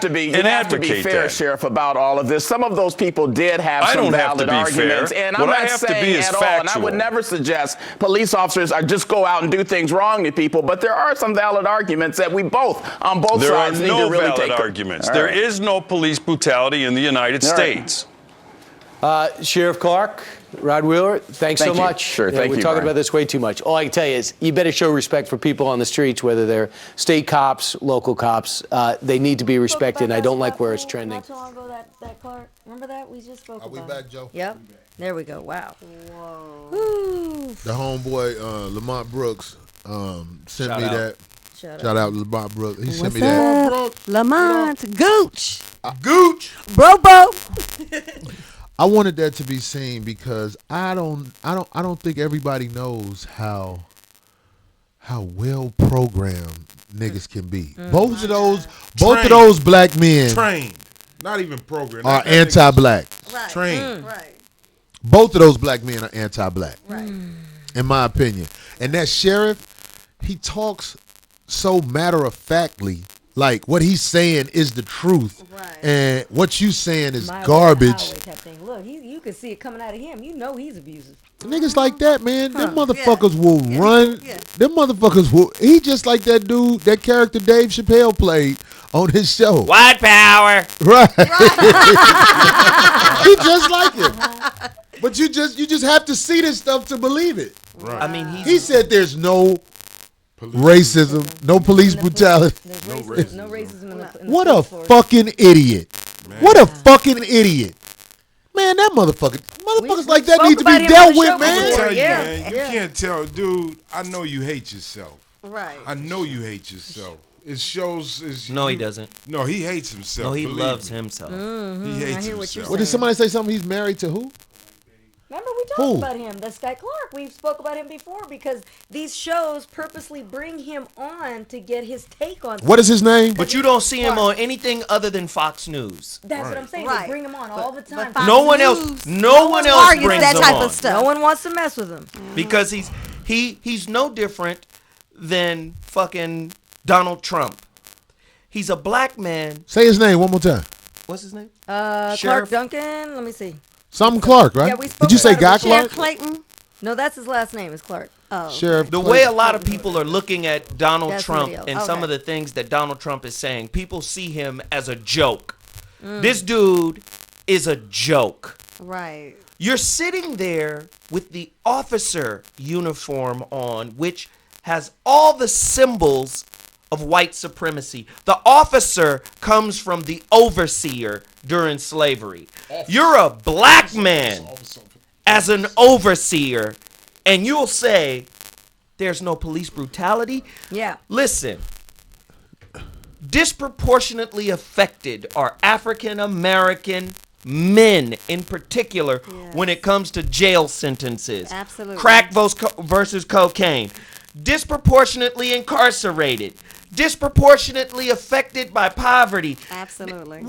Speaker 10: to be fair, Sheriff, about all of this. Some of those people did have some valid arguments, and I'm not saying at all, and I would never suggest police officers just go out and do things wrong to people, but there are some valid arguments that we both, on both sides, need to really take.
Speaker 9: There are no valid arguments. There is no police brutality in the United States.
Speaker 8: Sheriff Clark, Rod Wheeler, thanks so much.
Speaker 10: Sure, thank you.
Speaker 8: We're talking about this way too much. All I can tell you is you better show respect for people on the streets, whether they're state cops, local cops. They need to be respected, and I don't like where it's trending.
Speaker 3: Not too long ago, that Clark, remember that? We just spoke about it.
Speaker 4: Are we back, Joe?
Speaker 3: Yep. There we go. Wow.
Speaker 6: Whoa.
Speaker 3: Woo.
Speaker 4: The homeboy, Lamont Brooks, sent me that.
Speaker 3: Shout
Speaker 4: out to Lamont Brooks. He sent
Speaker 6: What's
Speaker 4: me that.
Speaker 6: up, Lamont? Gooch.
Speaker 4: Gooch.
Speaker 6: Bro.
Speaker 4: I wanted that to be seen because I don't think everybody knows how well programmed niggas can be. Both of those black men
Speaker 7: Trained. Not even programmed.
Speaker 4: are anti-black.
Speaker 6: Right.
Speaker 7: Trained.
Speaker 6: Right.
Speaker 4: Both of those black men are anti-black.
Speaker 6: Right.
Speaker 4: In my opinion. And that sheriff, he talks so matter-of-factly, like what he's saying is the truth.
Speaker 6: Right.
Speaker 4: And what you saying is
Speaker 3: My
Speaker 4: garbage.
Speaker 3: highway type thing. Look, you can see it coming out of him. You know he's abusive.
Speaker 4: Niggas like that, man, them motherfuckers will run.
Speaker 6: Yeah.
Speaker 4: Them motherfuckers will. He just like that dude, that character Dave Chappelle played on his show.
Speaker 2: White power.
Speaker 4: Right. He just like it. But you just have to see this stuff to believe it.
Speaker 7: Right.
Speaker 2: I mean,
Speaker 4: He said there's no racism, no police brutality.
Speaker 3: No racism in the
Speaker 4: What
Speaker 3: police
Speaker 4: a
Speaker 3: force.
Speaker 4: fucking idiot.
Speaker 7: Man.
Speaker 4: What a fucking idiot. Man, that motherfuckers like that
Speaker 3: spoke
Speaker 4: need to
Speaker 3: about
Speaker 4: be
Speaker 3: him
Speaker 4: dealt
Speaker 3: on the
Speaker 4: with,
Speaker 3: show
Speaker 4: man.
Speaker 3: before.
Speaker 7: Tell you,
Speaker 3: Yeah,
Speaker 7: man, you
Speaker 3: yeah.
Speaker 7: can't tell, dude. I know you hate yourself.
Speaker 6: Right.
Speaker 7: I know you hate yourself. It shows.
Speaker 2: No, he doesn't.
Speaker 7: No, he hates himself.
Speaker 2: No, he
Speaker 7: believe
Speaker 2: loves
Speaker 7: me.
Speaker 2: himself.
Speaker 7: He hates
Speaker 3: hear what you're
Speaker 7: himself.
Speaker 4: What did somebody say something? He's married to who?
Speaker 3: Remember we talked about him. This guy Clark. We spoke about him before because these shows purposely bring him on to get his take on.
Speaker 1: What is his name?
Speaker 2: But you don't see him on anything other than Fox News.
Speaker 3: That's what I'm saying.
Speaker 6: Right.
Speaker 3: They bring him on all the time.
Speaker 2: No one else brings
Speaker 6: that
Speaker 2: him
Speaker 6: type
Speaker 2: on.
Speaker 6: of stuff.
Speaker 3: No one wants to mess with him
Speaker 2: Because he's no different than fucking Donald Trump. He's a black man.
Speaker 1: Say his name one more time.
Speaker 2: What's his name?
Speaker 3: Clark
Speaker 2: Sheriff?
Speaker 3: Duncan. Let me see.
Speaker 1: Something Clark, right?
Speaker 3: Yeah, we spoke
Speaker 1: Did you say
Speaker 3: about
Speaker 1: Guy
Speaker 3: it with Sheriff
Speaker 1: Clark?
Speaker 6: Clayton.
Speaker 3: No, that's his last name. Is Clark.
Speaker 6: Oh.
Speaker 1: Sheriff.
Speaker 2: The
Speaker 1: Clark.
Speaker 2: way a lot of people are looking at Donald
Speaker 3: That's
Speaker 2: Trump
Speaker 3: somebody
Speaker 2: and
Speaker 3: else.
Speaker 2: some
Speaker 3: Okay.
Speaker 2: of the things that Donald Trump is saying, people see him as a joke. This dude is a joke.
Speaker 6: Right.
Speaker 2: You're sitting there with the officer uniform on, which has all the symbols of white supremacy. The officer comes from the overseer during slavery. You're a black man as an overseer, and you'll say there's no police brutality.
Speaker 3: Yeah.
Speaker 2: Listen, disproportionately affected are African American men in particular when it comes to jail sentences.
Speaker 6: Absolutely.
Speaker 2: Crack versus cocaine. Disproportionately incarcerated. Disproportionately affected by poverty.
Speaker 6: Absolutely.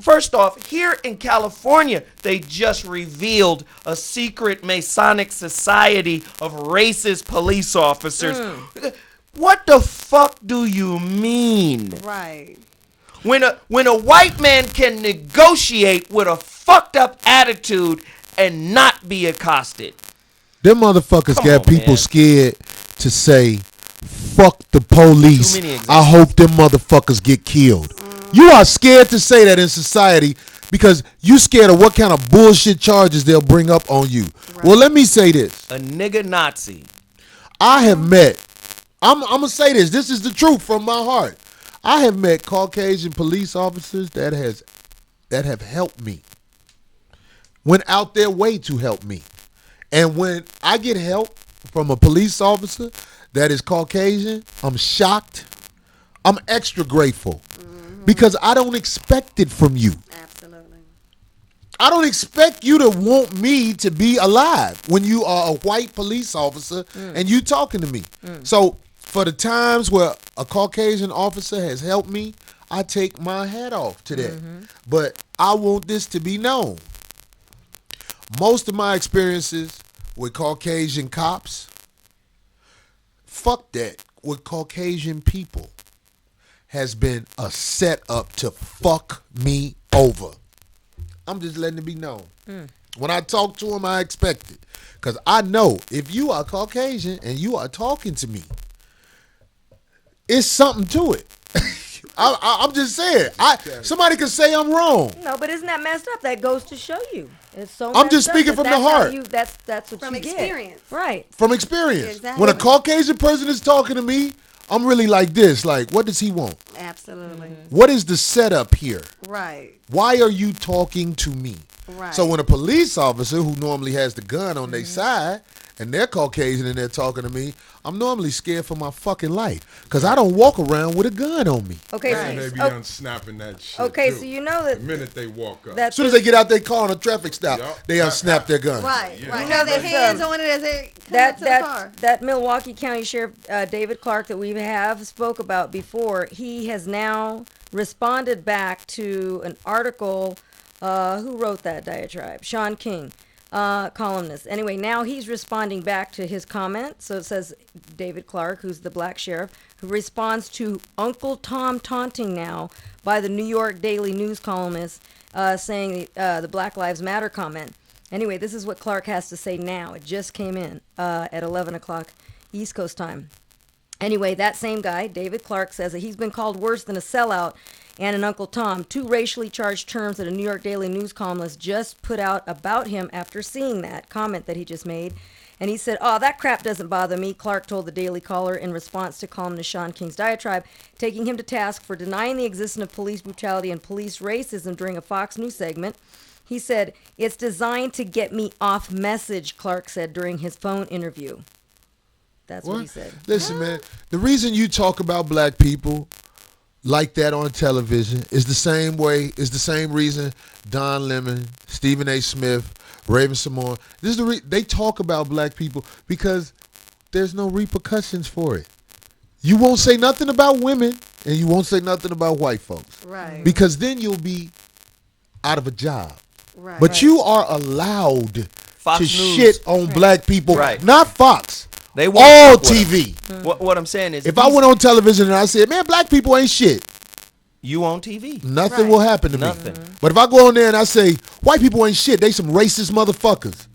Speaker 2: First off, here in California, they just revealed a secret Masonic society of racist police officers. What the fuck do you mean?
Speaker 6: Right.
Speaker 2: When a white man can negotiate with a fucked up attitude and not be accosted.
Speaker 1: Them motherfuckers
Speaker 2: Come
Speaker 1: got
Speaker 2: on,
Speaker 1: people
Speaker 2: man.
Speaker 1: scared to say, fuck the police.
Speaker 2: Too many
Speaker 1: I hope them motherfuckers get killed. You are scared to say that in society because you scared of what kind of bullshit charges they'll bring up on you. Right. Well, let me say this.
Speaker 2: A nigga Nazi.
Speaker 1: I have met, I'm going to say this. This is the truth from my heart. I have met Caucasian police officers that have helped me. Went out their way to help me. And when I get help from a police officer that is Caucasian, I'm shocked. I'm extra grateful because I don't expect it from you.
Speaker 6: Absolutely.
Speaker 1: I don't expect you to want me to be alive when you are a white police officer and you talking to me. So for the times where a Caucasian officer has helped me, I take my hat off to that. But I want this to be known. Most of my experiences with Caucasian cops, fuck that, with Caucasian people, has been a setup to fuck me over. I'm just letting it be known. When I talk to them, I expect it. Because I know if you are Caucasian and you are talking to me, it's something to it. I'm just saying. Somebody could say I'm wrong.
Speaker 3: No, but isn't that messed up? That goes to show you. It's so.
Speaker 1: I'm just
Speaker 3: messed up
Speaker 1: speaking
Speaker 3: that
Speaker 1: from the
Speaker 3: that's how
Speaker 1: heart.
Speaker 3: That's what
Speaker 6: From
Speaker 3: you get.
Speaker 6: experience.
Speaker 3: Right.
Speaker 1: From experience.
Speaker 6: Exactly.
Speaker 1: When a Caucasian person is talking to me, I'm really like this. Like, what does he want?
Speaker 6: Absolutely.
Speaker 1: What is the setup here?
Speaker 6: Right.
Speaker 1: Why are you talking to me?
Speaker 6: Right.
Speaker 1: So when a police officer who normally has the gun on their side and they're Caucasian and they're talking to me, I'm normally scared for my fucking life because I don't walk around with a gun on me.
Speaker 3: Okay.
Speaker 7: And they be
Speaker 3: so,
Speaker 7: unsnapping that shit.
Speaker 3: okay.
Speaker 7: too.
Speaker 3: So you know that
Speaker 7: The minute they walk up.
Speaker 1: As soon as they get out their car on a traffic stop,
Speaker 7: Yup.
Speaker 1: they unsnap their gun.
Speaker 6: Right.
Speaker 7: Yeah.
Speaker 6: Right.
Speaker 3: You know
Speaker 6: Have their
Speaker 3: that,
Speaker 6: hands on it as they come up to the car.
Speaker 3: that Milwaukee County Sheriff David Clark that we have spoke about before, he has now responded back to an article. Who wrote that diatribe? Sean King, columnist. Anyway, now he's responding back to his comment. So it says David Clark, who's the black sheriff, who responds to Uncle Tom taunting now by the New York Daily News columnist saying the Black Lives Matter comment. Anyway, this is what Clark has to say now. It just came in at 11 o'clock East Coast time. Anyway, that same guy, David Clark, says that he's been called worse than a sellout and an Uncle Tom, two racially charged terms that a New York Daily News columnist just put out about him after seeing that comment that he just made. And he said, "Oh, that crap doesn't bother me," Clark told the Daily Caller in response to columnist Sean King's diatribe, taking him to task for denying the existence of police brutality and police racism during a Fox News segment. He said, "It's designed to get me off message," Clark said during his phone interview. That's what he said.
Speaker 1: Listen, man, the reason you talk about black people like that on television is the same reason Don Lemon, Stephen A. Smith, Raven Simone. This is they talk about black people because there's no repercussions for it. You won't say nothing about women, and you won't say nothing about white folks.
Speaker 6: Right.
Speaker 1: Because then you'll be out of a job.
Speaker 6: Right.
Speaker 1: But you are allowed
Speaker 2: Fox
Speaker 1: to
Speaker 2: News.
Speaker 1: shit on black people.
Speaker 2: Right.
Speaker 1: Not Fox.
Speaker 2: They won't
Speaker 1: all
Speaker 2: fuck with
Speaker 1: TV.
Speaker 2: What I'm saying is,
Speaker 1: If I went on television and I said, man, black people ain't shit,
Speaker 2: you on TV,
Speaker 1: nothing will happen to
Speaker 2: Nothing.
Speaker 1: me. But if I go on there and I say, white people ain't shit, they some racist motherfuckers.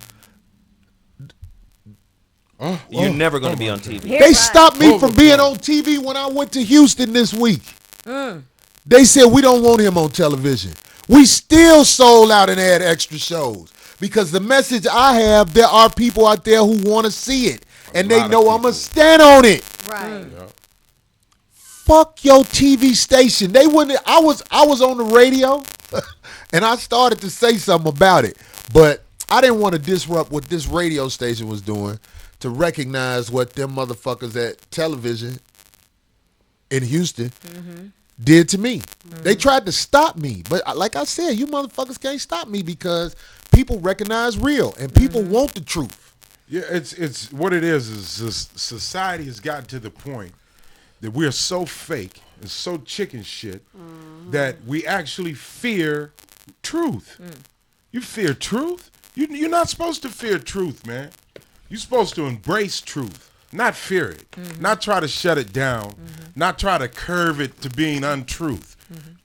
Speaker 2: you're never going to be on TV.
Speaker 1: They stopped me from being on TV when I went to Houston this week. They said, we don't want him on television. We still sold out and had extra shows. Because the message I have, there are people out there who want to see it. And they know I'm going to stand on it.
Speaker 6: Right.
Speaker 1: Fuck your TV station. They wouldn't. I was on the radio, and I started to say something about it, but I didn't want to disrupt what this radio station was doing to recognize what them motherfuckers at television in Houston did to me. They tried to stop me, but like I said, you motherfuckers can't stop me because people recognize real and people want the truth.
Speaker 7: Yeah, it's what it is society has gotten to the point that we're so fake and so chicken shit that we actually fear truth. You fear truth? You're not supposed to fear truth, man. You're supposed to embrace truth, not fear it, not try to shut it down, not try to curve it to being untruth.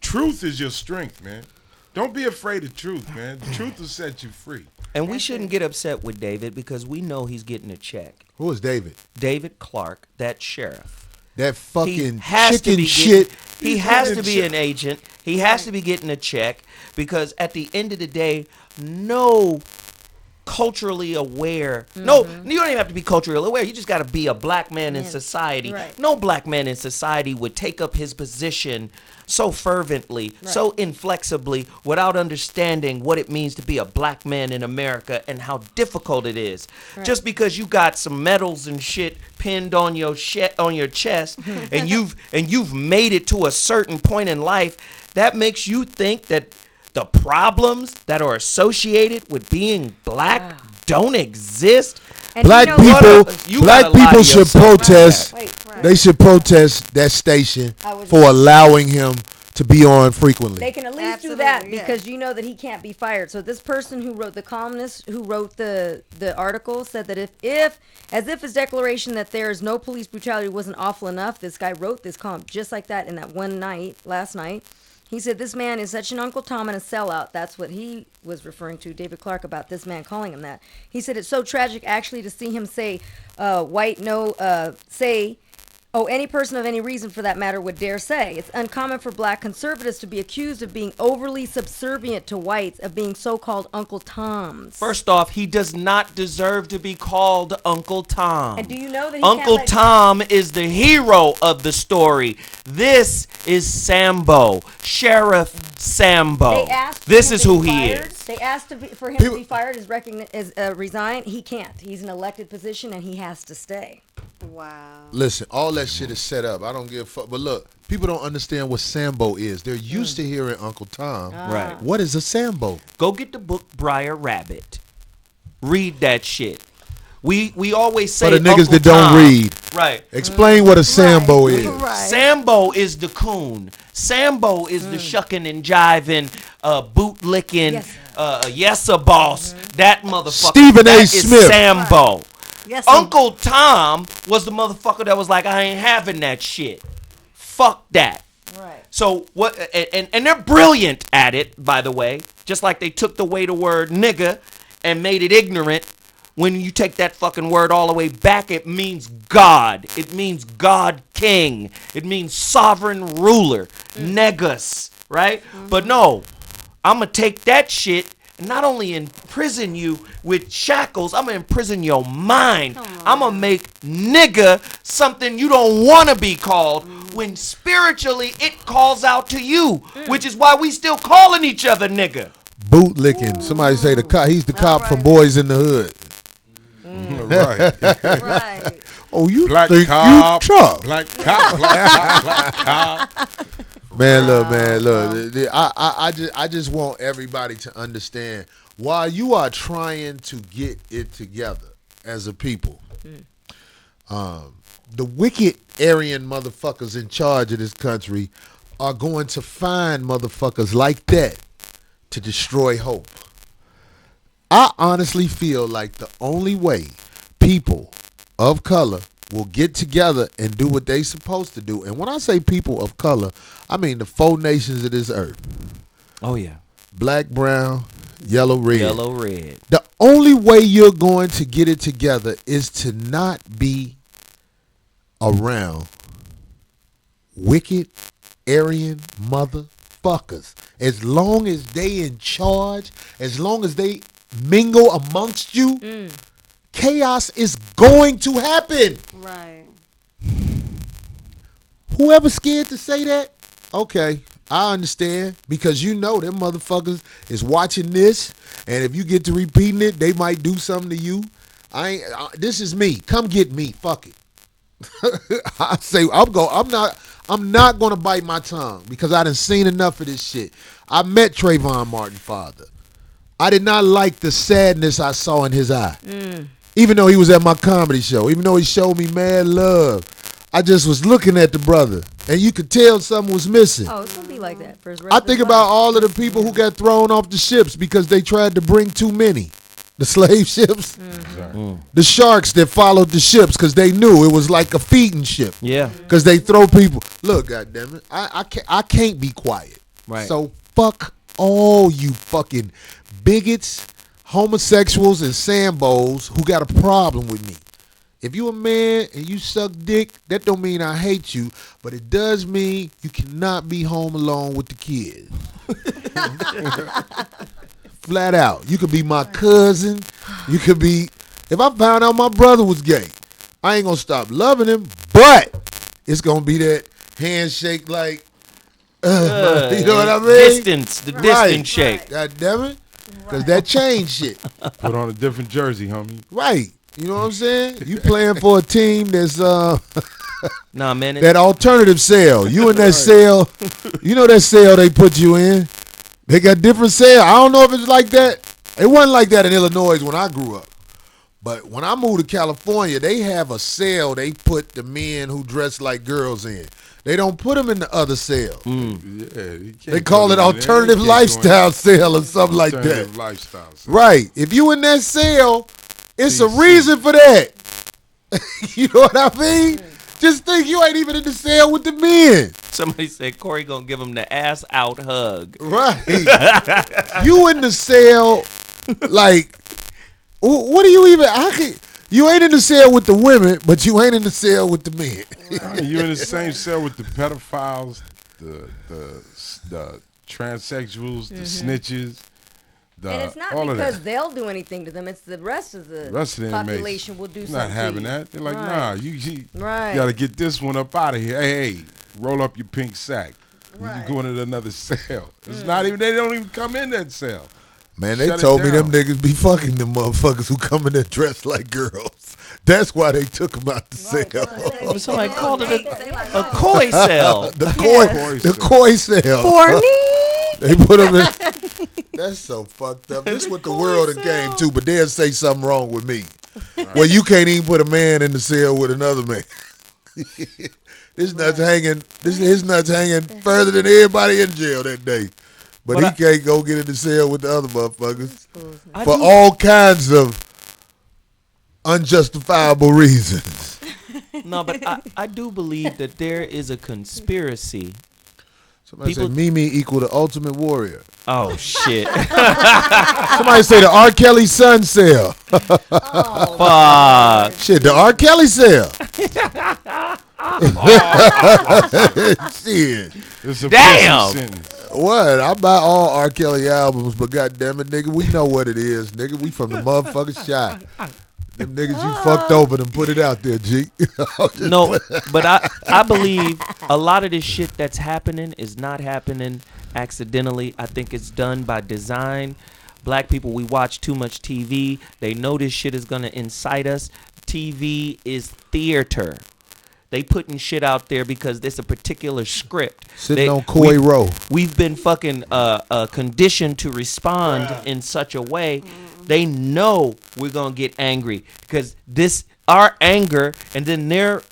Speaker 7: Truth is your strength, man. Don't be afraid of truth, man. The truth will set you free.
Speaker 2: And we shouldn't get upset with David because we know he's getting a check.
Speaker 1: Who is David?
Speaker 2: David Clark, that sheriff.
Speaker 1: That fucking
Speaker 2: has to
Speaker 1: chicken
Speaker 2: be
Speaker 1: shit.
Speaker 2: He has to be an agent. He has to be getting a check because at the end of the day, no culturally aware. No, you don't even have to be culturally aware. You just got to be a black man in society.
Speaker 3: Right.
Speaker 2: No black man in society would take up his position so fervently, so inflexibly, without understanding what it means to be a black man in America and how difficult it is. Just because you got some medals and shit pinned on your chest, and you've made it to a certain point in life, that makes you think that the problems that are associated with being black don't exist.
Speaker 3: And
Speaker 1: Black
Speaker 3: you know
Speaker 1: people should protest. They should protest that station for allowing him to be on frequently.
Speaker 3: They can at least do
Speaker 6: Absolutely,
Speaker 3: that
Speaker 6: yeah.
Speaker 3: because you know that he can't be fired. So this person who wrote the columnist who wrote the article said that if his declaration that there is no police brutality wasn't awful enough, this guy wrote this column just like that in that one night last night. He said this man is such an Uncle Tom and a sellout. That's what he was referring to, David Clark, about this man calling him that. He said it's so tragic actually to see him say, any person of any reason for that matter would dare say. It's uncommon for black conservatives to be accused of being overly subservient to whites, of being so-called Uncle Toms.
Speaker 2: First off, he does not deserve to be called Uncle Tom.
Speaker 3: And do you know that he
Speaker 2: Uncle
Speaker 3: can't let-
Speaker 2: Tom is the hero of the story. This is Sambo, Sheriff Sambo.
Speaker 3: They asked
Speaker 2: This
Speaker 3: him
Speaker 2: is
Speaker 3: to
Speaker 2: who
Speaker 3: be
Speaker 2: he
Speaker 3: fired.
Speaker 2: is.
Speaker 3: They asked for him to be fired, resign. He can't. He's an elected position, and he has to stay.
Speaker 6: Wow.
Speaker 1: Listen, all that shit is set up. I don't give a fuck. But look, people don't understand what Sambo is. They're used to hearing Uncle Tom.
Speaker 2: Right.
Speaker 1: What is a Sambo?
Speaker 2: Go get the book Briar Rabbit. Read that shit. We always say
Speaker 1: For the niggas
Speaker 2: Uncle
Speaker 1: that don't
Speaker 2: Tom.
Speaker 1: read.
Speaker 2: Right.
Speaker 1: Explain what a Sambo is.
Speaker 6: Right.
Speaker 2: Sambo is the coon. Sambo is the shucking and jiving, boot licking, yes a boss. That motherfucker.
Speaker 1: Stephen A.
Speaker 2: That is
Speaker 1: Smith.
Speaker 2: Sambo.
Speaker 6: Yes,
Speaker 2: Uncle Tom was the motherfucker that was like, I ain't having that shit. Fuck that.
Speaker 3: Right.
Speaker 2: So what? And they're brilliant at it, by the way. Just like they took away the word nigga and made it ignorant. When you take that fucking word all the way back, it means God. It means God King. It means sovereign ruler. Negus, right? But no, I'm going to take that shit and not only imprison you with shackles, I'm going to imprison your mind. I'm going to make nigga something you don't want to be called when spiritually it calls out to you, which is why we still calling each other nigga.
Speaker 1: Boot licking. Somebody say the cop. He's the cop from Boys in the Hood.
Speaker 7: Right.
Speaker 6: Right.
Speaker 1: Oh, you
Speaker 7: Black
Speaker 1: think
Speaker 7: cop.
Speaker 1: you tough?
Speaker 7: Black cop. Black cop.
Speaker 1: Man, look. I just want everybody to understand
Speaker 4: while you are trying to get it together as a people, the wicked Aryan motherfuckers in charge of this country are going to find motherfuckers like that to destroy hope. I honestly feel like the only way people of color will get together and do what they supposed to do, and when I say people of color, I mean the 4 nations of this earth.
Speaker 2: Oh yeah.
Speaker 4: Black, brown, yellow, red.
Speaker 2: Yellow, red.
Speaker 4: The only way you're going to get it together is to not be around wicked Aryan motherfuckers. As long as they in charge, as long as they mingle amongst you, chaos is going to happen.
Speaker 6: Right.
Speaker 4: Whoever scared to say that, okay, I understand, because you know them motherfuckers is watching this, and if you get to repeating it, they might do something to you. This is me. Come get me. Fuck it. I say I'm not gonna bite my tongue because I done seen enough of this shit. I met Trayvon Martin's father. I did not like the sadness I saw in his eye. Even though he was at my comedy show, even though he showed me mad love, I just was looking at the brother, and you could tell something was missing.
Speaker 3: Oh, it's gonna be like that for his rest
Speaker 4: I
Speaker 3: of
Speaker 4: think
Speaker 3: his
Speaker 4: about
Speaker 3: life.
Speaker 4: all of the people who got thrown off the ships because they tried to bring too many. The slave ships, the sharks that followed the ships because they knew it was like a feeding ship.
Speaker 2: Yeah.
Speaker 4: Because they throw people. Look, goddammit, I can't be quiet.
Speaker 2: Right.
Speaker 4: So fuck all you fucking bigots, homosexuals, and sambos who got a problem with me. If you a man and you suck dick, that don't mean I hate you, but it does mean you cannot be home alone with the kids. Flat out. You could be my cousin. You could be, if I found out my brother was gay, I ain't gonna stop loving him, but it's gonna be that handshake like, you know what I mean?
Speaker 2: Distance, the distance shake.
Speaker 4: God damn it. Because that changed shit.
Speaker 7: Put on a different jersey, homie.
Speaker 4: Right. You know what I'm saying? You playing for a team that's
Speaker 2: Nah, man.
Speaker 4: that alternative cell. You in that cell. You know that cell they put you in. They got different cells. I don't know if it's like that. It wasn't like that in Illinois when I grew up. But when I moved to California, they have a cell they put the men who dress like girls in. They don't put them in the other cell. They call it alternative lifestyle cell or something like that.
Speaker 7: Alternative lifestyle cell.
Speaker 4: Right. If you in that cell, it's a reason for that. You know what I mean? Just think you ain't even in the cell with the men.
Speaker 2: Somebody said Corey gonna give him the ass out hug.
Speaker 4: Right. You in the cell, like, what do you even, you ain't in the cell with the women, but you ain't in the cell with the men.
Speaker 7: You in the same cell with the pedophiles, the transsexuals, the snitches,
Speaker 3: And it's not
Speaker 7: all of
Speaker 3: because
Speaker 7: that.
Speaker 3: they'll do anything to them. It's the rest of the
Speaker 7: Inmates
Speaker 3: population will do something.
Speaker 7: not having
Speaker 3: to you.
Speaker 7: that. They're like,
Speaker 3: Right.
Speaker 7: nah, you
Speaker 3: Right.
Speaker 7: got to get this one up out of here. Hey, roll up your pink sack. You going in another cell. It's not even. They don't even come in that cell.
Speaker 4: Man, they
Speaker 7: Shut it
Speaker 4: told me them
Speaker 7: down.
Speaker 4: niggas be fucking them motherfuckers who come in there dressed like girls. That's why they took them out the cell.
Speaker 2: Somebody called it a koi cell.
Speaker 4: The koi cell.
Speaker 6: Horny.
Speaker 4: They put them in. That's so fucked up. This is what the world have came to, but they'll say something wrong with me. Well, you can't even put a man in the cell with another man. His nuts hanging further than everybody in jail that day. But he can't go get in the cell with the other motherfuckers for all kinds of unjustifiable reasons.
Speaker 2: No, but I do believe that there is a conspiracy.
Speaker 4: Somebody said Mimi equal the ultimate warrior.
Speaker 2: Oh shit!
Speaker 4: Somebody say the R. Kelly son cell.
Speaker 2: Fuck.
Speaker 4: Shit, the R. Kelly cell. Shit.
Speaker 7: It's a
Speaker 2: Damn.
Speaker 7: prison sentence.
Speaker 4: What? I buy all R. Kelly albums, but goddamn it, nigga, we know what it is, nigga. We from the motherfucking shot. Them niggas you fucked over and put it out there, G.
Speaker 2: No, but I believe a lot of this shit that's happening is not happening accidentally. I think it's done by design. Black people, we watch too much TV. They know this shit is gonna incite us. TV is theater. They putting shit out there because there's a particular script.
Speaker 1: Sitting on Coy Row.
Speaker 2: We've been fucking conditioned to respond in such a way. They know we're gonna get angry because our anger and then their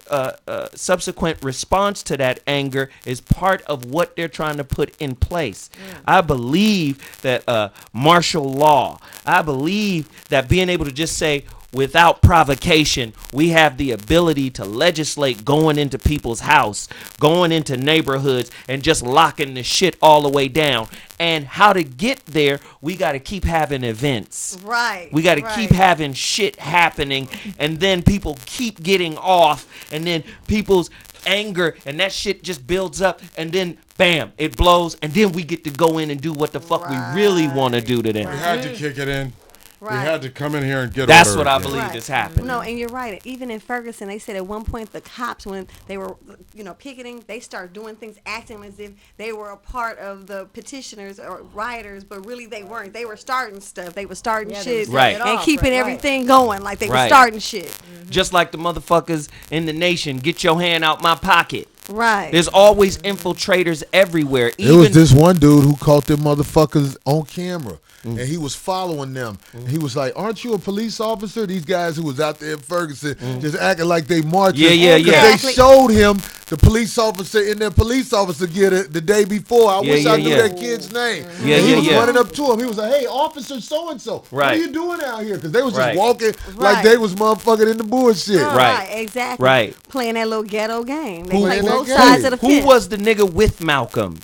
Speaker 2: subsequent response to that anger is part of what they're trying to put in place. I believe that martial law. I believe that being able to just say, without provocation, we have the ability to legislate going into people's house, going into neighborhoods, and just locking the shit all the way down. And how to get there, we got to keep having events.
Speaker 6: Right.
Speaker 2: We got to keep having shit happening, and then people keep getting off, and then people's anger and that shit just builds up, and then bam, it blows, and then we get to go in and do what the fuck we really want to do to them.
Speaker 7: We had to kick it in.
Speaker 6: Right.
Speaker 7: We had to come in here and get
Speaker 2: That's
Speaker 7: order
Speaker 2: what I
Speaker 7: again.
Speaker 2: believe is happening.
Speaker 6: No, and you're right. Even in Ferguson, they said at one point the cops, when they were, picketing, they started doing things, acting as if they were a part of the petitioners or rioters, but really they weren't. They were starting stuff. They were starting shit,
Speaker 2: Right.
Speaker 6: and keeping everything going, like they were starting shit.
Speaker 2: Just like the motherfuckers in the nation, get your hand out my pocket.
Speaker 6: Right.
Speaker 2: There's always infiltrators everywhere.
Speaker 1: There was this one dude who caught them motherfuckers on camera. And he was following them. And he was like, "Aren't you a police officer?" These guys who was out there in Ferguson just acting like they marching.
Speaker 2: Yeah.
Speaker 1: They showed him the police officer in their police officer gear the day before. I wish I knew that kid's name. And he was running up to him. He was like, "Hey, officer so-and-so, what are you doing out here?" Because they was just walking like they was motherfucking in the bullshit.
Speaker 6: Right, exactly.
Speaker 2: Right.
Speaker 6: Playing that little ghetto game. They
Speaker 1: Who-
Speaker 6: play
Speaker 1: that
Speaker 6: both
Speaker 1: game.
Speaker 6: sides of the fence.
Speaker 2: Who was the nigga with Malcolm?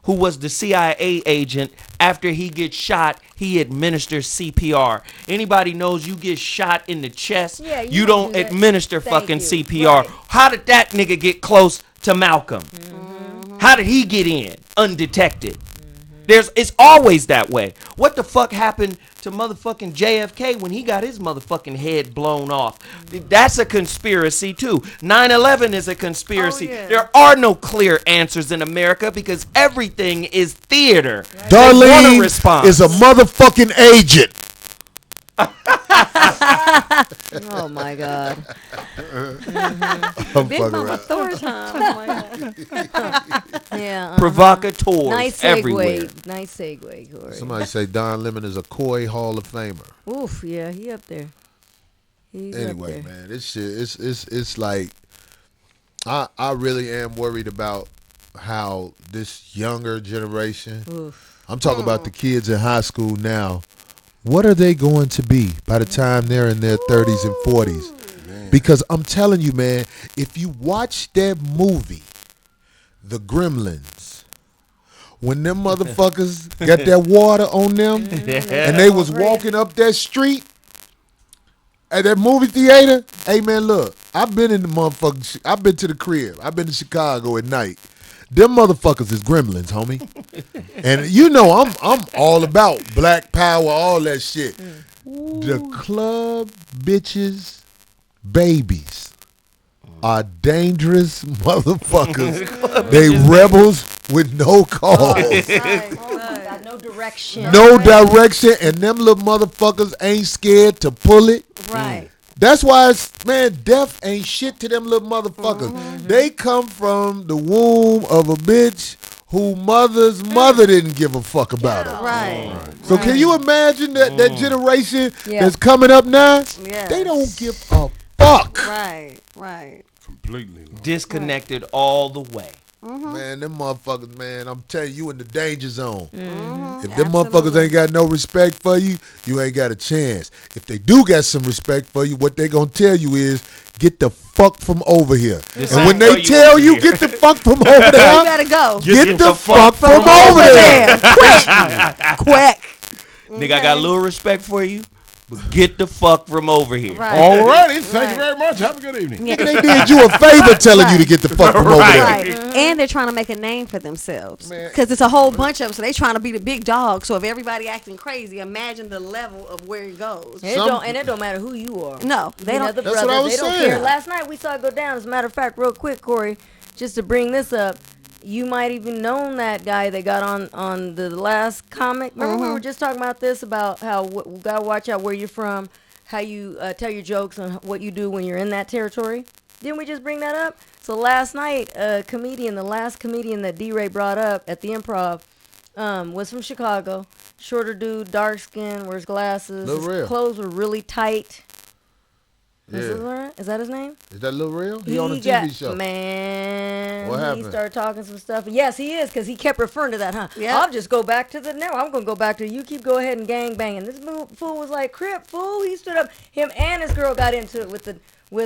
Speaker 2: Who was the CIA agent? After he gets shot, he administers CPR. Anybody knows you get shot in the chest,
Speaker 3: Yeah,
Speaker 2: you don't
Speaker 3: do that.
Speaker 2: administer
Speaker 3: Thank
Speaker 2: fucking
Speaker 3: you.
Speaker 2: CPR.
Speaker 3: Right.
Speaker 2: How did that nigga get close to Malcolm? How did he get in undetected? It's always that way. What the fuck happened to motherfucking JFK when he got his motherfucking head blown off? That's a conspiracy too. 9/11 is a conspiracy.
Speaker 6: Oh, yeah.
Speaker 2: There are no clear answers in America because everything is theater. They wanna
Speaker 1: Darlene
Speaker 2: respond.
Speaker 1: is a motherfucking agent.
Speaker 3: Oh my God.
Speaker 1: I'm
Speaker 6: Big
Speaker 1: fucking
Speaker 6: Mama
Speaker 1: around.
Speaker 6: Thor time.
Speaker 3: Yeah.
Speaker 2: Provocateurs
Speaker 3: Nice
Speaker 2: everywhere.
Speaker 3: segue. Nice segue, Corey.
Speaker 1: Somebody say Don Lemon is a Coy Hall of Famer.
Speaker 3: Oof, yeah, he up there. He's up
Speaker 1: Anyway,
Speaker 3: there.
Speaker 1: man, this shit, it's like, I really am worried about how this younger generation, I'm talking about the kids in high school now, what are they going to be by the time they're in their 30s and 40s? Because I'm telling you, man, if you watch that movie, The Gremlins, when them motherfuckers got that water on them and they was walking up that street at that movie theater, hey man, look, I've been in the motherfucking, I've been to the crib, I've been to Chicago at night. Them motherfuckers is gremlins, homie. And you know I'm all about black power, all that shit. The club bitches, babies are dangerous motherfuckers. They rebels with no cause.
Speaker 3: Got no direction.
Speaker 1: No direction, and them little motherfuckers ain't scared to pull it.
Speaker 6: Right.
Speaker 1: That's why death ain't shit to them little motherfuckers. They come from the womb of a bitch who mother's mother didn't give a fuck about her.
Speaker 6: Right.
Speaker 1: So can you imagine that generation
Speaker 3: Yeah.
Speaker 1: that's coming up now?
Speaker 6: Yes.
Speaker 1: They don't give a fuck.
Speaker 6: Right. Right.
Speaker 7: Completely.
Speaker 2: Disconnected all the way.
Speaker 1: Man, them motherfuckers, man, I'm telling you, in the danger zone. If them
Speaker 6: Absolutely.
Speaker 1: motherfuckers ain't got no respect for you, you ain't got a chance. If they do got some respect for you, what they gonna tell you is, get the fuck from over here.
Speaker 2: This
Speaker 1: And
Speaker 2: ain't
Speaker 1: when
Speaker 2: for
Speaker 1: they
Speaker 2: you
Speaker 1: tell
Speaker 2: over
Speaker 1: you,
Speaker 2: here.
Speaker 1: get the fuck from over
Speaker 6: You
Speaker 1: there,
Speaker 6: better go.
Speaker 1: get the fuck from over there.
Speaker 6: Quick.
Speaker 2: Nigga, I got a little respect for you, but get the fuck from over here.
Speaker 6: Right.
Speaker 7: All righty. Thank you very much. Have a good evening.
Speaker 6: Yeah.
Speaker 1: They did you a favor telling you to get the fuck from over there.
Speaker 6: Right. And they're trying to make a name for themselves. Because it's a whole bunch of them. So they're trying to be the big dog. So if everybody acting crazy, imagine the level of where it goes.
Speaker 3: And it don't matter who you are.
Speaker 6: No, they don't.
Speaker 3: Other
Speaker 1: That's what
Speaker 3: brothers,
Speaker 1: I was
Speaker 3: they don't
Speaker 1: saying.
Speaker 3: care. Last night we saw it go down. As a matter of fact, real quick, Corey, just to bring this up, you might even known that guy they got on the last comic. Remember we were just talking about this, about how we gotta watch out where you're from, how you tell your jokes and what you do when you're in that territory. Didn't we just bring that up? So last night, the last comedian that D-Ray brought up at the Improv, was from Chicago. Shorter dude, dark skin, wears glasses.
Speaker 4: Lil
Speaker 3: His
Speaker 4: Rel.
Speaker 3: clothes were really tight.
Speaker 4: Yeah.
Speaker 3: Is that his name?
Speaker 4: Is that Lil Real? He on the TV show.
Speaker 3: Man,
Speaker 4: What happened?
Speaker 3: he started talking some stuff. Yes, he is, because he kept referring to that, huh?
Speaker 6: Yeah.
Speaker 3: I'll just go back to the now. I'm going to go back to you keep go ahead and gang banging. This fool was like, Crip, fool. He stood up. Him and his girl got into it with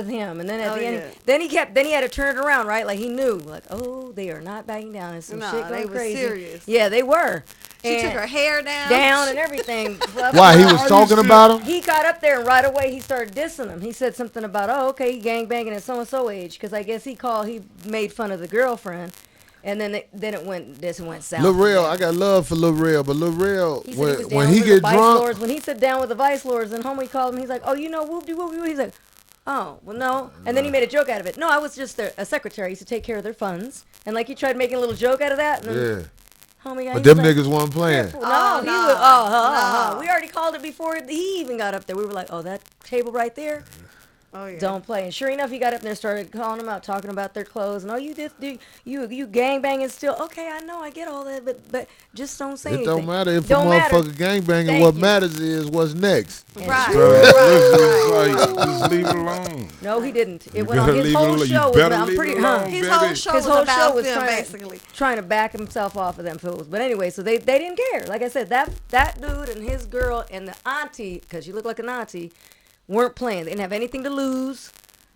Speaker 3: him. And then at the end, then he had to turn it around, right? Like he knew, like, oh, they are not backing down. There's some shit
Speaker 6: they
Speaker 3: going
Speaker 6: were
Speaker 3: crazy.
Speaker 6: serious.
Speaker 3: Yeah, they were.
Speaker 6: She took
Speaker 3: And
Speaker 6: her hair down.
Speaker 3: and everything.
Speaker 4: Why, he was talking about him?
Speaker 3: He got up there and right away he started dissing him. He said something about, oh, okay, he gang banging at so and so age, because I guess he made fun of the girlfriend, and then it went south.
Speaker 4: Lil Real, I got love for Lil Real, but Lil Real,
Speaker 3: He said he was down
Speaker 4: when he
Speaker 3: with the
Speaker 4: get
Speaker 3: Vice
Speaker 4: drunk,
Speaker 3: Lords. When he sat down with the Vice Lords, and homie called him, he's like, oh, you know, whoop-de-whoop. He's like, oh, well, no. And then he made a joke out of it. No, I was just a secretary. He used to take care of their funds. And like he tried making a little joke out of that. And then,
Speaker 4: yeah.
Speaker 3: homie,
Speaker 4: But them niggas wasn't playing.
Speaker 3: No, we already called it before he even got up there. We were like, oh, that table right there,
Speaker 6: Oh, yeah.
Speaker 3: don't play. And sure enough, he got up there and started calling them out, talking about their clothes. And, oh, you gang banging still. Okay, I know, I get all that, but just don't say
Speaker 4: It
Speaker 3: anything.
Speaker 4: don't matter if a
Speaker 3: Don't matter.
Speaker 4: motherfucker gang banging.
Speaker 3: Thank
Speaker 4: What
Speaker 3: you.
Speaker 4: matters is what's next.
Speaker 6: Right.
Speaker 7: Just leave it alone.
Speaker 3: No, he didn't.
Speaker 7: You
Speaker 3: It went on.
Speaker 7: better
Speaker 3: His
Speaker 7: leave it
Speaker 3: whole
Speaker 7: alone. You
Speaker 3: show was,
Speaker 7: better
Speaker 3: I'm
Speaker 7: leave
Speaker 3: pretty,
Speaker 7: it alone,
Speaker 6: His
Speaker 7: baby.
Speaker 6: whole show
Speaker 3: His
Speaker 6: was
Speaker 3: whole
Speaker 6: about
Speaker 3: show was
Speaker 6: them,
Speaker 3: trying,
Speaker 6: basically.
Speaker 3: trying to back himself off of them fools. But anyway, so they didn't care. Like I said, that dude and his girl and the auntie, because she looked like an auntie, weren't playing. They didn't have anything to lose.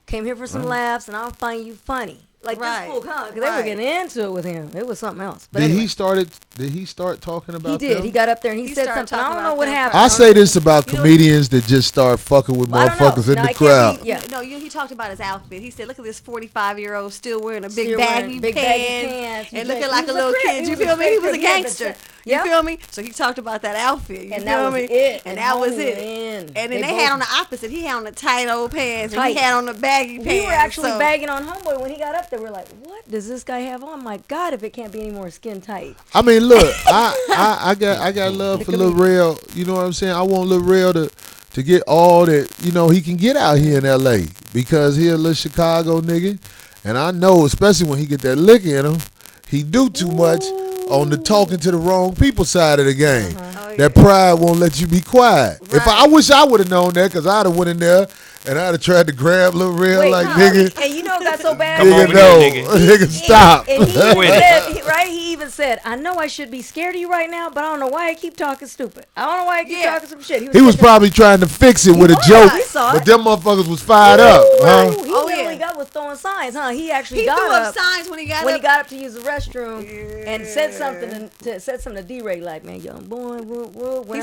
Speaker 3: Came here for some laughs, and I'll find you funny. Like
Speaker 6: Right.
Speaker 3: this fool, because they were
Speaker 6: Right.
Speaker 3: getting into it with him. It was something else. But
Speaker 4: Did
Speaker 3: anyway,
Speaker 4: he start talking about
Speaker 3: he did.
Speaker 4: them?
Speaker 3: He got up there and he said
Speaker 6: started
Speaker 3: something. I
Speaker 6: talking
Speaker 3: don't know
Speaker 6: about
Speaker 3: what
Speaker 6: them.
Speaker 3: happened.
Speaker 4: I say this about
Speaker 3: You know-
Speaker 4: comedians that just start fucking with
Speaker 3: Well, I don't know.
Speaker 4: motherfuckers in
Speaker 3: Now,
Speaker 4: the
Speaker 3: I can't
Speaker 4: crowd.
Speaker 3: be- yeah.
Speaker 6: No, he talked about his outfit. He said, "Look at this 45-year-old still wearing a big
Speaker 3: Still
Speaker 6: baggy
Speaker 3: wearing big
Speaker 6: pants,
Speaker 3: baggy pants.
Speaker 6: and
Speaker 3: He
Speaker 6: looking
Speaker 3: was
Speaker 6: like a
Speaker 3: a
Speaker 6: little
Speaker 3: Crip.
Speaker 6: kid."
Speaker 3: He
Speaker 6: You
Speaker 3: was
Speaker 6: feel
Speaker 3: a
Speaker 6: me? He was a
Speaker 3: Crip. Yeah, but
Speaker 6: gangster.
Speaker 3: yeah.
Speaker 6: You feel me? So he talked about that outfit. You
Speaker 3: And
Speaker 6: feel
Speaker 3: that was
Speaker 6: me?
Speaker 3: it.
Speaker 6: And
Speaker 3: And
Speaker 6: that was
Speaker 3: homie
Speaker 6: it.
Speaker 3: went in.
Speaker 6: And then
Speaker 3: They
Speaker 6: they had
Speaker 3: both-
Speaker 6: on the opposite. He had on the tight old pants, and
Speaker 3: Tight.
Speaker 6: he had on the baggy pants.
Speaker 3: We were actually
Speaker 6: so-
Speaker 3: bagging on Homeboy when he got up there. We're like, what does this guy have on? My God, if it can't be any more skin tight.
Speaker 4: I mean, look, I got love for Lil Real. You know what I'm saying? I want Lil Real to get all that, he can get out here in L.A. because he a little Chicago nigga. And I know, especially when he get that lick in him, he do too much on the talking to the wrong people side of the game.
Speaker 6: Oh,
Speaker 4: That pride won't let you be quiet. If I wish I would have known that, because I'd have went in there and I'd have tried to grab Lil Real like, nigga,
Speaker 3: And you know it got so bad.
Speaker 2: Come on
Speaker 4: nigga,
Speaker 2: with
Speaker 4: no,
Speaker 2: that, nigga.
Speaker 4: nigga, stop.
Speaker 3: And he even
Speaker 2: Quit it.
Speaker 3: said, right? He even said, I know I should be scared of you right now, but I don't know why I keep talking stupid. I don't know why I keep talking some shit.
Speaker 4: He was probably trying to fix it with a
Speaker 3: was.
Speaker 4: joke,
Speaker 3: I saw
Speaker 4: but
Speaker 3: it.
Speaker 4: them motherfuckers was fired up, huh?
Speaker 3: He
Speaker 6: Oh,
Speaker 3: literally
Speaker 6: yeah.
Speaker 3: was throwing signs, huh? He actually
Speaker 6: He
Speaker 3: got
Speaker 6: threw
Speaker 3: up
Speaker 6: up signs when he got
Speaker 3: when
Speaker 6: up.
Speaker 3: he got up to use the restroom and said something to D-Ray, like, man, young boy, woo.
Speaker 6: He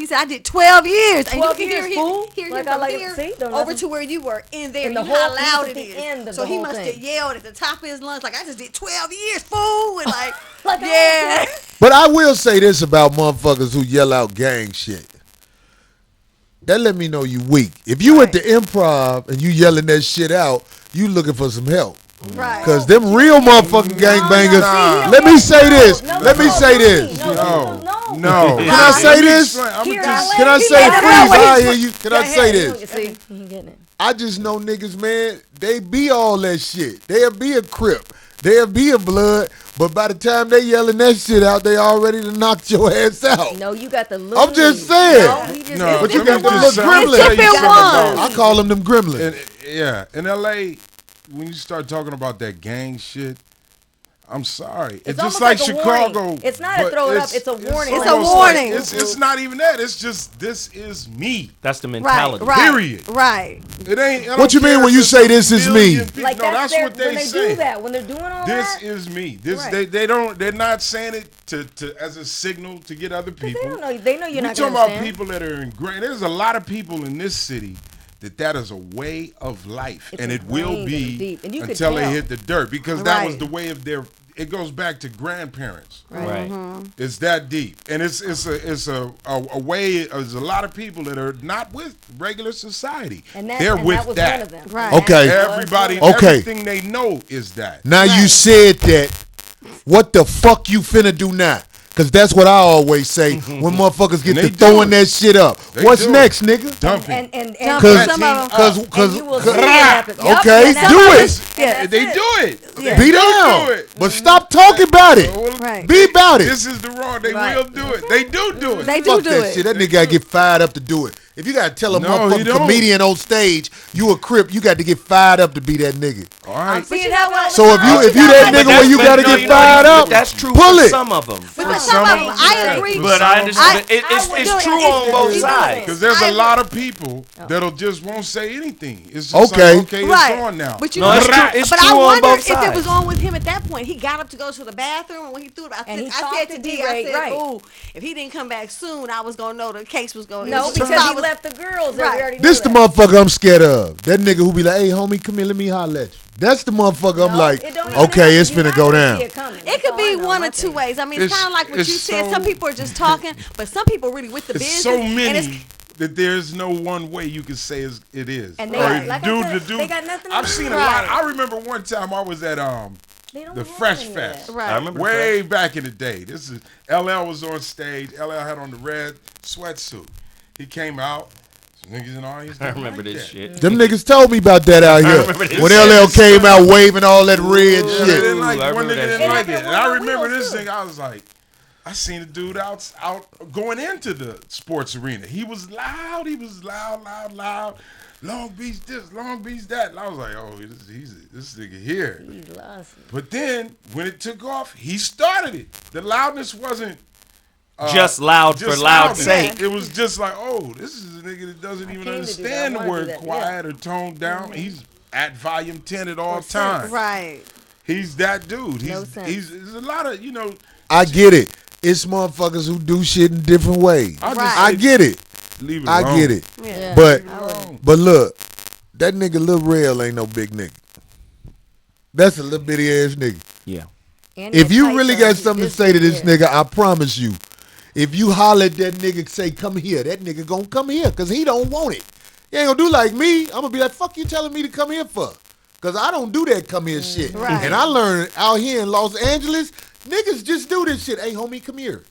Speaker 6: said, I did 12 years. And
Speaker 3: 12
Speaker 6: you can
Speaker 3: years,
Speaker 6: hear
Speaker 3: fool.
Speaker 6: him
Speaker 3: Like I
Speaker 6: from
Speaker 3: like it.
Speaker 6: here
Speaker 3: See? Don't
Speaker 6: over
Speaker 3: nothing-
Speaker 6: to where you were in there.
Speaker 3: In the
Speaker 6: You know how
Speaker 3: whole-
Speaker 6: loud
Speaker 3: he's
Speaker 6: it
Speaker 3: at the
Speaker 6: is.
Speaker 3: end of
Speaker 6: So
Speaker 3: the
Speaker 6: he
Speaker 3: whole
Speaker 6: must
Speaker 3: thing.
Speaker 6: have yelled at the top of his lungs like, I just did 12 years, fool. And like,
Speaker 3: Like,
Speaker 6: yeah.
Speaker 4: But I will say this about motherfuckers who yell out gang shit. That let me know you weak. If you at the Improv and you yelling that shit out, you looking for some help.
Speaker 6: Right.
Speaker 4: Because them real motherfucking gangbangers,
Speaker 3: Nah.
Speaker 4: let me say this.
Speaker 3: No,
Speaker 4: Let me
Speaker 3: no,
Speaker 4: say
Speaker 3: no,
Speaker 4: this.
Speaker 3: no.
Speaker 7: No.
Speaker 4: Can I say this? Can I say, please, I hear you. Can I say this?
Speaker 3: See, he ain't getting it.
Speaker 4: I just know niggas, man, they be all that shit. They'll be a Crip. They'll be a Blood. But by the time they yelling that shit out, they already done knocked your ass out.
Speaker 3: No, you got the little.
Speaker 4: I'm just saying.
Speaker 3: No, he just
Speaker 7: No,
Speaker 4: But you
Speaker 7: let
Speaker 4: got
Speaker 7: me
Speaker 4: them
Speaker 7: just
Speaker 4: little
Speaker 7: say- let me tell you
Speaker 4: gremlins.
Speaker 7: something about-
Speaker 4: I call them gremlins.
Speaker 7: In L.A., when you start talking about that gang shit, I'm sorry. It's just
Speaker 3: almost
Speaker 7: like
Speaker 3: like a
Speaker 7: Chicago.
Speaker 3: warning. It's not a
Speaker 7: but
Speaker 3: throw it up, it's a warning.
Speaker 6: It's a
Speaker 7: almost
Speaker 6: warning.
Speaker 7: It's not even that. It's just, this is me.
Speaker 2: That's the
Speaker 6: Right,
Speaker 2: mentality.
Speaker 6: right.
Speaker 7: Period.
Speaker 6: Right.
Speaker 7: It ain't. I
Speaker 4: What
Speaker 7: don't
Speaker 4: you mean
Speaker 7: care
Speaker 4: when
Speaker 7: if
Speaker 4: you
Speaker 7: it's
Speaker 4: say
Speaker 7: a
Speaker 4: this is me?
Speaker 7: million people.
Speaker 3: Like
Speaker 7: No, that's
Speaker 3: their,
Speaker 7: what they
Speaker 3: when they
Speaker 7: say.
Speaker 3: do that, when they're doing all
Speaker 7: This
Speaker 3: that.
Speaker 7: is me. This
Speaker 3: Right.
Speaker 7: they're not saying it to as a signal to get other people.
Speaker 3: They don't know. They know you're
Speaker 7: We're
Speaker 3: not
Speaker 7: talking
Speaker 3: gonna
Speaker 7: about
Speaker 3: understand.
Speaker 7: people that are in great. There's a lot of people in this city that is a way of life,
Speaker 3: It's
Speaker 7: and it will
Speaker 3: ingrained
Speaker 7: be
Speaker 3: and deep. And you could
Speaker 7: until they
Speaker 3: tell.
Speaker 7: hit the dirt, because that was
Speaker 6: Right.
Speaker 7: the way of their. It goes back to grandparents.
Speaker 2: Right.
Speaker 7: It's that deep, and it's a way. There's a lot of people that are not with regular society.
Speaker 3: And that,
Speaker 7: They're
Speaker 3: and
Speaker 7: with
Speaker 3: that was
Speaker 7: that.
Speaker 3: one of them.
Speaker 6: Right.
Speaker 4: Okay.
Speaker 7: Everybody,
Speaker 4: Okay.
Speaker 7: everything they know is that.
Speaker 4: Now you said that. What the fuck you finna do now?
Speaker 1: Cause that's what I always say when motherfuckers get
Speaker 7: And they
Speaker 1: to throwing
Speaker 7: do it.
Speaker 1: that shit up.
Speaker 7: They
Speaker 1: What's
Speaker 7: do
Speaker 1: next, nigga?
Speaker 7: Dumping.
Speaker 3: And
Speaker 1: Cause,
Speaker 6: some of them-
Speaker 1: cause,
Speaker 3: you will see what happens. Yup,
Speaker 1: okay,
Speaker 3: and that's
Speaker 1: do
Speaker 3: how
Speaker 1: it.
Speaker 3: Yeah,
Speaker 7: They do it.
Speaker 6: Yeah.
Speaker 1: Be
Speaker 7: They
Speaker 1: down.
Speaker 7: do it.
Speaker 1: But stop talking about it.
Speaker 6: Right.
Speaker 1: Be about it.
Speaker 7: This is the wrong. They
Speaker 3: Right.
Speaker 7: will do it. They do it.
Speaker 6: They
Speaker 1: Fuck
Speaker 6: do
Speaker 1: that
Speaker 6: it.
Speaker 1: shit. That nigga gotta get fired up to do it. If you gotta tell a
Speaker 7: No, he
Speaker 1: motherfucking
Speaker 7: don't.
Speaker 1: comedian on stage you a crip, you got to get fired up to be that nigga.
Speaker 7: All right.
Speaker 3: See, that was
Speaker 1: So if you that nigga where you gotta get fired up,
Speaker 2: That's true
Speaker 1: pull
Speaker 2: for
Speaker 1: it.
Speaker 2: some of them.
Speaker 6: But some of them, I agree.
Speaker 2: But I understand. It's true on both sides.
Speaker 7: Because there's a lot of people that'll just won't say anything. It's just
Speaker 1: Okay.
Speaker 7: like, okay,
Speaker 6: Right.
Speaker 7: it's on now.
Speaker 6: But you
Speaker 2: No,
Speaker 6: know,
Speaker 2: it's true. It's
Speaker 6: but
Speaker 2: true
Speaker 6: I
Speaker 2: on
Speaker 6: wonder
Speaker 2: both
Speaker 6: if it
Speaker 2: sides.
Speaker 6: was on with him at that point. He got up to go to the bathroom, and when he threw it,
Speaker 3: And he
Speaker 6: I
Speaker 3: talked
Speaker 6: said
Speaker 3: to
Speaker 6: to
Speaker 3: D.
Speaker 6: D, I
Speaker 3: Ray,
Speaker 6: said,
Speaker 3: right.
Speaker 6: "Ooh, if he didn't come back soon, I was gonna know the case was going."
Speaker 3: no, because he left the girls there.
Speaker 6: Right.
Speaker 3: We already
Speaker 1: This the
Speaker 3: knew that.
Speaker 1: motherfucker I'm scared of. That nigga who be like, hey homie, come here, let me holler at you. That's the motherfucker I'm
Speaker 3: No,
Speaker 1: like,
Speaker 3: it don't even
Speaker 1: okay,
Speaker 3: happen.
Speaker 1: it's
Speaker 3: You're
Speaker 1: finna
Speaker 3: not
Speaker 1: go
Speaker 3: gonna
Speaker 1: down.
Speaker 3: see it coming.
Speaker 6: It
Speaker 3: That's
Speaker 6: could
Speaker 3: all
Speaker 6: be
Speaker 3: I know,
Speaker 6: one
Speaker 3: my
Speaker 6: or two
Speaker 3: thing.
Speaker 6: ways. I mean, it's
Speaker 7: It's-
Speaker 6: kind of like what you
Speaker 7: it's
Speaker 6: said.
Speaker 7: so-
Speaker 6: Some people are just talking, but some people really with the
Speaker 7: It's
Speaker 6: business.
Speaker 7: so
Speaker 6: and
Speaker 7: many that there's no one way you can say it is.
Speaker 3: And they
Speaker 7: Or
Speaker 3: got- like I
Speaker 7: dude
Speaker 3: said,
Speaker 7: to dude.
Speaker 3: they got nothing to
Speaker 7: I've
Speaker 3: do
Speaker 7: seen
Speaker 3: with
Speaker 7: a lot.
Speaker 6: it.
Speaker 7: I remember one time I was at
Speaker 3: They don't
Speaker 7: the
Speaker 3: want
Speaker 7: Fresh
Speaker 3: any of
Speaker 7: Fest.
Speaker 3: that.
Speaker 6: Right.
Speaker 2: I remember
Speaker 7: Way back in the day. This is LL was on stage. LL had on the red sweatsuit. He came out. Some niggas in the audience.
Speaker 2: I
Speaker 7: didn't
Speaker 2: remember
Speaker 7: like
Speaker 2: this
Speaker 7: that.
Speaker 2: shit.
Speaker 1: Them niggas told me about that out here.
Speaker 2: remember this
Speaker 1: When
Speaker 2: shit.
Speaker 1: LL came out waving all that red
Speaker 7: They
Speaker 1: shit.
Speaker 7: didn't like
Speaker 2: I
Speaker 7: it. One
Speaker 2: remember
Speaker 7: nigga
Speaker 2: that
Speaker 7: didn't
Speaker 2: shit.
Speaker 7: like
Speaker 3: It
Speaker 7: it.
Speaker 3: happened
Speaker 7: And I
Speaker 3: with the
Speaker 7: remember
Speaker 3: wheels,
Speaker 7: this
Speaker 3: too.
Speaker 7: thing. I was like, I seen a dude out going into the sports arena. He was loud. He was loud. Long Beach this, Long Beach that. And I was like, oh, this nigga here.
Speaker 3: He lost it.
Speaker 7: But then when it took off, he started it. The loudness wasn't
Speaker 2: Just loud for
Speaker 7: just
Speaker 2: loud's
Speaker 7: loudness.
Speaker 2: sake.
Speaker 7: It was just like, oh, this is a nigga that doesn't even
Speaker 3: came to do that.
Speaker 7: understand
Speaker 3: I
Speaker 7: the
Speaker 3: wanna do
Speaker 7: word
Speaker 3: that,
Speaker 7: quiet or toned down. He's at volume 10 at all
Speaker 3: sense.
Speaker 7: times.
Speaker 6: Right.
Speaker 7: He's that dude.
Speaker 3: No sense.
Speaker 7: There's a lot of,
Speaker 1: I get it. It's motherfuckers who do shit in different ways.
Speaker 7: I just
Speaker 6: Right.
Speaker 1: I get it.
Speaker 7: leave it
Speaker 1: I
Speaker 7: alone.
Speaker 1: get it.
Speaker 6: Yeah.
Speaker 1: But look, that nigga Lil Rel ain't no big nigga. That's a little bitty ass nigga.
Speaker 2: Yeah.
Speaker 3: And
Speaker 1: If
Speaker 3: that
Speaker 1: you
Speaker 3: tight
Speaker 1: really
Speaker 3: shirt,
Speaker 1: got
Speaker 3: he
Speaker 1: something to
Speaker 3: just
Speaker 1: say to this
Speaker 3: did.
Speaker 1: nigga, I promise you, if you holler at that nigga, say come here, that nigga gonna come here because he don't want it. He ain't gonna do like me. I'm gonna be like, fuck you telling me to come here for? Because I don't do that come here shit.
Speaker 6: Right.
Speaker 1: And I learned out here in Los Angeles, niggas just do this shit. Hey, homie, come here.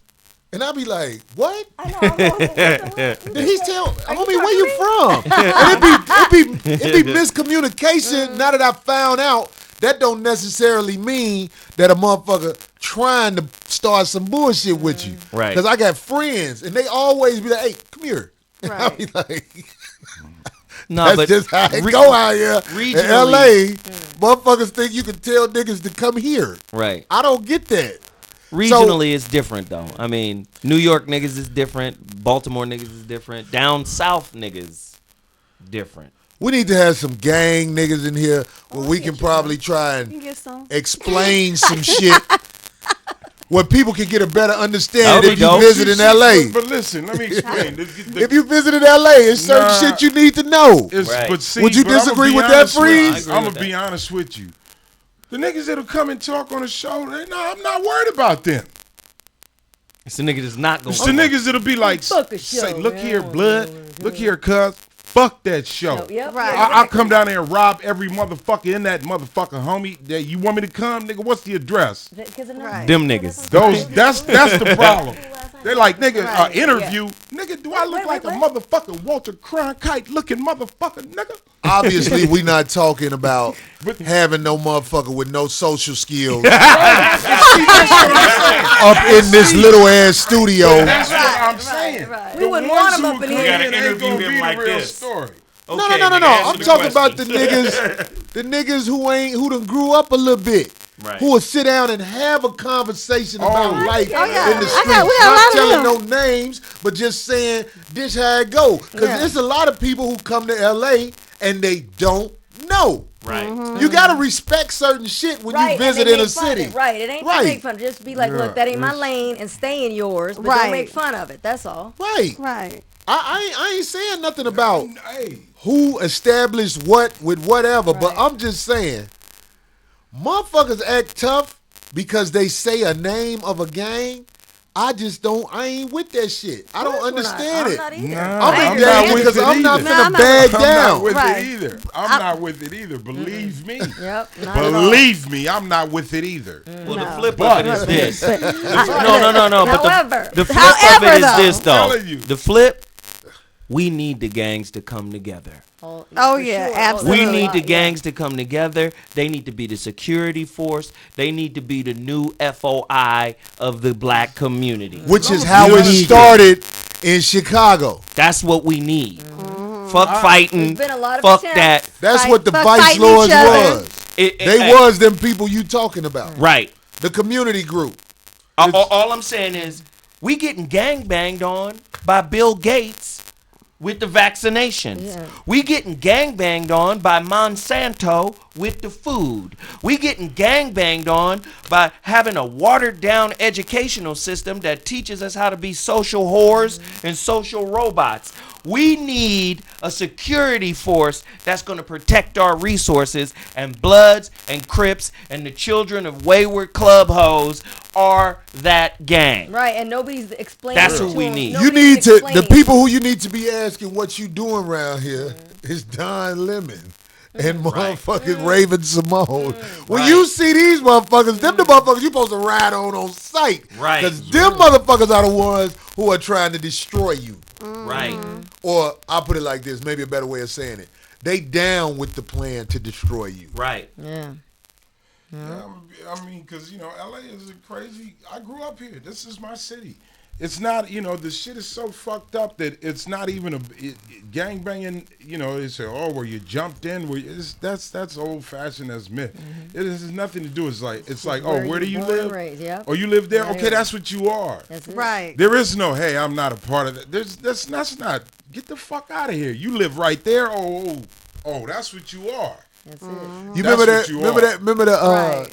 Speaker 1: And I be like, what?
Speaker 3: I know. I'm going, what the
Speaker 1: Did he tell, homie,
Speaker 3: talking
Speaker 1: where you
Speaker 3: to
Speaker 1: from? And it be miscommunication. Now that I found out, that don't necessarily mean that a motherfucker trying to start some bullshit with you.
Speaker 2: Right.
Speaker 1: Because I got friends, and they always be like, hey, come here. And I
Speaker 6: Right.
Speaker 1: be like,
Speaker 2: No,
Speaker 1: that's
Speaker 2: but
Speaker 1: just how it
Speaker 2: re-
Speaker 1: go out here in
Speaker 2: regionally-
Speaker 1: L.A. Motherfuckers think you can tell niggas to come here.
Speaker 2: Right.
Speaker 1: I don't get that.
Speaker 2: Regionally, it's different though. I mean, New York niggas is different. Baltimore niggas is different. Down south niggas, different.
Speaker 1: We need to have some gang niggas in here where we can probably try
Speaker 6: You
Speaker 1: and
Speaker 6: get some.
Speaker 1: explain some shit where people can get a better
Speaker 2: That
Speaker 1: understanding
Speaker 2: would
Speaker 1: if
Speaker 2: be
Speaker 1: you
Speaker 2: dope.
Speaker 1: visit in L.A.
Speaker 7: But listen, let me explain.
Speaker 1: If you visit in L.A., it's certain
Speaker 7: Nah.
Speaker 1: shit you need to know.
Speaker 2: Right.
Speaker 7: But see,
Speaker 1: Would you
Speaker 7: but I'ma
Speaker 1: disagree
Speaker 7: be
Speaker 1: with that,
Speaker 7: honest
Speaker 1: Freeze?
Speaker 2: I
Speaker 7: I'm
Speaker 2: agree
Speaker 7: gonna
Speaker 2: with
Speaker 7: be honest with you. The niggas that'll come and talk on the show, I'm not worried about them.
Speaker 2: It's the nigga that's not going.
Speaker 7: It's the niggas that'll be like,
Speaker 3: Fuck a
Speaker 7: say,
Speaker 3: show,
Speaker 7: look
Speaker 3: man.
Speaker 7: here, blood. Look here, cuz. Fuck that show.
Speaker 3: No, yep,
Speaker 6: Right.
Speaker 3: yeah,
Speaker 7: I'll come down there and rob every motherfucker in that motherfucker, homie. That you want me to come, nigga? What's the address?
Speaker 3: Because
Speaker 6: Right.
Speaker 2: Them niggas.
Speaker 7: That's the problem. They like, nigga,
Speaker 6: Right.
Speaker 7: interview. Nigga, do I look
Speaker 3: wait,
Speaker 7: like
Speaker 3: wait.
Speaker 7: a motherfucking Walter Cronkite looking motherfucker, nigga?
Speaker 1: Obviously, we not talking about having no motherfucker with no social skills up in this little ass studio.
Speaker 7: That's what I'm saying.
Speaker 6: right.
Speaker 3: We wouldn't want him up in here.
Speaker 2: We gotta
Speaker 7: ain't
Speaker 2: interview
Speaker 7: gonna
Speaker 2: him
Speaker 7: be the
Speaker 2: like
Speaker 7: real
Speaker 2: this.
Speaker 7: story.
Speaker 1: No. I'm talking about the niggas who done grew up a little bit.
Speaker 2: Right.
Speaker 1: Who will sit down and have a conversation about life
Speaker 6: yeah.
Speaker 1: in the
Speaker 6: I
Speaker 1: streets.
Speaker 6: got- we got a
Speaker 1: Not
Speaker 6: lot of
Speaker 1: telling
Speaker 6: them.
Speaker 1: no names, but just saying this how it go. Because
Speaker 6: Yeah.
Speaker 1: there's a lot of people who come to LA and they don't know.
Speaker 2: Right.
Speaker 1: You gotta respect certain shit when you visit in a city.
Speaker 3: Right, it ain't
Speaker 1: Right.
Speaker 3: to make fun. Just be like, look, that ain't my lane, and stay in yours, but
Speaker 6: Right.
Speaker 3: don't make fun of it. That's all.
Speaker 1: Right.
Speaker 6: Right.
Speaker 1: I ain't saying nothing about
Speaker 7: Hey,
Speaker 1: who established what with whatever, but I'm just saying, motherfuckers act tough because they say a name of a gang.
Speaker 4: I ain't with that shit. I don't understand it.
Speaker 3: I'm not either.
Speaker 7: Nah,
Speaker 4: I'm not with it because I'm not
Speaker 7: either.
Speaker 4: finna bag
Speaker 7: I'm
Speaker 4: down.
Speaker 7: not with
Speaker 6: Right.
Speaker 7: it either. I'm not with it either. Believe me.
Speaker 3: Yep. Not at all.
Speaker 7: Believe me, I'm not with it either.
Speaker 2: Well, the flip
Speaker 7: But-
Speaker 2: of it is this.
Speaker 6: No.
Speaker 2: No. But
Speaker 6: However,
Speaker 2: the flip of it is this, though.
Speaker 7: telling you.
Speaker 2: The flip, we need the gangs to come together.
Speaker 6: Oh,
Speaker 3: for
Speaker 6: yeah,
Speaker 3: sure.
Speaker 6: absolutely.
Speaker 2: We need the
Speaker 3: Yeah.
Speaker 2: gangs to come together. They need to be the security force. They need to be the new FOI of the black community.
Speaker 4: Which is how
Speaker 2: We
Speaker 4: it
Speaker 2: need
Speaker 4: started in Chicago.
Speaker 2: That's what we need. Fuck fighting.
Speaker 3: There's been a lot of
Speaker 2: Fuck
Speaker 3: attempts.
Speaker 2: that.
Speaker 4: That's
Speaker 6: Fight-
Speaker 4: what the
Speaker 6: but
Speaker 4: vice
Speaker 6: fighting
Speaker 4: lords
Speaker 6: each other.
Speaker 4: was.
Speaker 2: They
Speaker 4: They was them people you talking about.
Speaker 2: right.
Speaker 4: The community group.
Speaker 2: All I'm saying is we getting gang banged on by Bill Gates with the vaccinations.
Speaker 3: Yeah.
Speaker 2: We getting gang banged on by Monsanto with the food. We getting gang banged on by having a watered down educational system that teaches us how to be social whores and social robots. We need a security force that's going to protect our resources, and Bloods and Crips and the children of wayward club hoes are that gang.
Speaker 3: Right, and nobody's explaining.
Speaker 2: That's
Speaker 3: it
Speaker 2: what
Speaker 3: to
Speaker 2: we
Speaker 3: them.
Speaker 2: need.
Speaker 4: You
Speaker 3: Nobody's
Speaker 4: need to, the
Speaker 3: explaining.
Speaker 4: people who you need to be asking what you doing around here is Don Lemon and motherfucking Raven Simone. When you see these motherfuckers, them the motherfuckers you supposed to ride on sight.
Speaker 2: Right.
Speaker 4: Because them motherfuckers are the ones who are trying to destroy you.
Speaker 2: Right.
Speaker 4: Or I'll put it like this, maybe a better way of saying it. They down with the plan to destroy you.
Speaker 2: Right.
Speaker 3: Yeah.
Speaker 7: Yeah, I mean, because, LA is a crazy. I grew up here. This is my city. It's not, the shit is so fucked up that it's not even gang banging. They say, oh, where you jumped in. That's old fashioned as myth. It has nothing to do. It's like, oh, where do you
Speaker 3: born and
Speaker 7: live?
Speaker 3: raised, yep.
Speaker 7: Oh, you live there?
Speaker 3: Right.
Speaker 7: Okay, that's what you are.
Speaker 3: That's it.
Speaker 6: Right.
Speaker 7: There is no, hey, I'm not a part of that. That's not. Get the fuck out of here. You live right there. Oh, that's what you are.
Speaker 3: That's it.
Speaker 4: You
Speaker 7: That's
Speaker 4: remember
Speaker 7: what
Speaker 4: that?
Speaker 7: you
Speaker 4: Remember
Speaker 7: are.
Speaker 4: that? Remember the
Speaker 6: Right.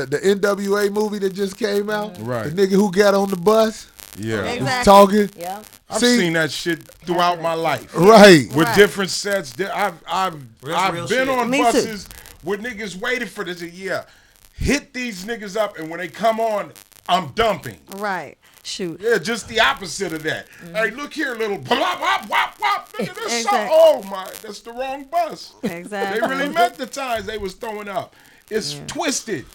Speaker 4: the NWA movie that just came out?
Speaker 7: Right.
Speaker 4: The nigga who got on the bus
Speaker 7: Yeah.
Speaker 4: was
Speaker 6: Exactly.
Speaker 4: talking.
Speaker 3: Yeah.
Speaker 7: I've
Speaker 4: See?
Speaker 7: seen that shit throughout my life.
Speaker 4: Right.
Speaker 7: With
Speaker 6: Right.
Speaker 7: different sets. I've
Speaker 2: real
Speaker 7: been
Speaker 2: shit.
Speaker 7: on
Speaker 6: Me too.
Speaker 7: buses where niggas waited for this. Yeah, hit these niggas up, and when they come on, I'm dumping.
Speaker 6: Right. Shoot.
Speaker 7: Yeah, just the opposite of that. Hey, look here, little blah, wop, wop, wop. Nigga, this so,
Speaker 6: Exactly.
Speaker 7: oh my, that's the wrong bus.
Speaker 6: Exactly.
Speaker 7: They really meant the times they was throwing up. It's twisted.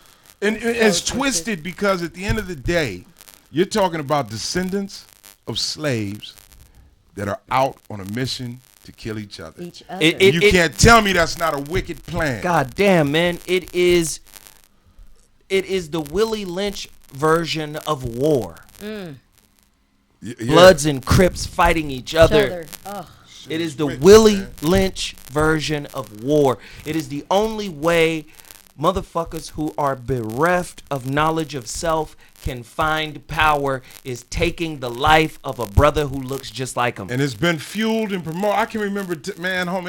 Speaker 7: And it's twisted because at the end of the day, you're talking about descendants of slaves that are out on a mission to kill each other.
Speaker 3: Each other.
Speaker 2: It-
Speaker 7: You can't tell me that's not a wicked plan.
Speaker 2: God damn, man. It is the Willie Lynch version of war.
Speaker 7: Yeah.
Speaker 2: Bloods and Crips fighting each other.
Speaker 3: Oh,
Speaker 2: It is the
Speaker 7: wicked,
Speaker 2: Willie
Speaker 7: man.
Speaker 2: Lynch version of war. It is the only way motherfuckers who are bereft of knowledge of self can find power, is taking the life of a brother who looks just like him.
Speaker 7: And it's been fueled and promoted. I can remember,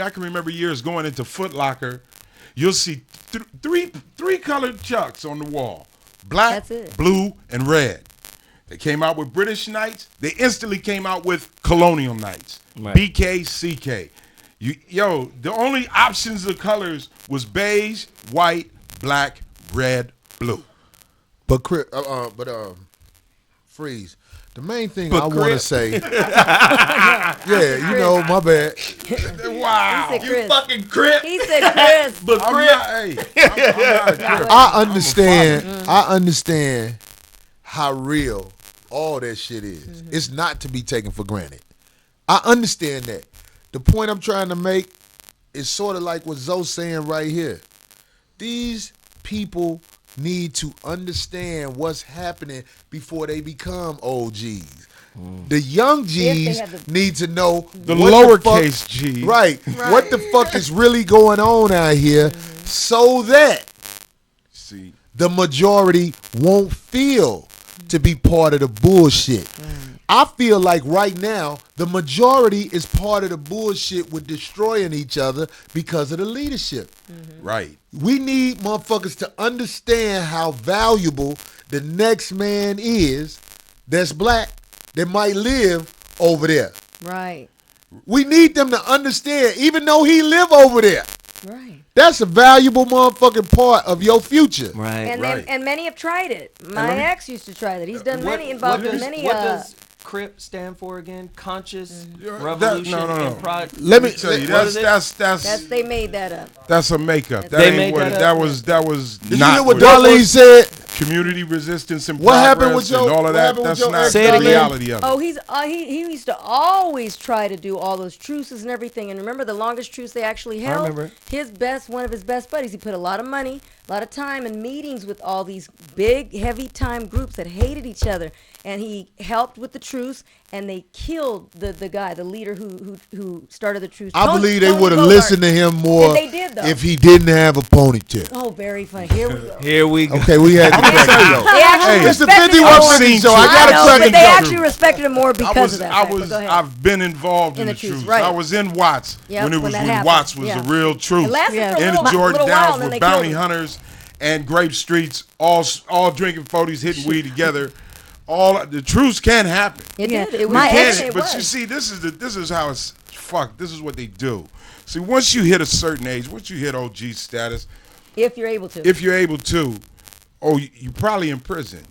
Speaker 7: I can remember years going into Foot Locker. You'll see three colored Chucks on the wall. Black,
Speaker 3: That's it.
Speaker 7: blue, and red. They came out with British Knights. They instantly came out with Colonial Knights.
Speaker 2: Right.
Speaker 7: BK, CK. The only options of colors was beige, white, black, red, blue.
Speaker 4: But Freeze. The main thing
Speaker 7: But
Speaker 4: I want to
Speaker 7: Chris-
Speaker 4: say, my bad.
Speaker 7: Wow.
Speaker 3: He said Chris.
Speaker 2: fucking Crip.
Speaker 3: He said Chris.
Speaker 2: But
Speaker 7: I'm
Speaker 2: Crip.
Speaker 7: not, hey, I'm not a Crip.
Speaker 4: I understand how real all that shit is. It's not to be taken for granted. I understand that. The point I'm trying to make is sort of like what Zoe's saying right here. These people need to understand what's happening before they become OGs. The young G's
Speaker 3: have the-
Speaker 4: need to know
Speaker 7: The
Speaker 4: what
Speaker 7: lowercase
Speaker 4: fuck,
Speaker 7: G.
Speaker 4: Right. What the fuck is really going on out here so that
Speaker 7: See,
Speaker 4: the majority won't feel to be part of the bullshit. I feel like right now the majority is part of the bullshit with destroying each other because of the leadership.
Speaker 7: right.
Speaker 4: We need motherfuckers to understand how valuable the next man is that's black that might live over there.
Speaker 3: Right.
Speaker 4: We need them to understand, even though he live over there.
Speaker 3: Right.
Speaker 4: That's a valuable motherfucking part of your future.
Speaker 2: Right.
Speaker 3: And many have tried it. My ex used to try that. He's done many, involved in many.
Speaker 2: What does CRIP stand for again? Conscious
Speaker 3: Mm-hmm.
Speaker 2: Revolution.
Speaker 7: No.
Speaker 4: Let me
Speaker 7: tell you,
Speaker 3: That's they made that up.
Speaker 7: that's a makeup. That
Speaker 2: They
Speaker 7: ain't
Speaker 2: made
Speaker 7: what
Speaker 2: that
Speaker 7: it, that
Speaker 2: up.
Speaker 7: was. That was
Speaker 4: Did
Speaker 7: not
Speaker 4: you hear what
Speaker 7: it
Speaker 4: Darlene
Speaker 7: was.
Speaker 4: said?
Speaker 7: Community resistance and
Speaker 4: What
Speaker 7: progress
Speaker 4: happened with your-
Speaker 7: and all of
Speaker 4: what
Speaker 7: that.
Speaker 4: happened with
Speaker 7: That's
Speaker 4: your
Speaker 7: not
Speaker 4: ex,
Speaker 7: the
Speaker 2: Say it again.
Speaker 7: reality of it.
Speaker 3: Oh, he used to always try to do all those truces and everything. And remember the longest truce they actually held?
Speaker 2: remember.
Speaker 3: One of his best buddies. He put a lot of money, a lot of time in meetings with all these big, heavy time groups that hated each other. And he helped with the truce, and they killed the guy, the leader who started the truce.
Speaker 4: I believe they
Speaker 3: Tony
Speaker 4: would have
Speaker 3: Bogart.
Speaker 4: listened to him more
Speaker 3: And they did, though.
Speaker 4: if he didn't have a ponytail.
Speaker 3: Oh, very funny. Here we go.
Speaker 2: Here we go.
Speaker 4: Okay, we had to cut it.
Speaker 3: They actually
Speaker 4: Hey, it's the
Speaker 3: respected him
Speaker 4: 5150
Speaker 3: more.
Speaker 4: show. I
Speaker 3: I
Speaker 4: gotta
Speaker 3: know,
Speaker 4: cut
Speaker 3: but
Speaker 4: it.
Speaker 3: they actually respected him more because of that. fact. But go ahead.
Speaker 7: I've been involved in the
Speaker 3: truce,
Speaker 7: truce.
Speaker 3: right.
Speaker 7: I was in Watts
Speaker 3: Yep,
Speaker 7: when it
Speaker 3: when
Speaker 7: was
Speaker 3: that
Speaker 7: when
Speaker 3: happened.
Speaker 7: Watts was
Speaker 3: Yeah.
Speaker 7: the real truth.
Speaker 3: It lasted for a
Speaker 7: In
Speaker 3: little
Speaker 7: the Jordan
Speaker 3: while,
Speaker 7: Downs
Speaker 3: and then
Speaker 7: with
Speaker 3: they
Speaker 7: bounty
Speaker 3: killed him.
Speaker 7: hunters and Grape Streets, all drinking 40s, hitting weed together. All the truce can happen.
Speaker 3: It
Speaker 6: Yeah.
Speaker 3: did. It was.
Speaker 6: My ex-
Speaker 3: It
Speaker 7: But
Speaker 3: was.
Speaker 7: you see, this is how it's fucked. This is what they do. See, once you hit a certain age, once you hit OG status,
Speaker 3: if you're able to.
Speaker 7: if you're able to, you're probably in prison.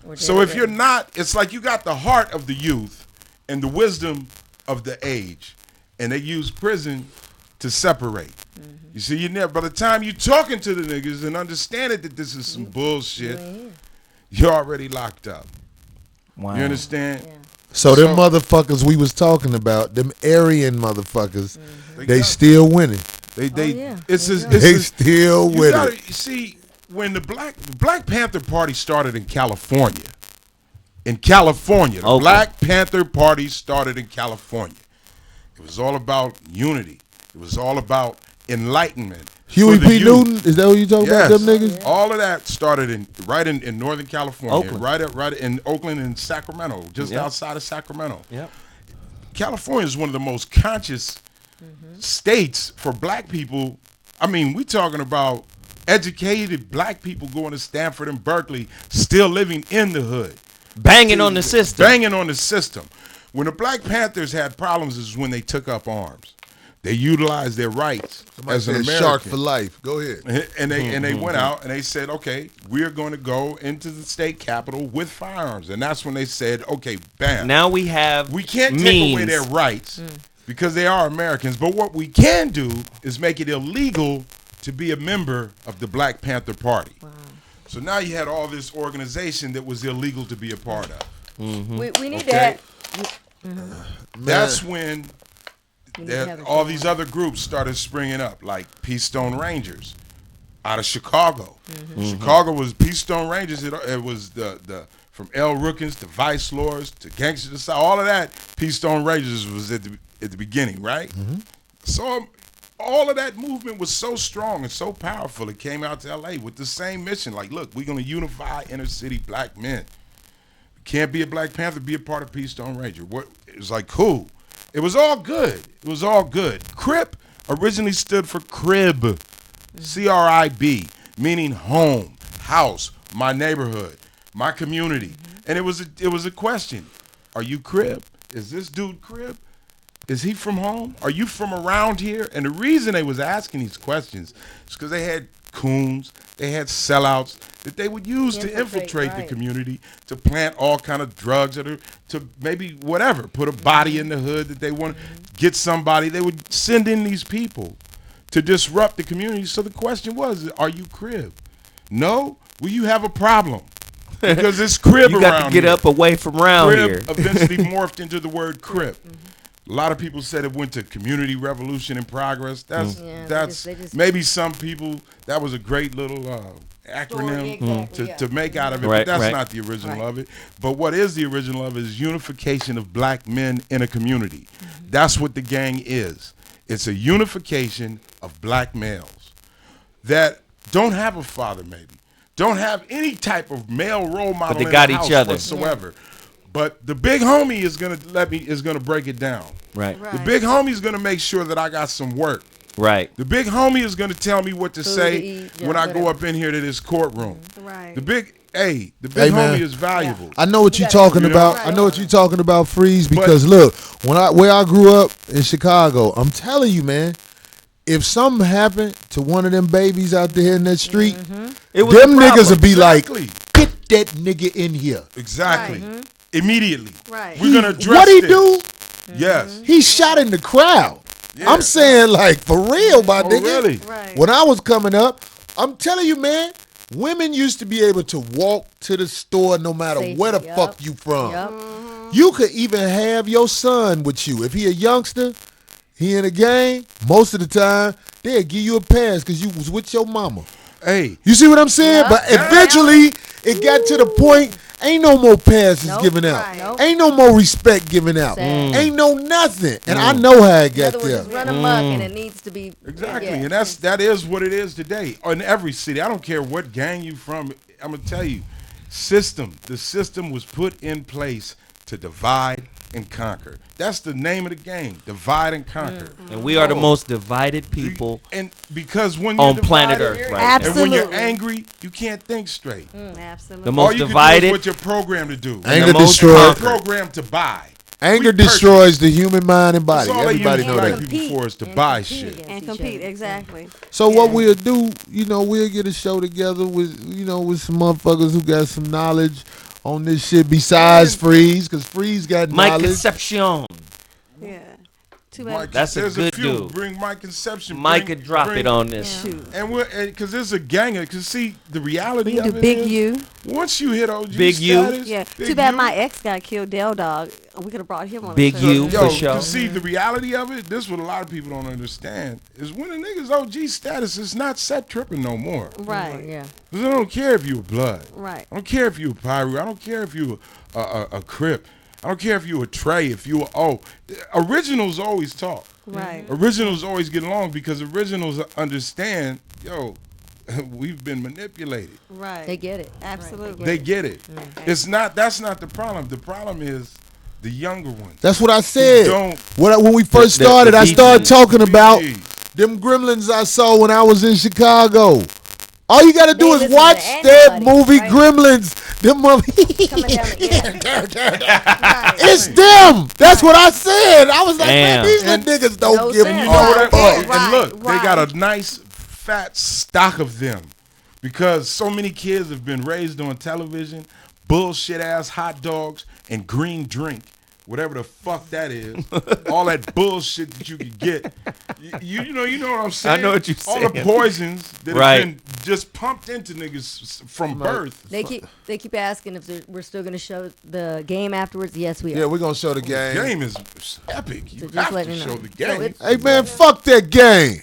Speaker 3: Or
Speaker 7: So
Speaker 3: jail,
Speaker 7: if you're not, it's like you got the heart of the youth and the wisdom of the age, and they use prison to separate. You see, you never. By the time you talking to the niggas and understanding that this is some bullshit, you're already locked up.
Speaker 2: Wow.
Speaker 7: You understand?
Speaker 4: So them motherfuckers we was talking about, them Aryan motherfuckers, they still winning.
Speaker 3: yeah.
Speaker 4: They still
Speaker 7: You
Speaker 4: winning.
Speaker 7: gotta, you see, when the Black Panther Party started in California, the
Speaker 2: Okay.
Speaker 7: Black Panther Party started in California. It was all about unity. It was all about enlightenment.
Speaker 4: Huey
Speaker 7: for the
Speaker 4: P.
Speaker 7: youth.
Speaker 4: Newton, is that what you talking
Speaker 7: Yes.
Speaker 4: about, them niggas?
Speaker 7: All of that started in Northern California,
Speaker 2: Oakland.
Speaker 7: right in Oakland and Sacramento, just
Speaker 2: Yep.
Speaker 7: outside of Sacramento.
Speaker 2: Yep.
Speaker 7: California is one of the most conscious states for black people. I mean, we talking about educated black people going to Stanford and Berkeley, still living in the hood.
Speaker 2: Banging on the system.
Speaker 7: Banging on the system. When the Black Panthers had problems is when they took up arms. They utilized their rights as an
Speaker 4: Said
Speaker 7: American.
Speaker 4: Shark for life. Go ahead.
Speaker 7: And they went out and they said, okay, we're going to go into the state capitol with firearms. And that's when they said, okay, bam.
Speaker 2: Now we have
Speaker 7: We can't take away
Speaker 2: means.
Speaker 7: their rights because they are Americans. But what we can do is make it illegal to be a member of the Black Panther Party. Wow. So now you had all this organization that was illegal to be a part of.
Speaker 3: We need
Speaker 7: Okay.
Speaker 3: that.
Speaker 7: That's when
Speaker 3: We need to have it
Speaker 7: all
Speaker 3: going.
Speaker 7: these other groups started springing up, like Peace Stone Rangers out of Chicago. Chicago was Peace Stone Rangers. It was the from L. Rookins to Vice Lords to Gangsters of the South. All of that Peace Stone Rangers was at the beginning, right? So all of that movement was so strong and so powerful. It came out to L.A. with the same mission. Like, look, we're going to unify inner city black men. Can't be a Black Panther, be a part of Peace Stone Ranger. It was like, cool. It was all good. It was all good. CRIP originally stood for crib, C-R-I-B, meaning home, house, my neighborhood, my community. And it was a question. Are you crib? Is this dude crib? Is he from home? Are you from around here? And the reason they was asking these questions is because they had coons, they had sellouts that they would use to infiltrate the
Speaker 3: right.
Speaker 7: community, to plant all kind of drugs, or to maybe whatever, put a body in the hood that they want to get somebody. They would send in these people to disrupt the community. So the question was, are you crib? No? Well, you have a problem. Because it's crib
Speaker 2: You
Speaker 7: around
Speaker 2: got to get
Speaker 7: here.
Speaker 2: up away from around
Speaker 7: Crib
Speaker 2: here.
Speaker 7: eventually morphed into the word crip. A lot of people said it went to community revolution in progress. That's
Speaker 3: Yeah, they just-
Speaker 7: maybe some people, that was a great little acronym
Speaker 3: exactly, yeah.
Speaker 7: to make out of it,
Speaker 2: Right,
Speaker 7: but that's
Speaker 2: right.
Speaker 7: not the original
Speaker 3: Right.
Speaker 7: of it. But what is the original of it is unification of black men in a community. That's what the gang is. It's a unification of black males that don't have a father, maybe don't have any type of male role model
Speaker 2: they
Speaker 7: in
Speaker 2: got
Speaker 7: the
Speaker 2: each
Speaker 7: house
Speaker 2: other.
Speaker 7: whatsoever. But the big homie is gonna break it down.
Speaker 2: Right.
Speaker 7: The big homie is gonna make sure that I got some work.
Speaker 2: Right.
Speaker 7: The big homie is gonna tell me what to
Speaker 3: Food
Speaker 7: say
Speaker 3: to eat, yeah,
Speaker 7: when I go
Speaker 3: whatever.
Speaker 7: up in here to this courtroom.
Speaker 6: Right.
Speaker 7: The big
Speaker 4: Hey,
Speaker 7: homie
Speaker 4: man.
Speaker 7: is valuable.
Speaker 4: I know what you're
Speaker 3: gotta-
Speaker 4: talking
Speaker 7: You know?
Speaker 4: about. I know what you're talking about, Freeze. Because look, where I grew up in Chicago, I'm telling you, man, if something happened
Speaker 1: to one of them babies out there in that street,
Speaker 2: It was
Speaker 1: them
Speaker 2: a problem.
Speaker 1: niggas would be
Speaker 7: Exactly.
Speaker 1: like, get that nigga in here.
Speaker 7: Exactly. Immediately.
Speaker 6: Right.
Speaker 7: We're gonna address
Speaker 1: What he
Speaker 7: this.
Speaker 1: do?
Speaker 7: Yes.
Speaker 1: He shot in the crowd.
Speaker 7: Yeah.
Speaker 1: I'm saying, like, for real, my
Speaker 7: Oh,
Speaker 1: nigga.
Speaker 7: really?
Speaker 6: Right.
Speaker 1: When I was coming up, I'm telling you, man, women used to be able to walk to the store no matter
Speaker 3: Safety,
Speaker 1: where the
Speaker 3: yup.
Speaker 1: fuck you from.
Speaker 3: Yep.
Speaker 1: You could even have your son with you. If he a youngster, he in a gang, most of the time, they'll give you a pass because you was with your mama.
Speaker 7: Hey.
Speaker 1: You see what I'm saying?
Speaker 3: Yeah.
Speaker 1: But eventually, it got to the point, ain't no more passes
Speaker 3: Nope.
Speaker 1: given out.
Speaker 6: Right.
Speaker 3: Nope.
Speaker 1: Ain't no more respect given out.
Speaker 3: Sad.
Speaker 1: Ain't no nothing. And I know how it
Speaker 3: In
Speaker 1: got
Speaker 3: other words,
Speaker 1: there.
Speaker 3: just run amok, and it needs to be
Speaker 7: Exactly,
Speaker 3: yeah.
Speaker 7: and that is what it is today in every city. I don't care what gang you from. I'm gonna tell you, the system was put in place to divide and conquer. That's the name of the game: divide and conquer.
Speaker 2: And we are the most divided people
Speaker 7: And because when you're
Speaker 2: on planet
Speaker 7: divided,
Speaker 2: Earth right
Speaker 7: and
Speaker 2: now.
Speaker 7: when you're
Speaker 6: Absolutely.
Speaker 7: angry, you can't think straight.
Speaker 6: Absolutely.
Speaker 2: The
Speaker 7: All
Speaker 2: most
Speaker 7: you can do
Speaker 2: divided.
Speaker 7: is what you're programmed to do.
Speaker 1: Anger
Speaker 2: the most
Speaker 1: destroys.
Speaker 2: conquered.
Speaker 7: Programmed to buy.
Speaker 1: Anger
Speaker 7: We purchase.
Speaker 1: destroys the human mind and body.
Speaker 7: That's all they
Speaker 1: Everybody
Speaker 7: use
Speaker 1: know
Speaker 7: black
Speaker 1: that.
Speaker 7: people for is to
Speaker 3: And
Speaker 7: buy
Speaker 3: compete
Speaker 7: shit.
Speaker 3: against
Speaker 6: And
Speaker 3: each
Speaker 6: compete,
Speaker 3: other.
Speaker 6: exactly.
Speaker 1: So what we'll do, we'll get a show together with, with some motherfuckers who got some knowledge on this shit besides Freeze, because Freeze got
Speaker 2: Mike
Speaker 1: knowledge.
Speaker 2: Concepcion.
Speaker 6: Yeah. Too bad.
Speaker 7: Mike,
Speaker 2: That's a
Speaker 7: there's
Speaker 2: good
Speaker 7: few.
Speaker 2: dude.
Speaker 7: Bring Mike Conception.
Speaker 2: Mike
Speaker 7: bring-
Speaker 2: could drop
Speaker 7: bring-
Speaker 2: it on this.
Speaker 6: Shoot.
Speaker 7: And we're because there's a gang of. Because see, the reality
Speaker 6: We can
Speaker 7: of
Speaker 6: do
Speaker 7: it
Speaker 6: Big
Speaker 7: is,
Speaker 6: U.
Speaker 7: once you hit OG
Speaker 2: Big U.
Speaker 7: status,
Speaker 6: Yeah.
Speaker 7: Big
Speaker 6: Too bad
Speaker 7: U,
Speaker 6: my ex got killed, Del Dog. We could have brought him on.
Speaker 2: Big
Speaker 6: the show.
Speaker 2: U.
Speaker 7: Yo,
Speaker 2: for sure.
Speaker 7: 'cause see, the reality of it, this is what a lot of people don't understand, is when a nigga's OG status is not set tripping no more.
Speaker 6: Right.
Speaker 3: Yeah.
Speaker 7: 'Cause I don't care if you a blood.
Speaker 6: Right.
Speaker 7: I don't care if you a Pyru. I don't care if you a Crip. I don't care if you a Trey, if you originals always talk.
Speaker 6: Right.
Speaker 7: Originals always get along because originals understand, we've been manipulated.
Speaker 6: Right.
Speaker 3: They get it.
Speaker 6: Absolutely.
Speaker 7: They get it. That's not the problem. The problem is the younger ones.
Speaker 1: That's what I said.
Speaker 7: Don't-
Speaker 1: When we first
Speaker 2: The
Speaker 1: started, I started
Speaker 2: BGs.
Speaker 1: talking about
Speaker 7: BGs.
Speaker 1: them gremlins I saw when I was in Chicago. All you gotta do
Speaker 3: They
Speaker 1: is
Speaker 3: listen
Speaker 1: watch
Speaker 3: to
Speaker 1: that
Speaker 3: anybody,
Speaker 1: movie
Speaker 3: right?
Speaker 1: Gremlins. Them
Speaker 3: Coming down the
Speaker 6: Right.
Speaker 1: It's them. That's what I said. I was like, man,
Speaker 2: Damn.
Speaker 1: these little niggas don't
Speaker 3: No
Speaker 1: give
Speaker 3: sense.
Speaker 1: no
Speaker 7: Oh, that-
Speaker 1: fuck.
Speaker 6: Right,
Speaker 7: and look,
Speaker 6: right.
Speaker 7: they got a nice fat stock of them because so many kids have been raised on television, bullshit ass hot dogs and green drink, whatever the fuck that is. All that bullshit that you could get. You know what I'm saying?
Speaker 2: I know what you're
Speaker 7: All the
Speaker 2: saying.
Speaker 7: poisons that
Speaker 2: Right.
Speaker 7: have been just pumped into niggas from birth.
Speaker 3: They keep asking if we're still gonna show the game afterwards. Yes, we are.
Speaker 1: Yeah, we're gonna show the
Speaker 7: The
Speaker 1: game.
Speaker 7: game is epic. You
Speaker 3: So just
Speaker 7: have to
Speaker 3: letting you
Speaker 7: show
Speaker 3: know.
Speaker 7: the
Speaker 3: So
Speaker 7: game.
Speaker 3: it's-
Speaker 1: Hey man, fuck that game.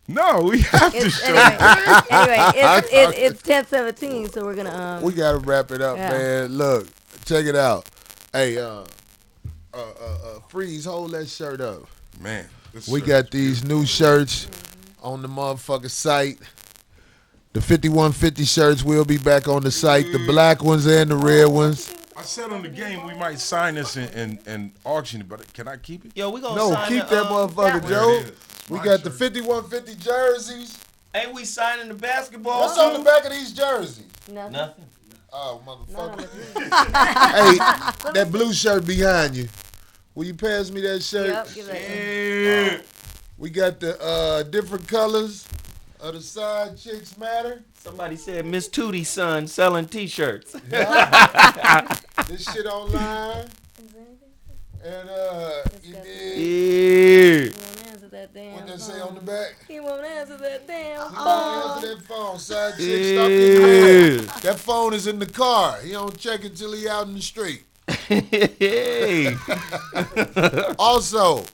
Speaker 7: No, we have to
Speaker 3: It's,
Speaker 7: show
Speaker 3: anyway, it's 10:17, so we're gonna
Speaker 1: We gotta wrap it up,
Speaker 3: Yeah.
Speaker 1: man. Look, check it out. Hey, Freeze, hold that shirt up.
Speaker 7: Man. this
Speaker 1: We
Speaker 7: shirt
Speaker 1: got
Speaker 7: is
Speaker 1: these new shirts on the motherfucker site. The 5150 shirts will be back on the site. The black ones and the red ones.
Speaker 7: I said on the game we might sign this and auction it, but can I keep it?
Speaker 2: Yo, we gonna
Speaker 1: No,
Speaker 2: sign
Speaker 1: keep
Speaker 2: the,
Speaker 1: that motherfucker,
Speaker 3: that
Speaker 1: Joe.
Speaker 7: There it is.
Speaker 1: We
Speaker 7: My
Speaker 1: got the
Speaker 7: shirt.
Speaker 1: 5150 jerseys.
Speaker 2: Ain't we signing the basketball?
Speaker 1: What's on the back of these jerseys?
Speaker 3: nothing.
Speaker 2: Nothing.
Speaker 1: Oh,
Speaker 3: Not on
Speaker 1: motherfucker.
Speaker 3: the
Speaker 1: Hey, that blue shirt behind you. Will you pass me that shirt?
Speaker 3: Yep, give that to me.
Speaker 7: Yeah.
Speaker 1: We got the different colors of the side chicks matter.
Speaker 2: Somebody said Miss Tootie's son selling T-shirts.
Speaker 1: This shit online. And you did
Speaker 2: Yeah.
Speaker 3: He won't answer that damn
Speaker 1: what they say
Speaker 3: phone.
Speaker 1: on the back.
Speaker 3: He won't answer that damn
Speaker 1: You
Speaker 3: phone.
Speaker 1: don't answer that phone, side chick. Stop getting mad.
Speaker 2: Yeah.
Speaker 1: That phone is in the car. He don't check it till he out in the street.
Speaker 2: Hey.
Speaker 1: Also,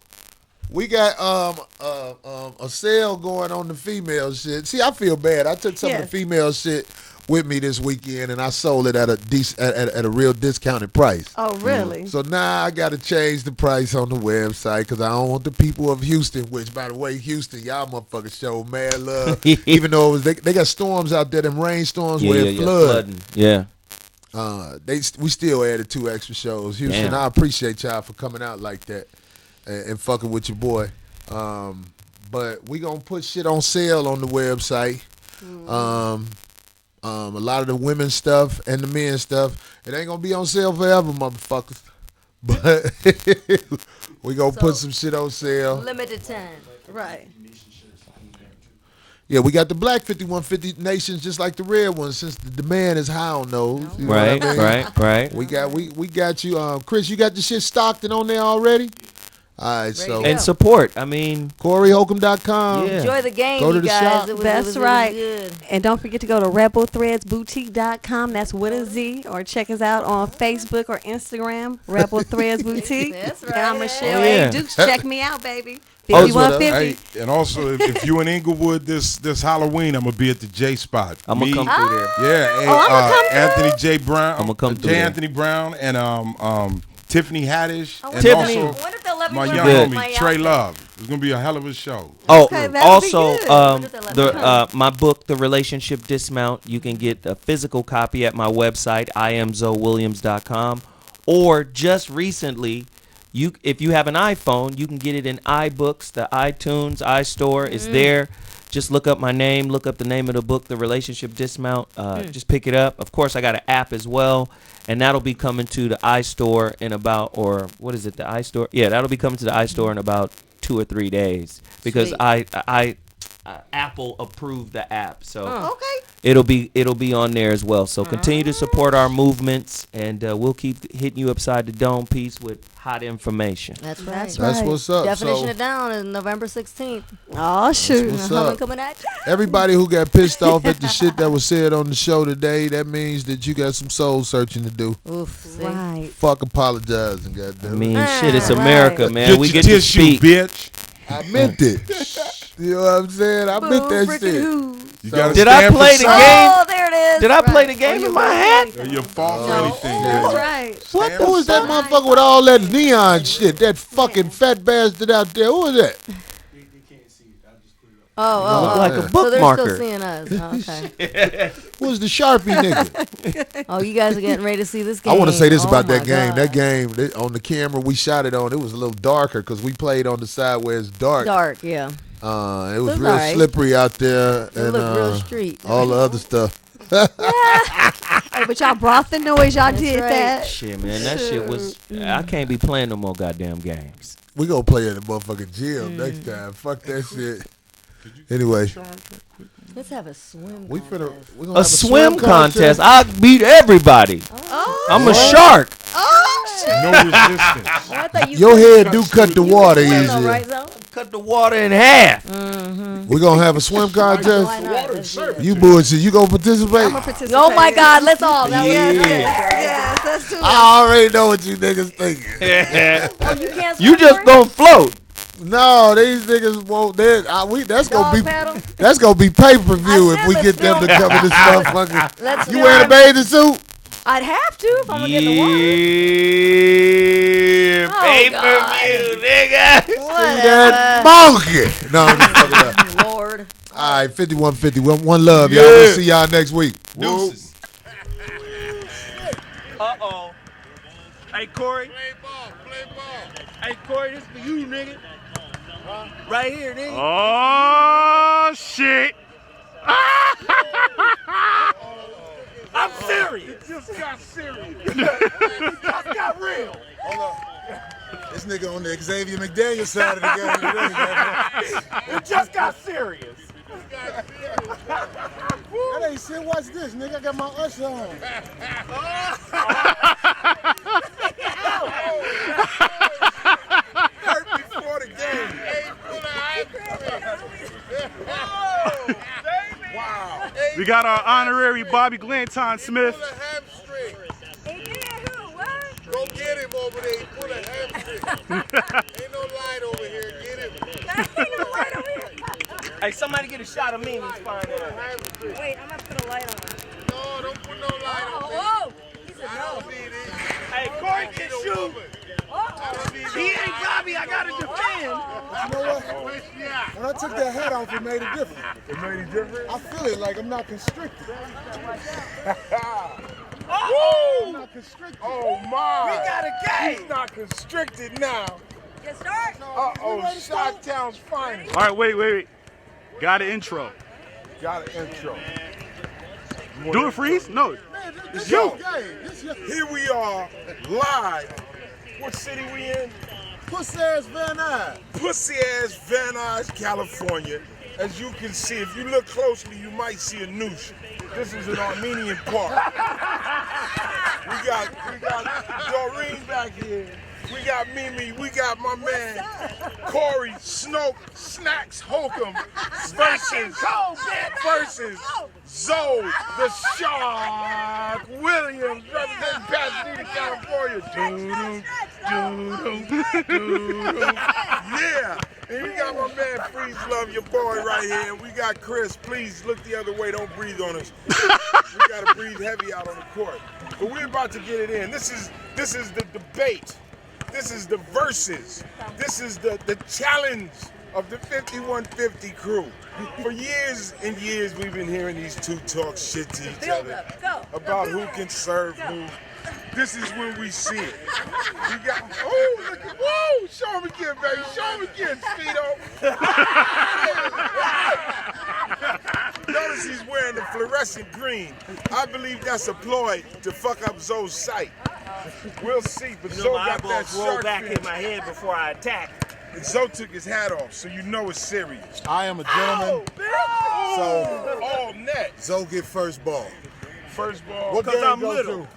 Speaker 1: we got a sale going on the female shit. See, I feel bad. I took some of the
Speaker 6: Yes.
Speaker 1: female shit with me this weekend, and I sold it at a real discounted price.
Speaker 6: Oh, really?
Speaker 1: So now I got to change the price on the website because I don't want the people of Houston, which, by the way, Houston, y'all motherfuckers show mad love. Even though it was, they got storms out there, them rainstorms where it flood.
Speaker 2: flooding. Yeah.
Speaker 1: We still added 2 extra shows. Houston,
Speaker 2: Damn.
Speaker 1: I appreciate y'all for coming out like that and fucking with your boy. But we gonna put shit on sale on the website. A lot of the women's stuff and the men's stuff. It ain't gonna be on sale forever, motherfuckers. But we gonna put some shit on sale.
Speaker 3: Limited time.
Speaker 6: Right.
Speaker 4: Yeah, we got the black 5150 nations just like the red ones since the demand is high on those. You know
Speaker 2: Right,
Speaker 4: what I mean?
Speaker 2: right.
Speaker 4: We got you. Chris, you got the shit stocked and on there already? All right, so.
Speaker 2: And support. I mean,
Speaker 4: CoreyHolcomb.com.
Speaker 2: Yeah.
Speaker 3: Enjoy the game,
Speaker 4: Go to
Speaker 3: you
Speaker 4: the
Speaker 3: guys.
Speaker 4: shop.
Speaker 3: It was
Speaker 6: That's right.
Speaker 3: good.
Speaker 6: And don't forget to go to rebelthreadsboutique.com. That's with a Z. Or check us out on Facebook or Instagram, Rebel Threads Boutique.
Speaker 3: That's
Speaker 6: And I'm
Speaker 3: right.
Speaker 6: Michelle
Speaker 2: Oh, yeah.
Speaker 6: A. Dukes. Check me out, baby.
Speaker 2: Oh,
Speaker 6: 5150.
Speaker 7: Hey, and also, if you in Inglewood this Halloween, I'm gonna be at the J Spot.
Speaker 2: I'm gonna come through there.
Speaker 7: Yeah, and,
Speaker 6: I'ma come through.
Speaker 7: Anthony J. Brown.
Speaker 2: I'ma come through
Speaker 7: J.
Speaker 2: there.
Speaker 7: Anthony Brown and Tiffany Haddish. And
Speaker 2: Tiffany.
Speaker 3: I
Speaker 7: also
Speaker 3: wonder if they'll let me
Speaker 7: my
Speaker 3: wear
Speaker 7: young
Speaker 2: Good.
Speaker 7: homie Trey Love. It's gonna be a hell of a show.
Speaker 2: Oh,
Speaker 6: Okay, that'll be
Speaker 2: also,
Speaker 6: good.
Speaker 2: my book, The Relationship Dismount, you can get a physical copy at my website, iamzowilliams.com, or just recently, if you have an iPhone, you can get it in iBooks, the iTunes, iStore is there. Just look up my name, look up the name of the book, The Relationship Dismount. Just pick it up. Of course, I got an app as well, and that'll be coming to the iStore in about, or what is it, the iStore? Yeah, that'll be coming to the iStore in about 2 or 3 days because
Speaker 3: Sweet.
Speaker 2: I Apple approved the app, so
Speaker 6: Okay.
Speaker 2: it'll be on there as well. So continue to support our movements, and we'll keep hitting you upside the dome piece with hot information.
Speaker 3: That's right.
Speaker 4: That's what's up.
Speaker 3: Definition
Speaker 4: So,
Speaker 3: it down is November 16th.
Speaker 6: Oh, shoot.
Speaker 4: what's
Speaker 3: Coming,
Speaker 4: up?
Speaker 3: coming at you.
Speaker 4: Everybody who got pissed off at the shit that was said on the show today, that means that you got some soul searching to do.
Speaker 3: Oof. See?
Speaker 6: Right.
Speaker 4: Fuck apologizing,
Speaker 2: I
Speaker 4: goddamn.
Speaker 2: mean,
Speaker 3: Ah,
Speaker 2: shit, it's
Speaker 3: right.
Speaker 2: America, man.
Speaker 7: Get
Speaker 2: We
Speaker 7: your
Speaker 2: get to
Speaker 7: tissue,
Speaker 2: speak.
Speaker 7: bitch.
Speaker 4: I meant it. You know what I'm saying? I meant that
Speaker 3: Freaking
Speaker 4: shit.
Speaker 3: who?
Speaker 7: You gotta
Speaker 2: Did I
Speaker 7: stand
Speaker 2: play
Speaker 7: for
Speaker 2: the
Speaker 7: something.
Speaker 2: game?
Speaker 3: Oh, there it is.
Speaker 2: Did I play the
Speaker 3: Right.
Speaker 2: game
Speaker 3: Oh,
Speaker 2: in my hat?
Speaker 7: Or you fall for anything.
Speaker 6: That's
Speaker 7: Yeah.
Speaker 6: right.
Speaker 4: What? Who is that motherfucker with all that neon shit? That fucking fat bastard out there. Who is that?
Speaker 3: Oh,
Speaker 2: Like a
Speaker 3: so they're
Speaker 2: bookmarker.
Speaker 3: still seeing us. Oh, okay.
Speaker 4: Who's the Sharpie nigga?
Speaker 3: Oh, you guys are getting ready to see this game.
Speaker 4: I want to say this
Speaker 3: Oh
Speaker 4: about
Speaker 3: my
Speaker 4: that game.
Speaker 3: God.
Speaker 4: That game on the camera we shot it on, it was a little darker because we played on the side where it's dark.
Speaker 3: Dark, yeah.
Speaker 4: It was
Speaker 3: Looks
Speaker 4: real
Speaker 3: alright.
Speaker 4: slippery out there,
Speaker 3: It
Speaker 4: and
Speaker 3: looked real street.
Speaker 4: all the other stuff.
Speaker 6: Hey, but y'all brought the noise. Y'all did
Speaker 3: right.
Speaker 6: that.
Speaker 2: Shit, man, that shit was. I can't be playing no more goddamn games.
Speaker 4: We gonna play in the motherfucking gym next time. Fuck that shit. Anyway,
Speaker 3: Let's have a swim.
Speaker 4: we gonna
Speaker 2: A
Speaker 4: have
Speaker 2: swim contest. I beat everybody.
Speaker 3: Oh,
Speaker 2: I'm a shark.
Speaker 7: No resistance.
Speaker 3: I thought you
Speaker 4: Your
Speaker 3: could-
Speaker 4: head do cut the water
Speaker 3: swim though,
Speaker 4: easy.
Speaker 3: right, Zo?
Speaker 2: Cut the water in half.
Speaker 4: We gonna have a swim contest.
Speaker 3: Why not? Let's do it.
Speaker 4: You bullshit. You gonna participate?
Speaker 6: I'm a participant.
Speaker 3: Oh my God, let's all. Now
Speaker 2: Yeah.
Speaker 6: Yes, let's do it.
Speaker 4: I already know what you niggas thinking.
Speaker 3: Oh, you can't swim
Speaker 2: You just
Speaker 3: for it?
Speaker 2: gonna float.
Speaker 4: No, these niggas won't. That's
Speaker 3: Dog
Speaker 4: gonna be
Speaker 3: paddle?
Speaker 4: that's gonna be pay per view
Speaker 3: I
Speaker 4: if
Speaker 3: said
Speaker 4: we
Speaker 3: let's
Speaker 4: get them to
Speaker 3: film.
Speaker 4: cover this motherfucker.
Speaker 3: Let's
Speaker 4: You
Speaker 3: film.
Speaker 4: wearing a bathing suit?
Speaker 3: I'd have to if I'm gonna get in the water.
Speaker 2: Yeah,
Speaker 3: Oh,
Speaker 2: pay
Speaker 3: God.
Speaker 2: per view, nigga.
Speaker 4: That monkey. No, I'm just fucking up.
Speaker 3: Lord.
Speaker 4: All right, 5150. One love, y'all. We'll see y'all next week.
Speaker 2: Deuces. Uh-oh. Hey, Corey.
Speaker 4: Play ball.
Speaker 2: Hey, Corey, this for you, nigga. Right here, nigga.
Speaker 5: Oh, shit.
Speaker 2: I'm serious.
Speaker 4: It just got serious. It just got real. Hold up. This nigga on the Xavier McDaniel side of the game today. It just got serious. That ain't shit. Watch this, nigga. I got my Usher on. Hurt before the game. Wow.
Speaker 5: We got our honorary Bobby Glanton Smith.
Speaker 4: Go get him over there. He pulled a hamstring. Ain't no light over here. Get him.
Speaker 2: Hey, somebody get a shot of me in his fine ass.
Speaker 3: Wait, I'm gonna put a light on.
Speaker 4: No, don't put no light on me.
Speaker 3: Whoa! He said
Speaker 4: I
Speaker 3: no.
Speaker 4: don't need it.
Speaker 2: Hey, Corey can shoot.
Speaker 4: I don't need
Speaker 2: He ain't Bobby. I gotta defend.
Speaker 4: You know what? When I took that hat off, it made it different. It made it different? I feel it like I'm not constricted. I'm not constricted.
Speaker 5: Oh, my.
Speaker 2: We got a game.
Speaker 5: He's not constricted now.
Speaker 3: Get start.
Speaker 5: Uh-oh, Shot-Town's finest. All right, wait. Got an intro.
Speaker 4: Got an intro.
Speaker 5: Do it, Freeze? No.
Speaker 4: It's
Speaker 5: You.
Speaker 4: Here we are, live.
Speaker 5: What city we in?
Speaker 4: Pussy ass Van Nuys.
Speaker 5: Pussy-ass Van Nuys, California.
Speaker 7: As you can see, if you look closely, you might see a noose. This is an Armenian park. We got Doreen back here. We got Mimi. We got my man Corey Snacks Holcomb versus Zoe the Shark Williams representing Pasadena, California. Yeah. And we got my man Freeze Love, your boy right here. And we got Chris. Please look the other way. Don't breathe on us. We gotta breathe heavy out on the court. But we're about to get it in. This is the debate. This is the versus. This is the challenge of the 5150 crew. For years and years, we've been hearing these two talk shit to each other about who can serve who. This is when we see it. We got, oh, look at, whoa, show him again, baby. Show him again, Speedo. Notice he's wearing the fluorescent green. I believe that's a ploy to fuck up Zoe's sight. We'll see, but Zoe got that shark
Speaker 2: back
Speaker 7: fin.
Speaker 2: in my head before I attack.
Speaker 7: And Zoe took his hat off, so you know it's serious.
Speaker 1: I am a gentleman, so
Speaker 7: All net.
Speaker 1: Zoe get first ball.
Speaker 7: First ball.
Speaker 1: What game
Speaker 2: I'm
Speaker 1: go
Speaker 2: little.
Speaker 1: to?